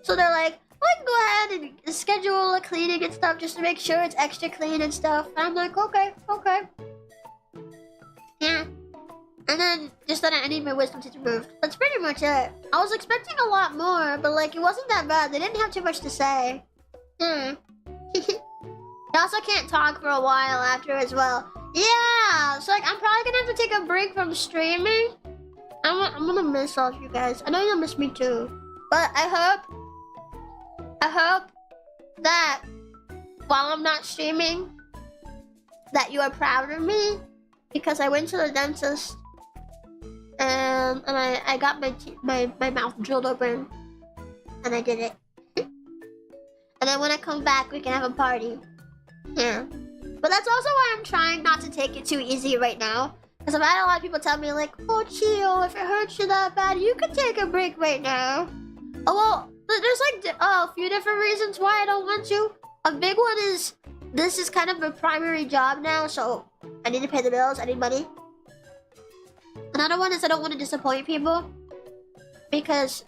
So they're like, well, I can go ahead and schedule a cleaning and stuff just to make sure it's extra clean and stuff. And I'm like, okay. Yeah. And then just that I need my wisdom teeth removed. That's pretty much it. I was expecting a lot more, but like it wasn't that bad. They didn't have too much to say. I also can't talk for a while after as well. Yeah, so like I'm probably gonna have to take a break from streaming. I'm gonna miss all of you guys. I know you'll miss me too. But I hope that while I'm not streaming, that you are proud of me because I went to the dentist and I got my mouth drilled open and I did it. And then when I come back, we can have a party. Yeah. But that's also why I'm trying not to take it too easy right now. Because I've had a lot of people tell me like, oh, Chio, if it hurts you that bad, you can take a break right now. Oh, well, there's like a few different reasons why I don't want to. A big one is this is kind of a primary job now, so I need to pay the bills, I need money. Another one is I don't want to disappoint people because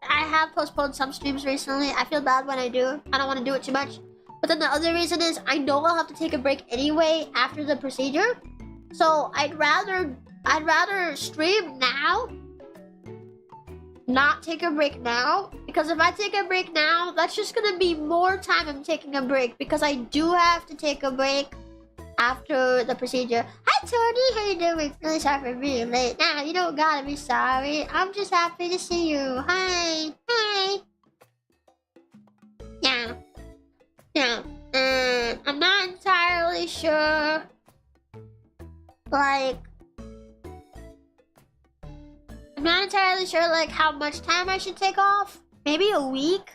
I have postponed some streams recently. I feel bad when I do. I don't want to do it too much. But then the other reason is I know I'll have to take a break anyway after the procedure. So I'd rather stream now, not take a break now. Because if I take a break now, that's just gonna be more time I'm taking a break because I do have to take a break after the procedure. Hi Tony, how you doing? Really sorry for being late. Nah, you don't gotta be sorry. I'm just happy to see you. Hi. Yeah. I'm not entirely sure. Like, I'm not entirely sure like how much time I should take off. Maybe a week.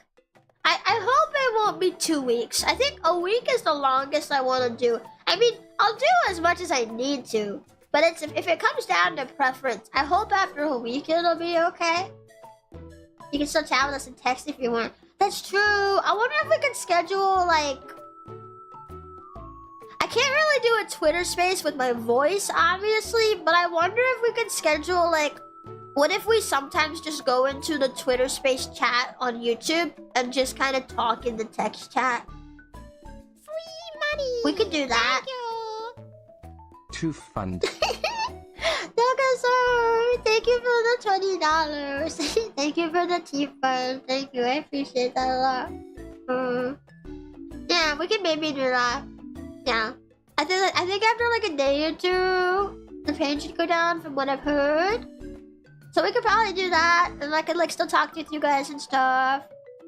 I hope it won't be 2 weeks. I think a week is the longest I want to do. I mean, I'll do as much as I need to. But it's if it comes down to preference, I hope after a week it'll be okay. You can still chat with us and text if you want. That's true. I wonder if we could schedule like... I can't really do a Twitter space with my voice, obviously, but I wonder if we could schedule like What if we sometimes just go into the Twitter space chat on YouTube and just kind of talk in the text chat? Free money. We could do that. Thank you. Too fun. Dinosaur, thank you for the $20. Thank you for the T-fund. Thank you, I appreciate that a lot. Yeah, we can maybe do that. Yeah, I think after like a day or two, the pain should go down from what I've heard. So we could probably do that, and I could like still talk with you guys and stuff.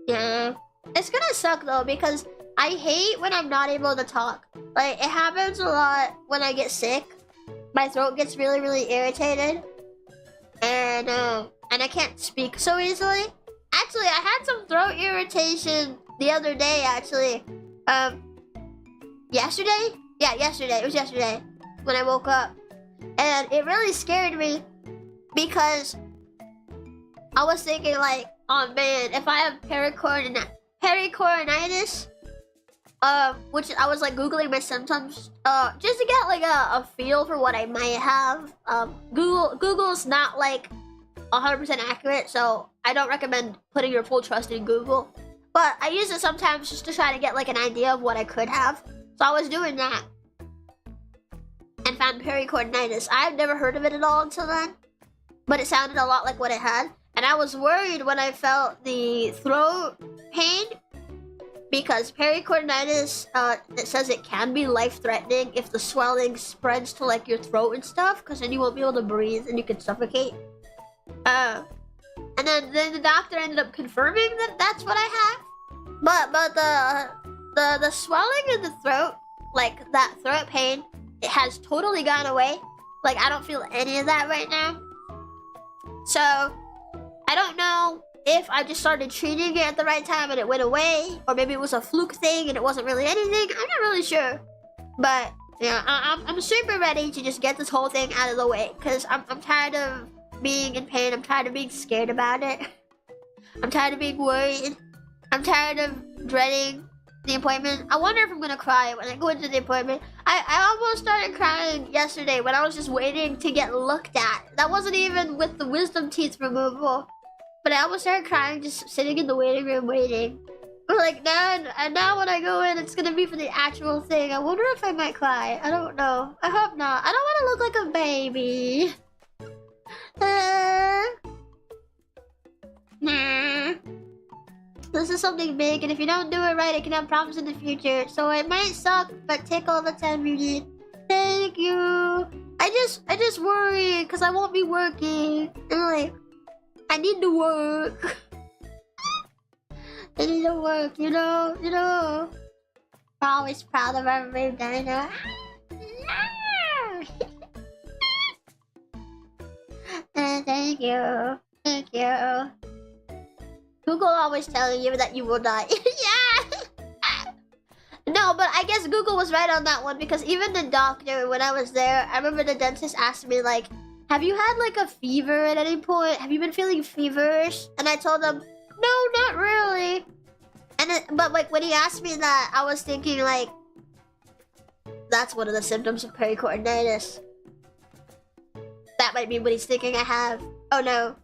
Yeah, it's gonna suck though because I hate when I'm not able to talk. Like it happens a lot when I get sick. My throat gets really irritated, and I can't speak so easily. Actually, I had some throat irritation the other day. Actually, yesterday. Yeah, yesterday. It was yesterday when I woke up, and it really scared me because I was thinking like, oh man, if I have pericoronitis. Which I was like googling my symptoms, just to get like a feel for what I might have. Google's not like 100% accurate, so I don't recommend putting your full trust in Google. But I use it sometimes just to try to get like an idea of what I could have. So I was doing that and found pericoronitis. I've never heard of it at all until then, but it sounded a lot like what I had, and I was worried when I felt the throat pain. Because pericoronitis, it says it can be life-threatening if the swelling spreads to like your throat and stuff, because then you won't be able to breathe and you could suffocate. And then the doctor ended up confirming that that's what I have. But the swelling in the throat, like that throat pain, it has totally gone away. Like I don't feel any of that right now. So I don't know if I just started treating it at the right time and it went away, or maybe it was a fluke thing and it wasn't really anything. I'm not really sure. But yeah, I'm super ready to just get this whole thing out of the way, because I'm tired of being in pain. I'm tired of being scared about it. I'm tired of being worried. I'm tired of dreading the appointment. I wonder if I'm gonna cry when I go into the appointment. I almost started crying yesterday when I was just waiting to get looked at. That wasn't even with the wisdom teeth removal. But I almost started crying just sitting in the waiting room waiting. But like now when I go in, it's gonna be for the actual thing. I wonder if I might cry. I don't know. I hope not. I don't want to look like a baby. Nah. This is something big, and if you don't do it right, it can have problems in the future. So it might suck, but take all the time you need. Thank you. I just worry because I won't be working. And like, I need to work. I need to work, you know. We're always proud of our brave Dino. Thank you. Thank you. Google always telling you that you will die. Yeah! No, but I guess Google was right on that one, because even the doctor, when I was there, I remember the dentist asked me, like, have you had, like, a fever at any point? Have you been feeling feverish? And I told him, no, not really. But, like, when he asked me that, I was thinking, like, that's one of the symptoms of pericoronitis. That might be what he's thinking I have. Oh, no.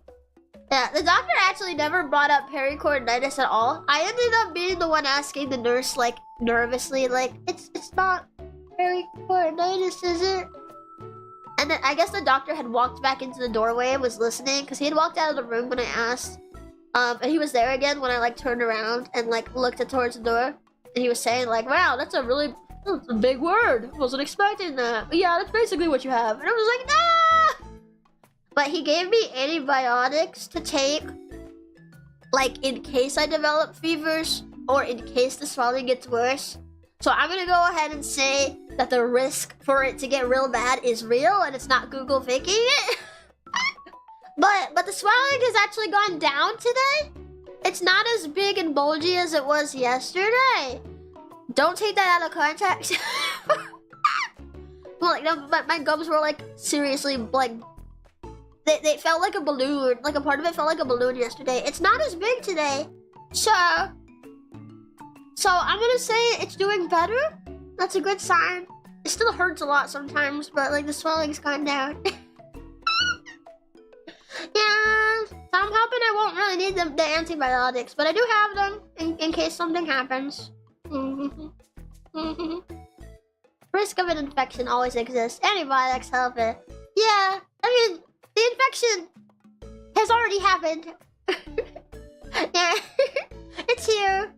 Yeah, the doctor actually never brought up pericoronitis at all. I ended up being the one asking the nurse, like, nervously, like, it's not pericoronitis, is it? And then I guess the doctor had walked back into the doorway and was listening, because he had walked out of the room when I asked. And he was there again when I, like, turned around and, like, looked towards the door. And he was saying, like, wow, that's a big word. Wasn't expecting that. But yeah, that's basically what you have. And I was like, no! But he gave me antibiotics to take, like, in case I develop fevers or in case the swelling gets worse. So I'm gonna go ahead and say that the risk for it to get real bad is real and it's not Google faking it. But the swelling has actually gone down today. It's not as big and bulgy as it was yesterday. Don't take that out of context. Well, like, no, my gums were, like, seriously, like, they felt like a balloon. Like, a part of it felt like a balloon yesterday. It's not as big today. So I'm gonna say it's doing better. That's a good sign. It still hurts a lot sometimes, but, like, the swelling's gone down. Yeah. So I'm hoping I won't really need the antibiotics, but I do have them in case something happens. Risk of an infection always exists. Antibiotics help it. Yeah, I mean, the infection has already happened. Yeah, it's here.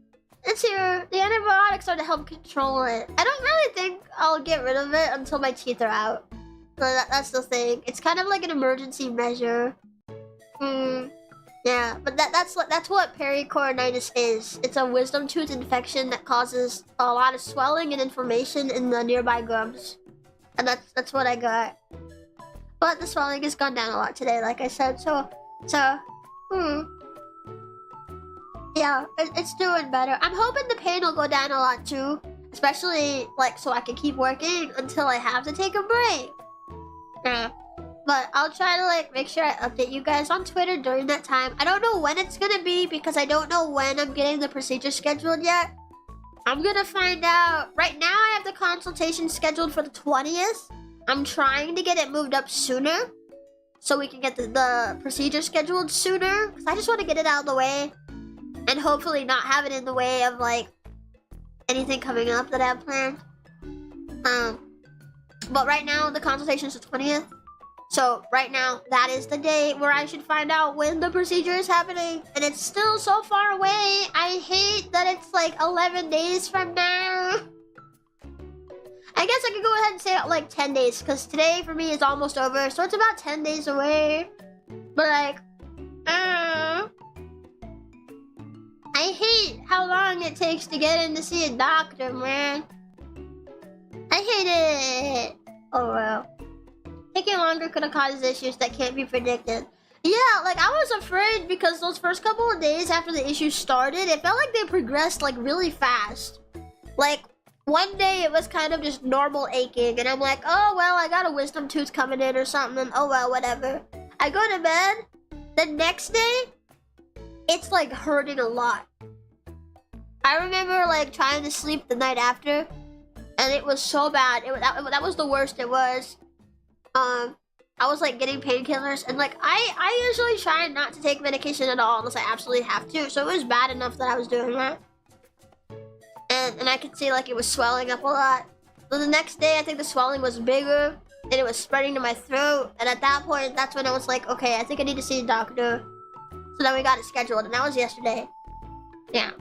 It's here. The antibiotics are to help control it. I don't really think I'll get rid of it until my teeth are out. So that's the thing. It's kind of like an emergency measure. Yeah, but that's what pericoronitis is. It's a wisdom tooth infection that causes a lot of swelling and inflammation in the nearby gums. And that's what I got. But the swelling has gone down a lot today, like I said, yeah, it's doing better. I'm hoping the pain will go down a lot too. Especially, like, so I can keep working until I have to take a break. Yeah. But I'll try to, like, make sure I update you guys on Twitter during that time. I don't know when it's gonna be because I don't know when I'm getting the procedure scheduled yet. I'm gonna find out. Right now, I have the consultation scheduled for the 20th. I'm trying to get it moved up sooner so we can get the procedure scheduled sooner. Because I just want to get it out of the way and hopefully not have it in the way of, like, anything coming up that I have planned. But right now, the consultation is the 20th. So right now, that is the day where I should find out when the procedure is happening. And it's still so far away. I hate that it's like 11 days from now. I guess I could go ahead and say like 10 days. Because today for me is almost over. So it's about 10 days away. But like, I hate how long it takes to get in to see a doctor, man. I hate it. Oh well. Taking longer could have caused issues that can't be predicted. Yeah, like I was afraid because those first couple of days after the issues started, it felt like they progressed like really fast. Like one day it was kind of just normal aching and I'm like, oh well, I got a wisdom tooth coming in or something and oh well, whatever. I go to bed, the next day, it's like hurting a lot. I remember like trying to sleep the night after and it was so bad. That was the worst it was. I was like getting painkillers and like I usually try not to take medication at all unless I absolutely have to. So it was bad enough that I was doing that. And I could see like it was swelling up a lot. So the next day I think the swelling was bigger and it was spreading to my throat. And at that point, that's when I was like, okay, I think I need to see a doctor. So then we got it scheduled and that was yesterday. Yeah.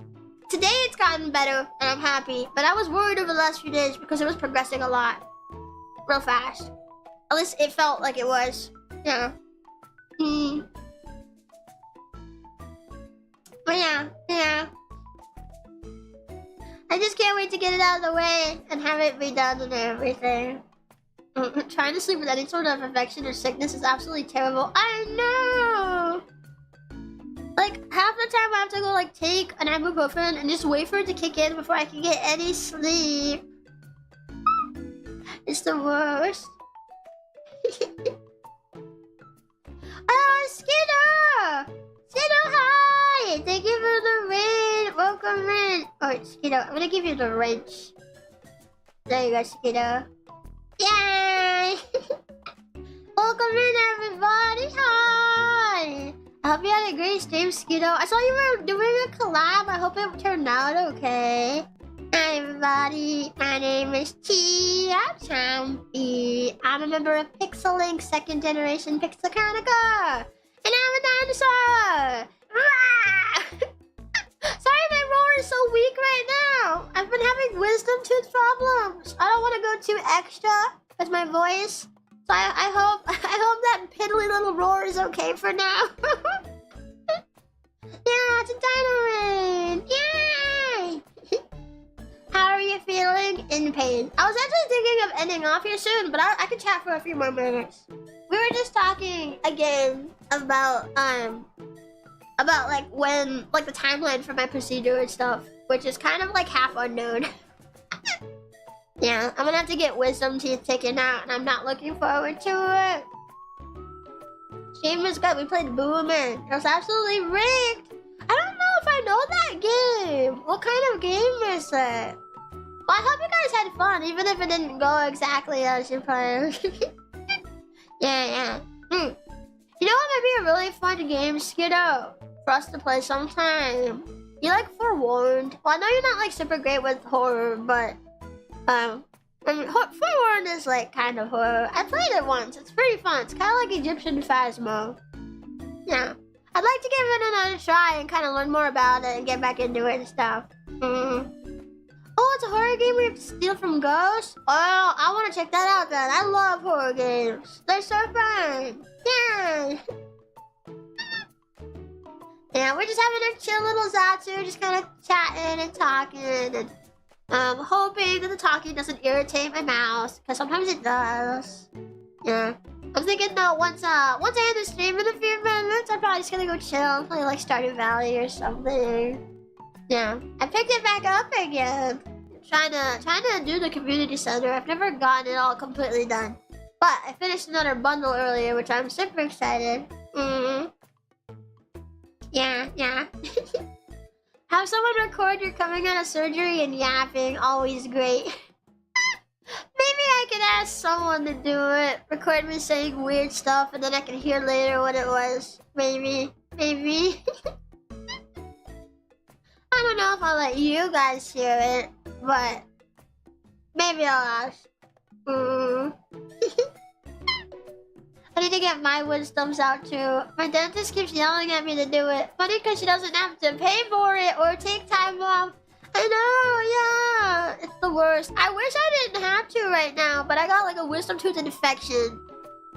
Today it's gotten better and I'm happy. But I was worried over the last few days because it was progressing a lot. Real fast. At least it felt like it was. Yeah. But yeah. I just can't wait to get it out of the way and have it be done and everything. Trying to sleep with any sort of infection or sickness is absolutely terrible. I know! Like, half the time I have to go, like, take an ibuprofen and just wait for it to kick in before I can get any sleep. It's the worst. Oh, Skiddo! Skiddo, hi! Thank you for the raid. Welcome in. Oh, Skiddo, I'm gonna give you the wrench. There you go, Skiddo. Yay! Welcome in, everybody. Hi! I hope you had a great stream, Skiddo. I saw you were doing a collab. I hope it turned out okay. Hi everybody, my name is Chio Chompi. I'm a member of PixelLink 2nd generation PixelChronicle. And I'm a dinosaur! Sorry my roar is so weak right now. I've been having wisdom tooth problems. I don't want to go too extra with my voice. So I hope that piddly little roar is okay for now. Yeah, it's a dino raid! Yay! How are you feeling? In pain. I was actually thinking of ending off here soon, but I could chat for a few more minutes. We were just talking again about like when, like the timeline for my procedure and stuff, which is kind of like half unknown. Yeah, I'm gonna have to get wisdom teeth taken out, and I'm not looking forward to it. Stream was good. We played Boomer. It was absolutely rigged. I don't know if I know that game. What kind of game is it? Well, I hope you guys had fun, even if it didn't go exactly as you planned. Yeah. You know what might be a really fun game, Skiddo, for us to play sometime? You like Forewarned? Well, I know you're not like super great with horror, but I mean, Forewarned is like kind of horror. I played it once. It's pretty fun. It's kind of like Egyptian Phasmo. Yeah. I'd like to give it another try and kind of learn more about it and get back into it and stuff. Oh, it's a horror game where you have to steal from ghosts? Oh, I want to check that out then. I love horror games. They're so fun. Yeah. Yeah, we're just having a chill little Zatsu, just kind of chatting and talking and hoping that the talking doesn't irritate my mouse, because sometimes it does. Yeah. I'm thinking though, once I end the stream in a few minutes, I'm probably just gonna go chill and play like Stardew Valley or something. Yeah. I picked it back up again. Trying to do the community center. I've never gotten it all completely done. But I finished another bundle earlier, which I'm super excited. Yeah. Have someone record you're coming out of surgery and yapping. Always great. Maybe I could ask someone to do it. Record me saying weird stuff and then I can hear later what it was. Maybe. I don't know if I'll let you guys hear it, but maybe I'll ask. I need to get my wisdoms out too. My dentist keeps yelling at me to do it. Funny because she doesn't have to pay for it or take time off. I know, yeah. It's the worst. I wish I didn't have to right now, but I got like a wisdom tooth infection.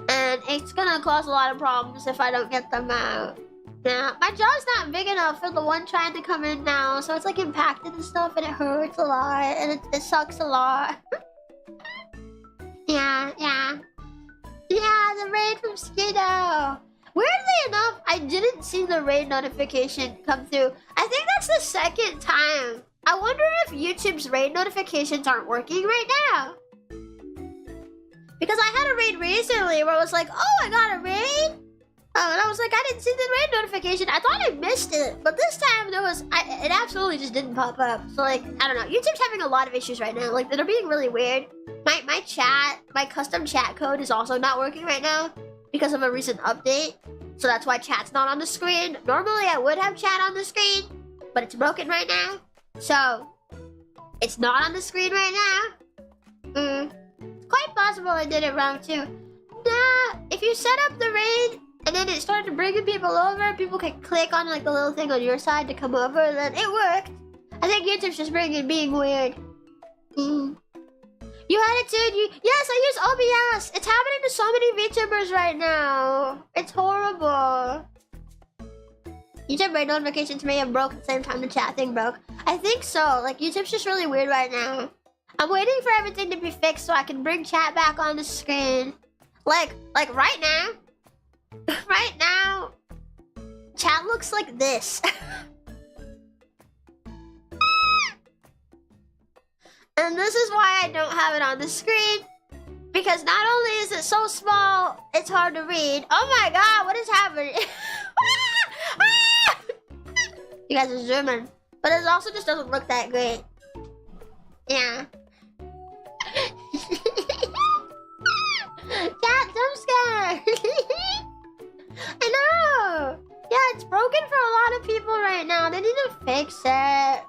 And it's gonna cause a lot of problems if I don't get them out. Yeah, my jaw's not big enough for the one trying to come in now, so it's like impacted and stuff and it hurts a lot and it sucks a lot. Yeah, the raid from Skiddo. Weirdly enough, I didn't see the raid notification come through. I think that's the second time. I wonder if YouTube's raid notifications aren't working right now. Because I had a raid recently where I was like, oh, I got a raid? And I was like, I didn't see the raid notification. I thought I missed it. But this time it absolutely just didn't pop up. So like, I don't know. YouTube's having a lot of issues right now. Like, they're being really weird. My chat, my custom chat code is also not working right now because of a recent update. So that's why chat's not on the screen. Normally I would have chat on the screen, but it's broken right now. So it's not on the screen right now. It's quite possible I did it wrong too. Nah, if you set up the raid and then it started bringing people over, people can click on like the little thing on your side to come over, then it worked. I think YouTube's just being weird. You had it too? Yes, I use OBS. It's happening to so many VTubers right now. It's horrible. YouTube raid notifications may have broke at the same time the chat thing broke. I think so. Like, YouTube's just really weird right now. I'm waiting for everything to be fixed so I can bring chat back on the screen. Like right now. Right now, chat looks like this. And this is why I don't have it on the screen. Because not only is it so small, it's hard to read. Oh my god, what is happening? You guys are zooming. But it also just doesn't look that great. Yeah. Cat jump scare. I know. Yeah, it's broken for a lot of people right now. They need to fix it.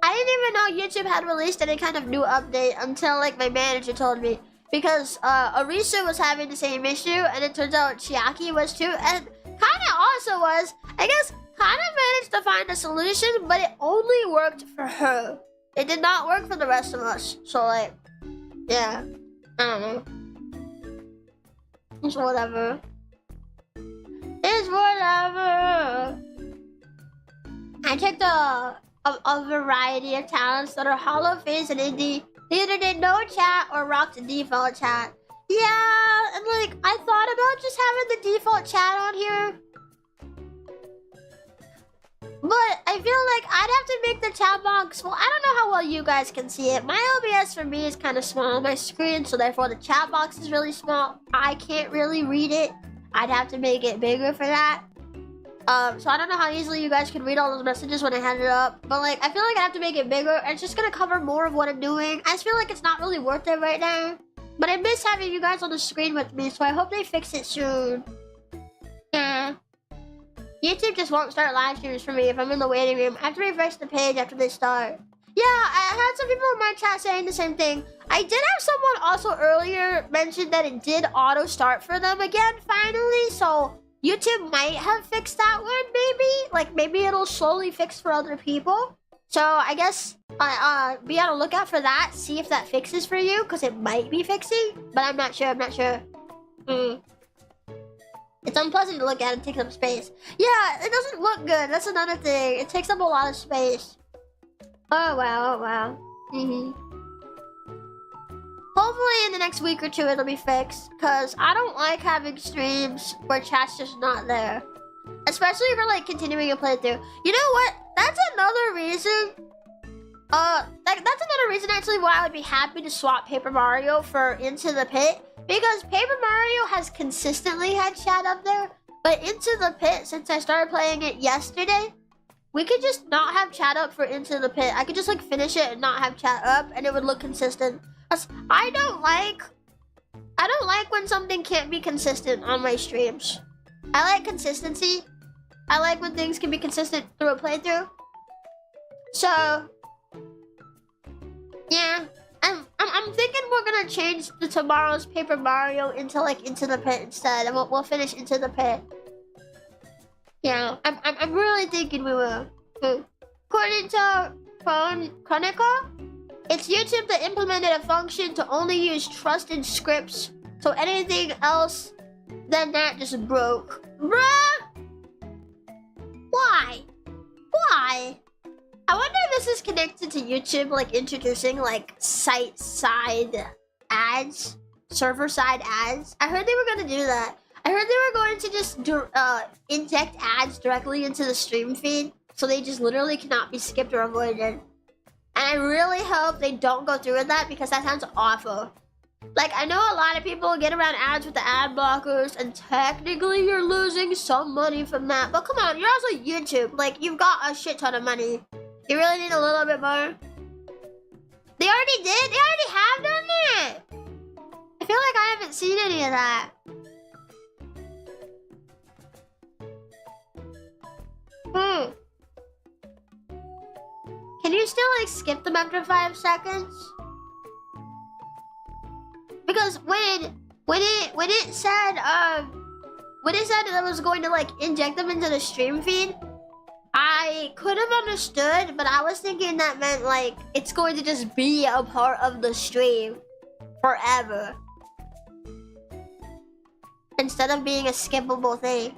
I didn't even know YouTube had released any kind of new update until like my manager told me. Because Arisu was having the same issue and it turns out Chiaki was too. And Kana also was. I guess Kana managed to find a solution, but it only worked for her. It did not work for the rest of us. So like, yeah. I don't know. It's whatever. It's whatever. I checked a variety of talents that are hollow face and indie. They either did no chat or rocked the default chat. Yeah, and like I thought about just having the default chat on here. But I feel like I'd have to make the chat box. Well, I don't know how well you guys can see it. My OBS for me is kind of small on my screen, so therefore the chat box is really small. I can't really read it. I'd have to make it bigger for that. So I don't know how easily you guys can read all those messages when I hand it up. But like, I feel like I have to make it bigger. And it's just gonna cover more of what I'm doing. I just feel like it's not really worth it right now. But I miss having you guys on the screen with me, so I hope they fix it soon. YouTube just won't start live streams for me if I'm in the waiting room. I have to refresh the page after they start. Yeah, I had some people in my chat saying the same thing. I did have someone also earlier mention that it did auto start for them again finally, so YouTube might have fixed that one maybe. Like maybe it'll slowly fix for other people. So I guess be on the lookout for that, see if that fixes for you, because it might be fixing, but I'm not sure, It's unpleasant to look at, it takes up space. Yeah, it doesn't look good, that's another thing. It takes up a lot of space. Oh wow. Hopefully in the next week or two it'll be fixed, because I don't like having streams where chat's just not there. Especially if we're like continuing a playthrough. You know what? That's another reason. That's another reason actually why I would be happy to swap Paper Mario for Into the Pit. Because Paper Mario has consistently had chat up there. But Into the Pit, since I started playing it yesterday, we could just not have chat up for Into the Pit. I could just like finish it and not have chat up and it would look consistent. I don't like when something can't be consistent on my streams. I like consistency. I like when things can be consistent through a playthrough. So yeah, I'm thinking we're gonna change the tomorrow's Paper Mario into like Into the Pit instead, and we'll finish Into the Pit. Yeah, I'm really thinking we will. According to Chronicle, it's YouTube that implemented a function to only use trusted scripts, so anything else than that just broke. Bruh! Why? I wonder if this is connected to YouTube, like introducing like site-side ads, server-side ads. I heard they were gonna do that. I heard they were going to just inject ads directly into the stream feed, so they just literally cannot be skipped or avoided. And I really hope they don't go through with that, because that sounds awful. Like, I know a lot of people get around ads with the ad blockers, and technically you're losing some money from that. But come on, you're also YouTube. Like, you've got a shit ton of money. You really need a little bit more. They already did? They already have done that? I feel like I haven't seen any of that. Can you still, like, skip them after 5 seconds? Because when it said that it was going to like inject them into the stream feed, I could have understood, but I was thinking that meant like it's going to just be a part of the stream forever, instead of being a skippable thing.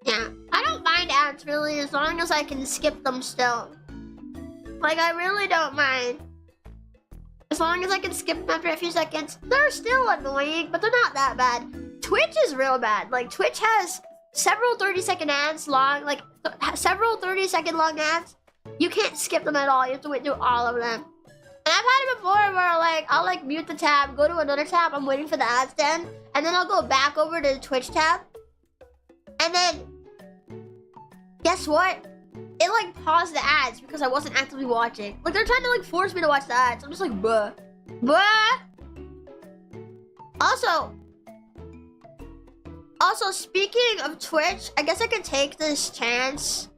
Yeah, I don't mind ads really, as long as I can skip them still. Like, I really don't mind. As long as I can skip them after a few seconds. They're still annoying, but they're not that bad. Twitch is real bad. Like, Twitch has several 30-second ads long, like, several 30-second long ads. You can't skip them at all. You have to wait through all of them. And I've had it before where, like, I'll, like, mute the tab, go to another tab, I'm waiting for the ads to end, and then I'll go back over to the Twitch tab. And then, guess what? It like paused the ads because I wasn't actively watching. Like, they're trying to like force me to watch the ads. I'm just like, bruh. Also, speaking of Twitch, I guess I could take this chance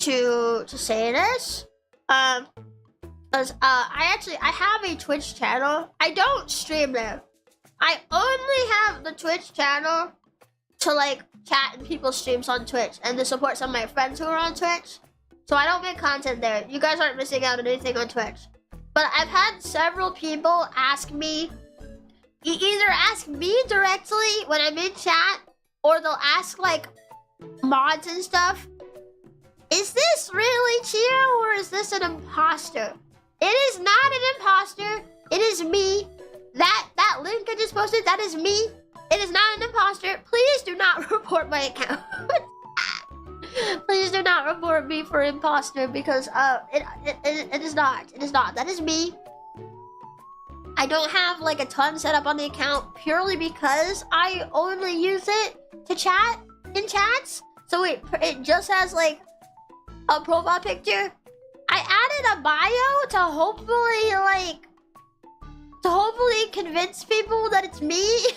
to say this. Cause I have a Twitch channel. I don't stream there. I only have the Twitch channel to like chat in people's streams on Twitch and to support some of my friends who are on Twitch. So I don't make content there. You guys aren't missing out on anything on Twitch. But I've had several people ask me, either ask me directly when I'm in chat, or they'll ask like mods and stuff, is this really Chio or is this an imposter? It is not an imposter. It is me. That link I just posted, that is me. It is not an imposter. Please do not report my account. Please do not report me for imposter, because it is not. It is not. That is me. I don't have like a ton set up on the account purely because I only use it to chat in chats. So it just has like a profile picture. I added a bio to hopefully convince people that it's me.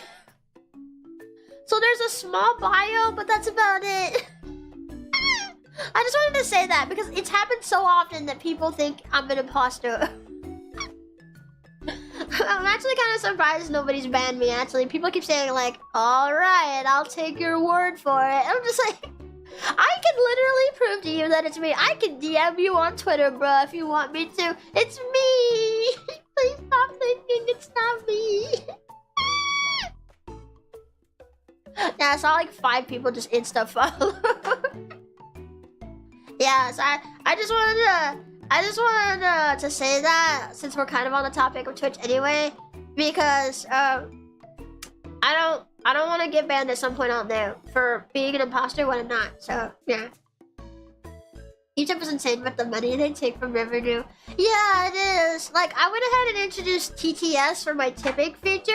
So there's a small bio, but that's about it. I just wanted to say that because it's happened so often that people think I'm an imposter. I'm actually kind of surprised nobody's banned me, actually. People keep saying, like, alright, I'll take your word for it. I'm just like, I can literally prove to you that it's me. I can DM you on Twitter, bro, if you want me to. It's me! Please stop thinking it's not me. Yeah, I saw like 5 people just insta follow. Yeah, so I just wanted to say that since we're kind of on the topic of Twitch anyway, because I don't want to get banned at some point on there for being an imposter when I'm not. So yeah, YouTube is insane with the money they take from revenue. Yeah, it is. Like I went ahead and introduced TTS for my tipping feature,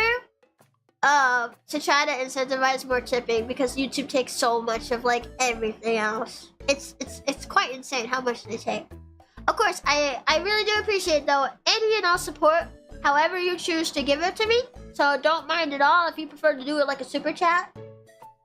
to try to incentivize more tipping because YouTube takes so much of like everything else. It's quite insane how much they take. Of course, I really do appreciate though any and all support, however you choose to give it to me. So don't mind at all if you prefer to do it like a super chat.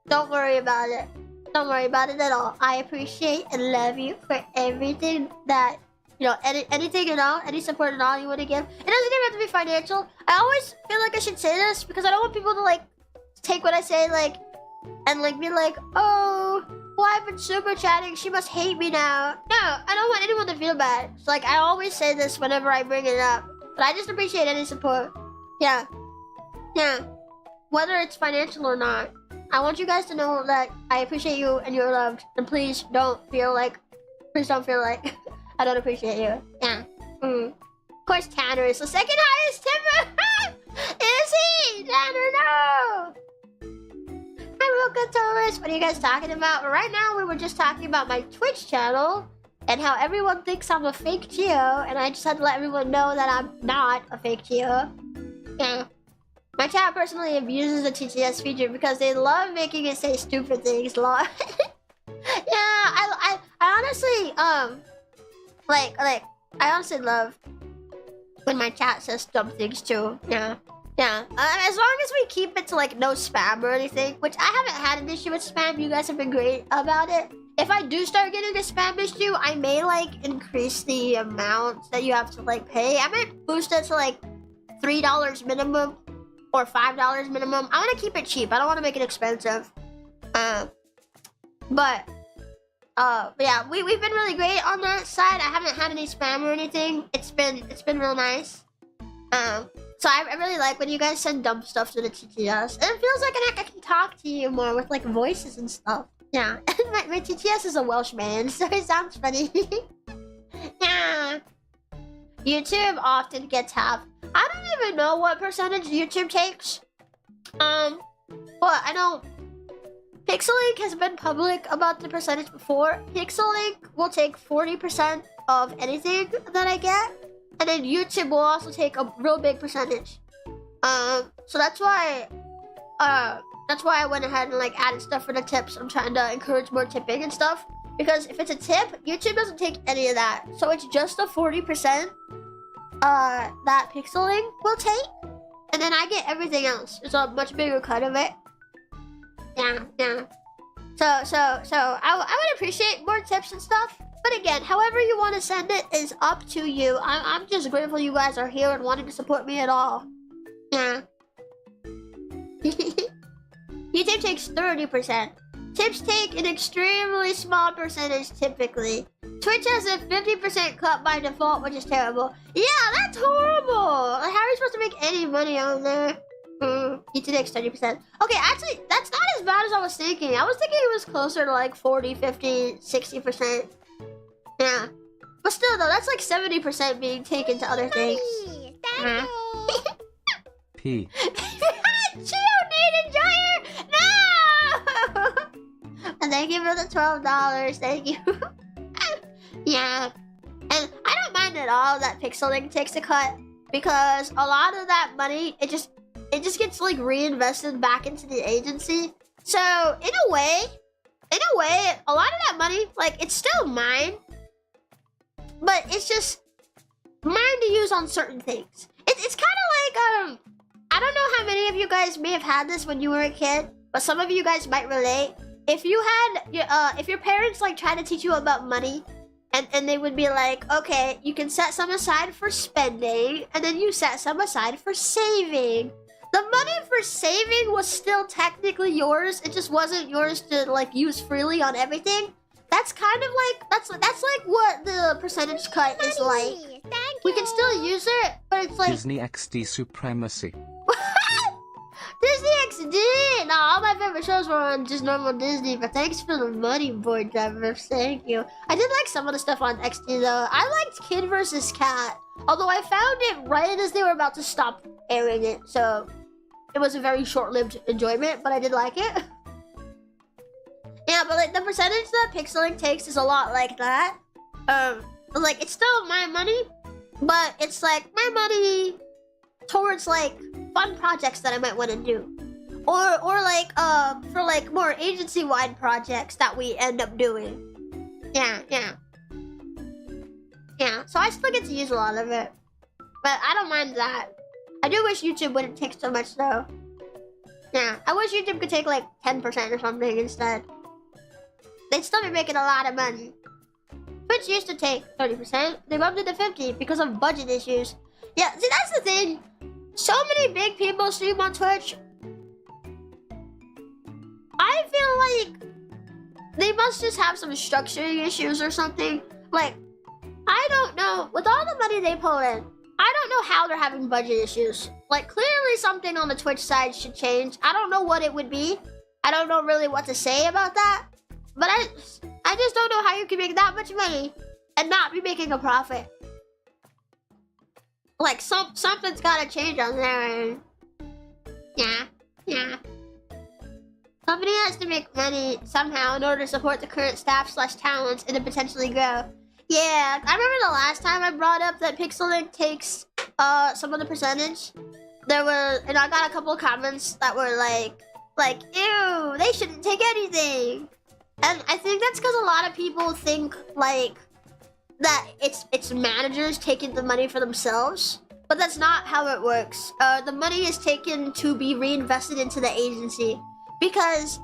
Don't worry about it. Don't worry about it at all. I appreciate and love you for everything that, you know, anything at all, any support at all you want to give. It doesn't even have to be financial. I always feel like I should say this because I don't want people to like take what I say like and like be like, oh, well, I've been super chatting, she must hate me now. No, I don't want anyone to feel bad. So like I always say this whenever I bring it up, but I just appreciate any support. Yeah, whether it's financial or not. I want you guys to know that I appreciate you and you're loved, and please don't feel like I don't appreciate you. Yeah. Of course, Tanner is the second highest tipper. Is he? Tanner, no. Hi, VTubers. What are you guys talking about? Right now, we were just talking about my Twitch channel and how everyone thinks I'm a fake Chio, and I just had to let everyone know that I'm not a fake Chio. Yeah. My chat personally abuses the TTS feature because they love making it say stupid things. Yeah, I honestly I honestly love when my chat says dumb things too. Yeah. As long as we keep it to like no spam or anything, which I haven't had an issue with spam. You guys have been great about it. If I do start getting a spam issue, I may like increase the amount that you have to like pay. I might boost it to like $3 minimum or $5 minimum. I want to keep it cheap. I don't want to make it expensive. But yeah, we've been really great on that side. I haven't had any spam or anything. It's been real nice. So I really like when you guys send dumb stuff to the TTS. And it feels like I can talk to you more with like voices and stuff. Yeah, my TTS is a Welsh man, so it sounds funny. Yeah. YouTube often gets half. I don't even know what percentage YouTube takes. But I know PixelLink has been public about the percentage before. PixelLink will take 40% of anything that I get, and then YouTube will also take a real big percentage. So that's why I went ahead and like added stuff for the tips. I'm trying to encourage more tipping and stuff because if it's a tip, YouTube doesn't take any of that. So it's just the 40% that PixelLink will take, and then I get everything else. It's a much bigger cut of it. Yeah. So I would appreciate more tips and stuff. But again, however you want to send it is up to you. I'm just grateful you guys are here and wanting to support me at all. Yeah. YouTube takes 30%. Tips take an extremely small percentage typically. Twitch has a 50% cut by default, which is terrible. Yeah, that's horrible! Like, how are you supposed to make any money on there? YouTube takes 30%. Okay, actually, that's not as bad as I was thinking. I was thinking it was closer to like 40, 50, 60%. Yeah. But still, though, that's like 70% being taken to other things. Thank you. P. Chio Enjoyer! No! And thank you for the $12. Thank you. Yeah. And I don't mind at all that PixelLink takes a cut because a lot of that money, it just gets like reinvested back into the agency. So in a way, a lot of that money, like it's still mine, but it's just mine to use on certain things. It's kind of like I don't know how many of you guys may have had this when you were a kid, but some of you guys might relate. If you had, if your parents like try to teach you about money, and they would be like, okay, you can set some aside for spending, and then you set some aside for saving. The money for saving was still technically yours. It just wasn't yours to like use freely on everything. That's kind of like that's like what the percentage cut is like. We can still use it, but it's like Disney XD supremacy. Disney XD! No, all my favorite shows were on just normal Disney, but thanks for the money, board drivers. Thank you. I did like some of the stuff on XD though. I liked Kid vs. Cat, although I found it right as they were about to stop airing it, so it was a very short-lived enjoyment, but I did like it. Yeah, but like the percentage that Pixeling takes is a lot like that. Like it's still my money, but it's like my money towards like fun projects that I might want to do, or like for like more agency-wide projects that we end up doing. Yeah. So I still get to use a lot of it, but I don't mind that. I do wish YouTube wouldn't take so much though. Yeah, I wish YouTube could take like 10% or something instead. They'd still be making a lot of money. Twitch used to take 30%. They bumped it to 50% because of budget issues. Yeah, see that's the thing. So many big people stream on Twitch. I feel like they must just have some structuring issues or something. Like, I don't know. With all the money they pull in, I don't know how they're having budget issues. Like, clearly something on the Twitch side should change. I don't know what it would be. I don't know really what to say about that. But I just don't know how you can make that much money and not be making a profit. Like, something's gotta change on their end. Yeah. Company has to make money somehow in order to support the current staff/talents and to potentially grow. Yeah, I remember the last time I brought up that Pixelink takes some of the percentage. And I got a couple of comments that were like, ew, they shouldn't take anything. And I think that's because a lot of people think like that it's managers taking the money for themselves, but that's not how it works. The money is taken to be reinvested into the agency, because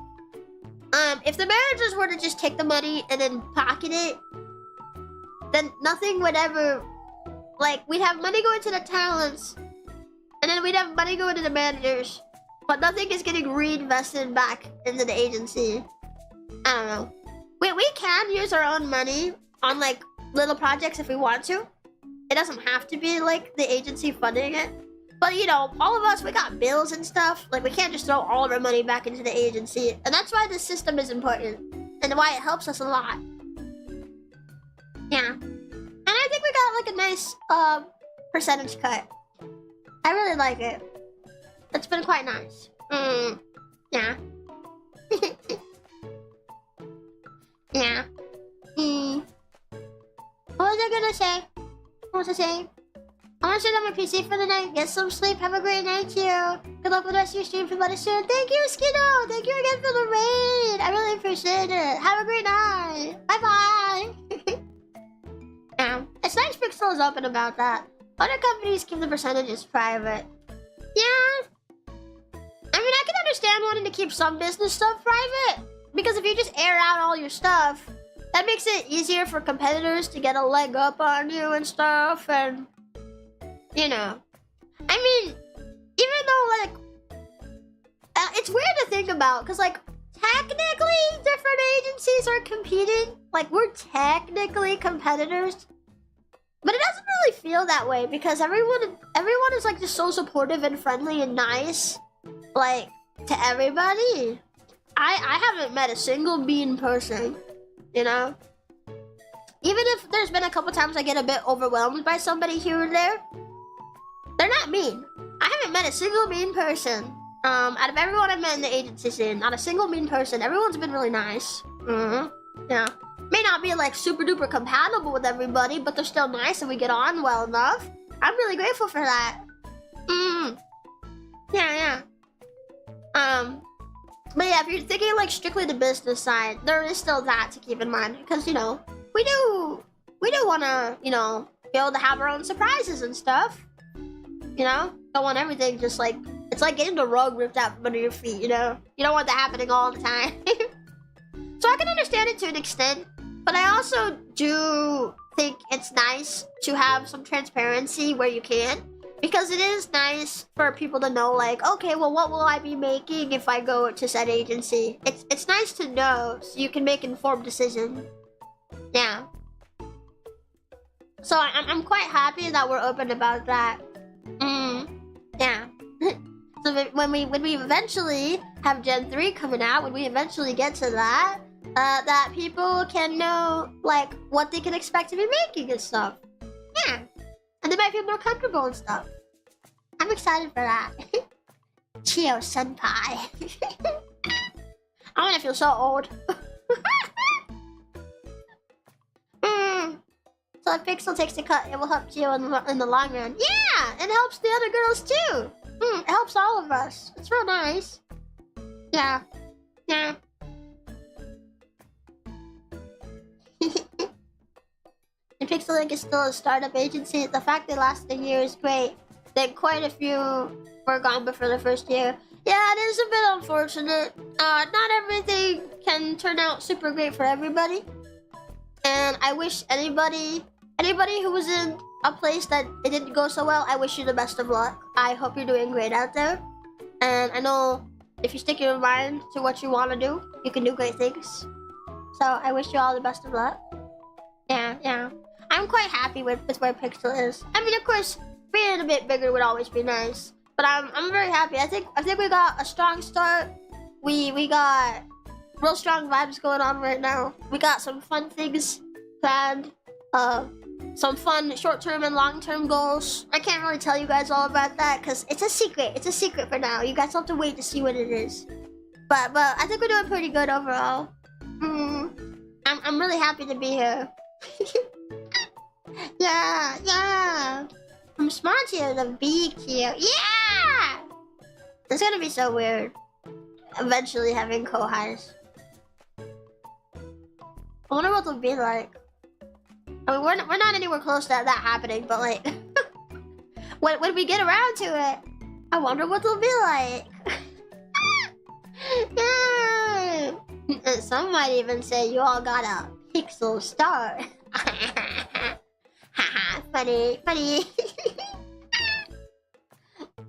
if the managers were to just take the money and then pocket it, then nothing would ever, like, we'd have money going to the talents, and then we'd have money going to the managers, but nothing is getting reinvested back into the agency. I don't know. We can use our own money on like little projects if we want to. It doesn't have to be like the agency funding it. But you know, all of us, we got bills and stuff. Like, we can't just throw all of our money back into the agency. And that's why the system is important, and why it helps us a lot. Yeah. And I think we got like a nice percentage cut. I really like it. It's been quite nice. Yeah. Yeah. What was I gonna say? What was I saying? I'm gonna sit on my PC for the night, get some sleep, have a great night, Chio. Good luck with the rest of your stream, everybody soon. Thank you, Skiddo! Thank you again for the raid! I really appreciate it. Have a great night! Bye-bye! Yeah, it's nice Pixel is open about that. Other companies keep the percentages private. Yeah. I mean, I can understand wanting to keep some business stuff private, because if you just air out all your stuff, that makes it easier for competitors to get a leg up on you and stuff, and you know. I mean, even though like it's weird to think about, because like technically different agencies are competing. Like, we're technically competitors, but it doesn't really feel that way, because everyone is like just so supportive and friendly and nice, like, to everybody. I haven't met a single mean person, you know? Even if there's been a couple times I get a bit overwhelmed by somebody here and there, they're not mean. I haven't met a single mean person. Out of everyone I've met in the agency scene, not a single mean person. Everyone's been really nice. Yeah. May not be like super duper compatible with everybody, but they're still nice and we get on well enough. I'm really grateful for that. Yeah. But yeah, if you're thinking like strictly the business side, there is still that to keep in mind, because you know, we do want to, you know, be able to have our own surprises and stuff. You know, don't want everything just like It's like getting the rug ripped out from under your feet, you know? You don't want that happening all the time. So I can understand it to an extent, but I also do think it's nice to have some transparency where you can, because it is nice for people to know, like, okay, well, what will I be making if I go to said agency? It's nice to know so you can make informed decisions. Yeah. So I'm quite happy that we're open about that. Yeah. So when we eventually have Gen 3 coming out, when we eventually get to that, that people can know, like, what they can expect to be making and stuff. Yeah. And they might feel more comfortable and stuff. I'm excited for that. Chio Chompi. I wanna feel so old. So if Pixel takes the cut, it will help Chio in the long run. Yeah! It helps the other girls too! It helps all of us. It's real nice. Yeah. Yeah. And Pixel Link is still a startup agency. The fact they lasted a year is great. Then quite a few were gone before the first year. Yeah, it is a bit unfortunate. Not everything can turn out super great for everybody. And I wish anybody who was in a place that it didn't go so well, I wish you the best of luck. I hope you're doing great out there. And I know if you stick your mind to what you want to do, you can do great things. So I wish you all the best of luck. Yeah. I'm quite happy with where Pixel is. I mean, of course, being a bit bigger would always be nice. But I'm very happy. I think we got a strong start. We got real strong vibes going on right now. We got some fun things planned. Some fun short-term and long-term goals. I can't really tell you guys all about that because it's a secret. It's a secret for now. You guys have to wait to see what it is. But I think we're doing pretty good overall. I'm really happy to be here. Yeah. From small Chio to big Chio. Yeah! It's gonna be so weird. Eventually having co-highs. I wonder what it'll be like. I mean, we're not anywhere close to that happening, but like, when we get around to it, I wonder what it'll be like. Yeah. And some might even say you all got a pixel star. Haha, funny.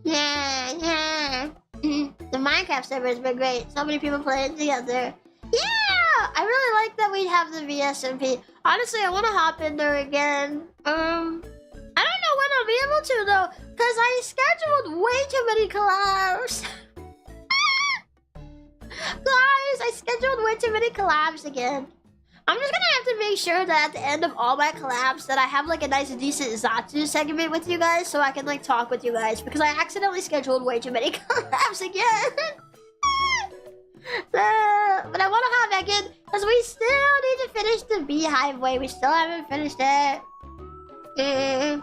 Yeah. The Minecraft server has been great. So many people playing together. Yeah! I really like that we have the VSMP. Honestly, I want to hop in there again. I don't know when I'll be able to though, because I scheduled way too many collabs. Guys, I scheduled way too many collabs again. I'm just gonna have to make sure that at the end of all my collabs that I have like a nice decent Zatsu segment with you guys so I can like talk with you guys because I accidentally scheduled way too many collabs again. But I want to hop back in because we still need to finish the Beehive way. We still haven't finished it. Yeah.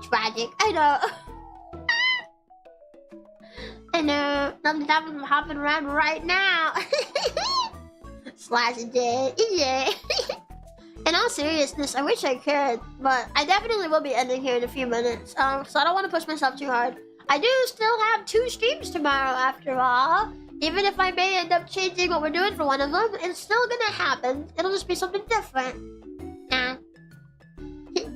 Tragic. I know. I know. Nothing's happening. I'm hopping around right now. Slash J. Yeah. In all seriousness, I wish I could, but I definitely will be ending here in a few minutes. So I don't want to push myself too hard. I do still have 2 streams tomorrow after all. Even if I may end up changing what we're doing for one of them, it's still gonna happen. It'll just be something different. Yeah.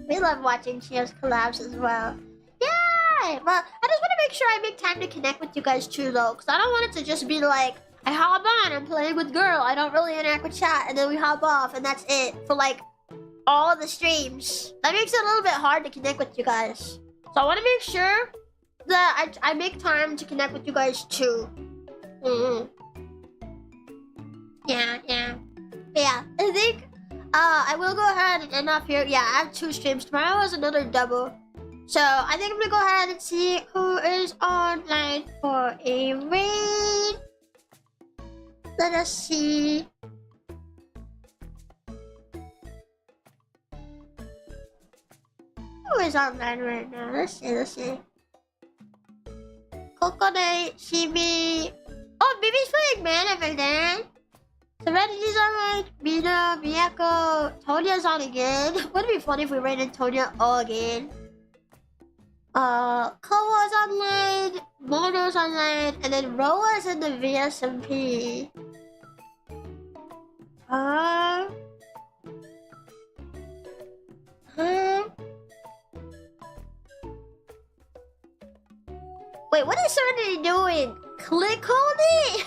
We love watching Chio's collabs as well. Yay! Well, I just want to make sure I make time to connect with you guys too, though, because I don't want it to just be like, I hop on, I'm playing with girl, I don't really interact with chat, and then we hop off, and that's it for like all the streams. That makes it a little bit hard to connect with you guys. So I want to make sure that I make time to connect with you guys too. Yeah. I think I will go ahead and end off here. Yeah, I have 2 streams. Tomorrow is another double. So I think I'm gonna go ahead and see who is online for a raid. Let us see. Who is online right now? Let's see. Coconut, Shibi. Oh, Bibi's playing Man over there. So Serenity's online. Mina, Miyako, Tonya's on again. Wouldn't it be funny if we rated Tonya again? Koa's online, Mono's online, and then Roa's in the VSMP. Wait, what is Serenity doing? Click on it?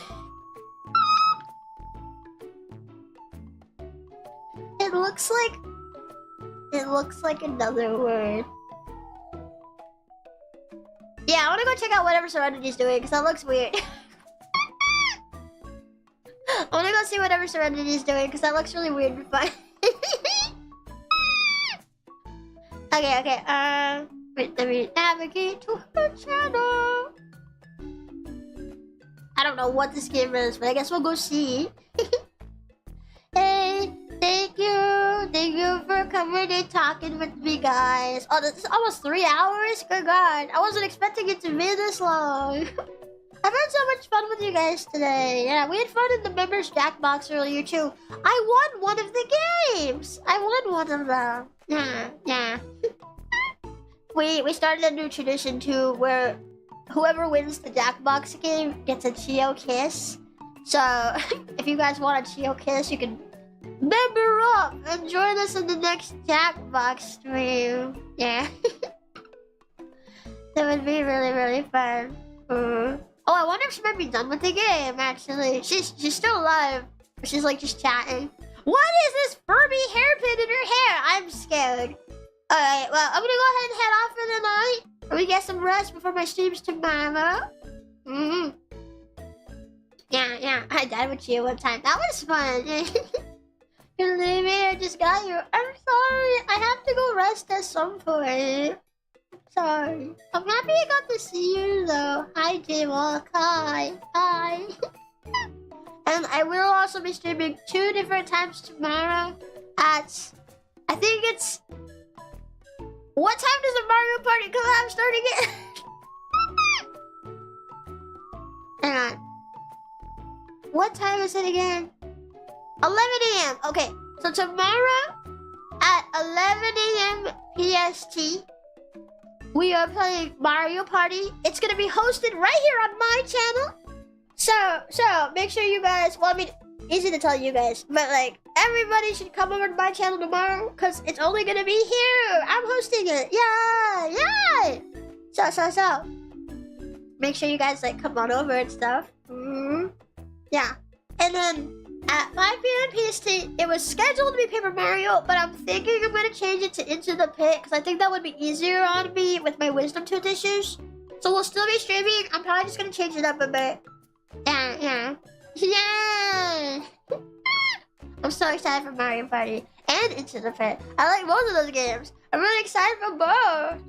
It looks like another word. Yeah, I wanna go check out whatever Serenity's doing because that looks weird. I wanna go see whatever Serenity's doing because that looks really weird and fun. Okay, wait, let me navigate to her channel. I don't know what this game is, but I guess we'll go see. Hey, thank you for coming and talking with me, guys. Oh, this is almost 3 hours? Good God, I wasn't expecting it to be this long. I've had so much fun with you guys today. Yeah, we had fun in the members Jackbox earlier too. I won one of the games. I won one of them. Yeah. We started a new tradition too, where whoever wins the Jackbox game gets a Chio kiss. So if you guys want a Chio kiss, you can member up and join us in the next Jackbox stream. Yeah. That would be really fun. Oh, I wonder if she might be done with the game, actually. She's still alive. She's like just chatting. What is this Furby hairpin in her hair? I'm scared. Alright, well, I'm gonna go ahead and head off for the night. Let me get some rest before my streams tomorrow. Yeah, I died with you one time. That was fun. You leave me, I just got you. I'm sorry. I have to go rest at some point. Sorry. I'm happy I got to see you though. Hi, J-Walk. Hi. And I will also be streaming 2 different times tomorrow at... I think it's... What time does the Mario Party collab start again? Hang on. What time is it again? 11 AM. Okay, so tomorrow at 11 AM PST, we are playing Mario Party. It's gonna be hosted right here on my channel. So make sure you guys, well, I mean, easy to tell you guys, but like, everybody should come over to my channel tomorrow because it's only gonna be here. I'm hosting it. Yeah. So. Make sure you guys like come on over and stuff. Yeah. And then at 5 PM PST, it was scheduled to be Paper Mario, but I'm thinking I'm gonna change it to Into the Pit because I think that would be easier on me with my Wisdom Tooth issues. So we'll still be streaming. I'm probably just gonna change it up a bit. Yeah. I'm so excited for Mario Party and Into the Pit. I like both of those games. I'm really excited for both.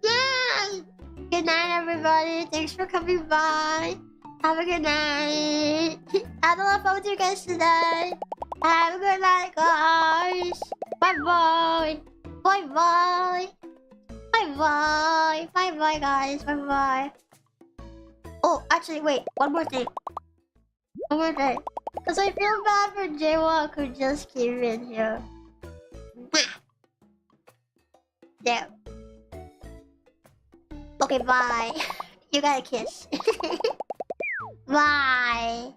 Yeah. Good night, everybody. Thanks for coming by. Have a good night. I had a lot of fun with you guys today. Have a good night, guys. Bye-bye. Bye-bye. Bye-bye. Bye-bye, guys. Bye-bye. Oh, actually, wait. One more thing. Because I feel bad for Jaywalk who just came in here. There. Okay, bye. You got a kiss. Bye.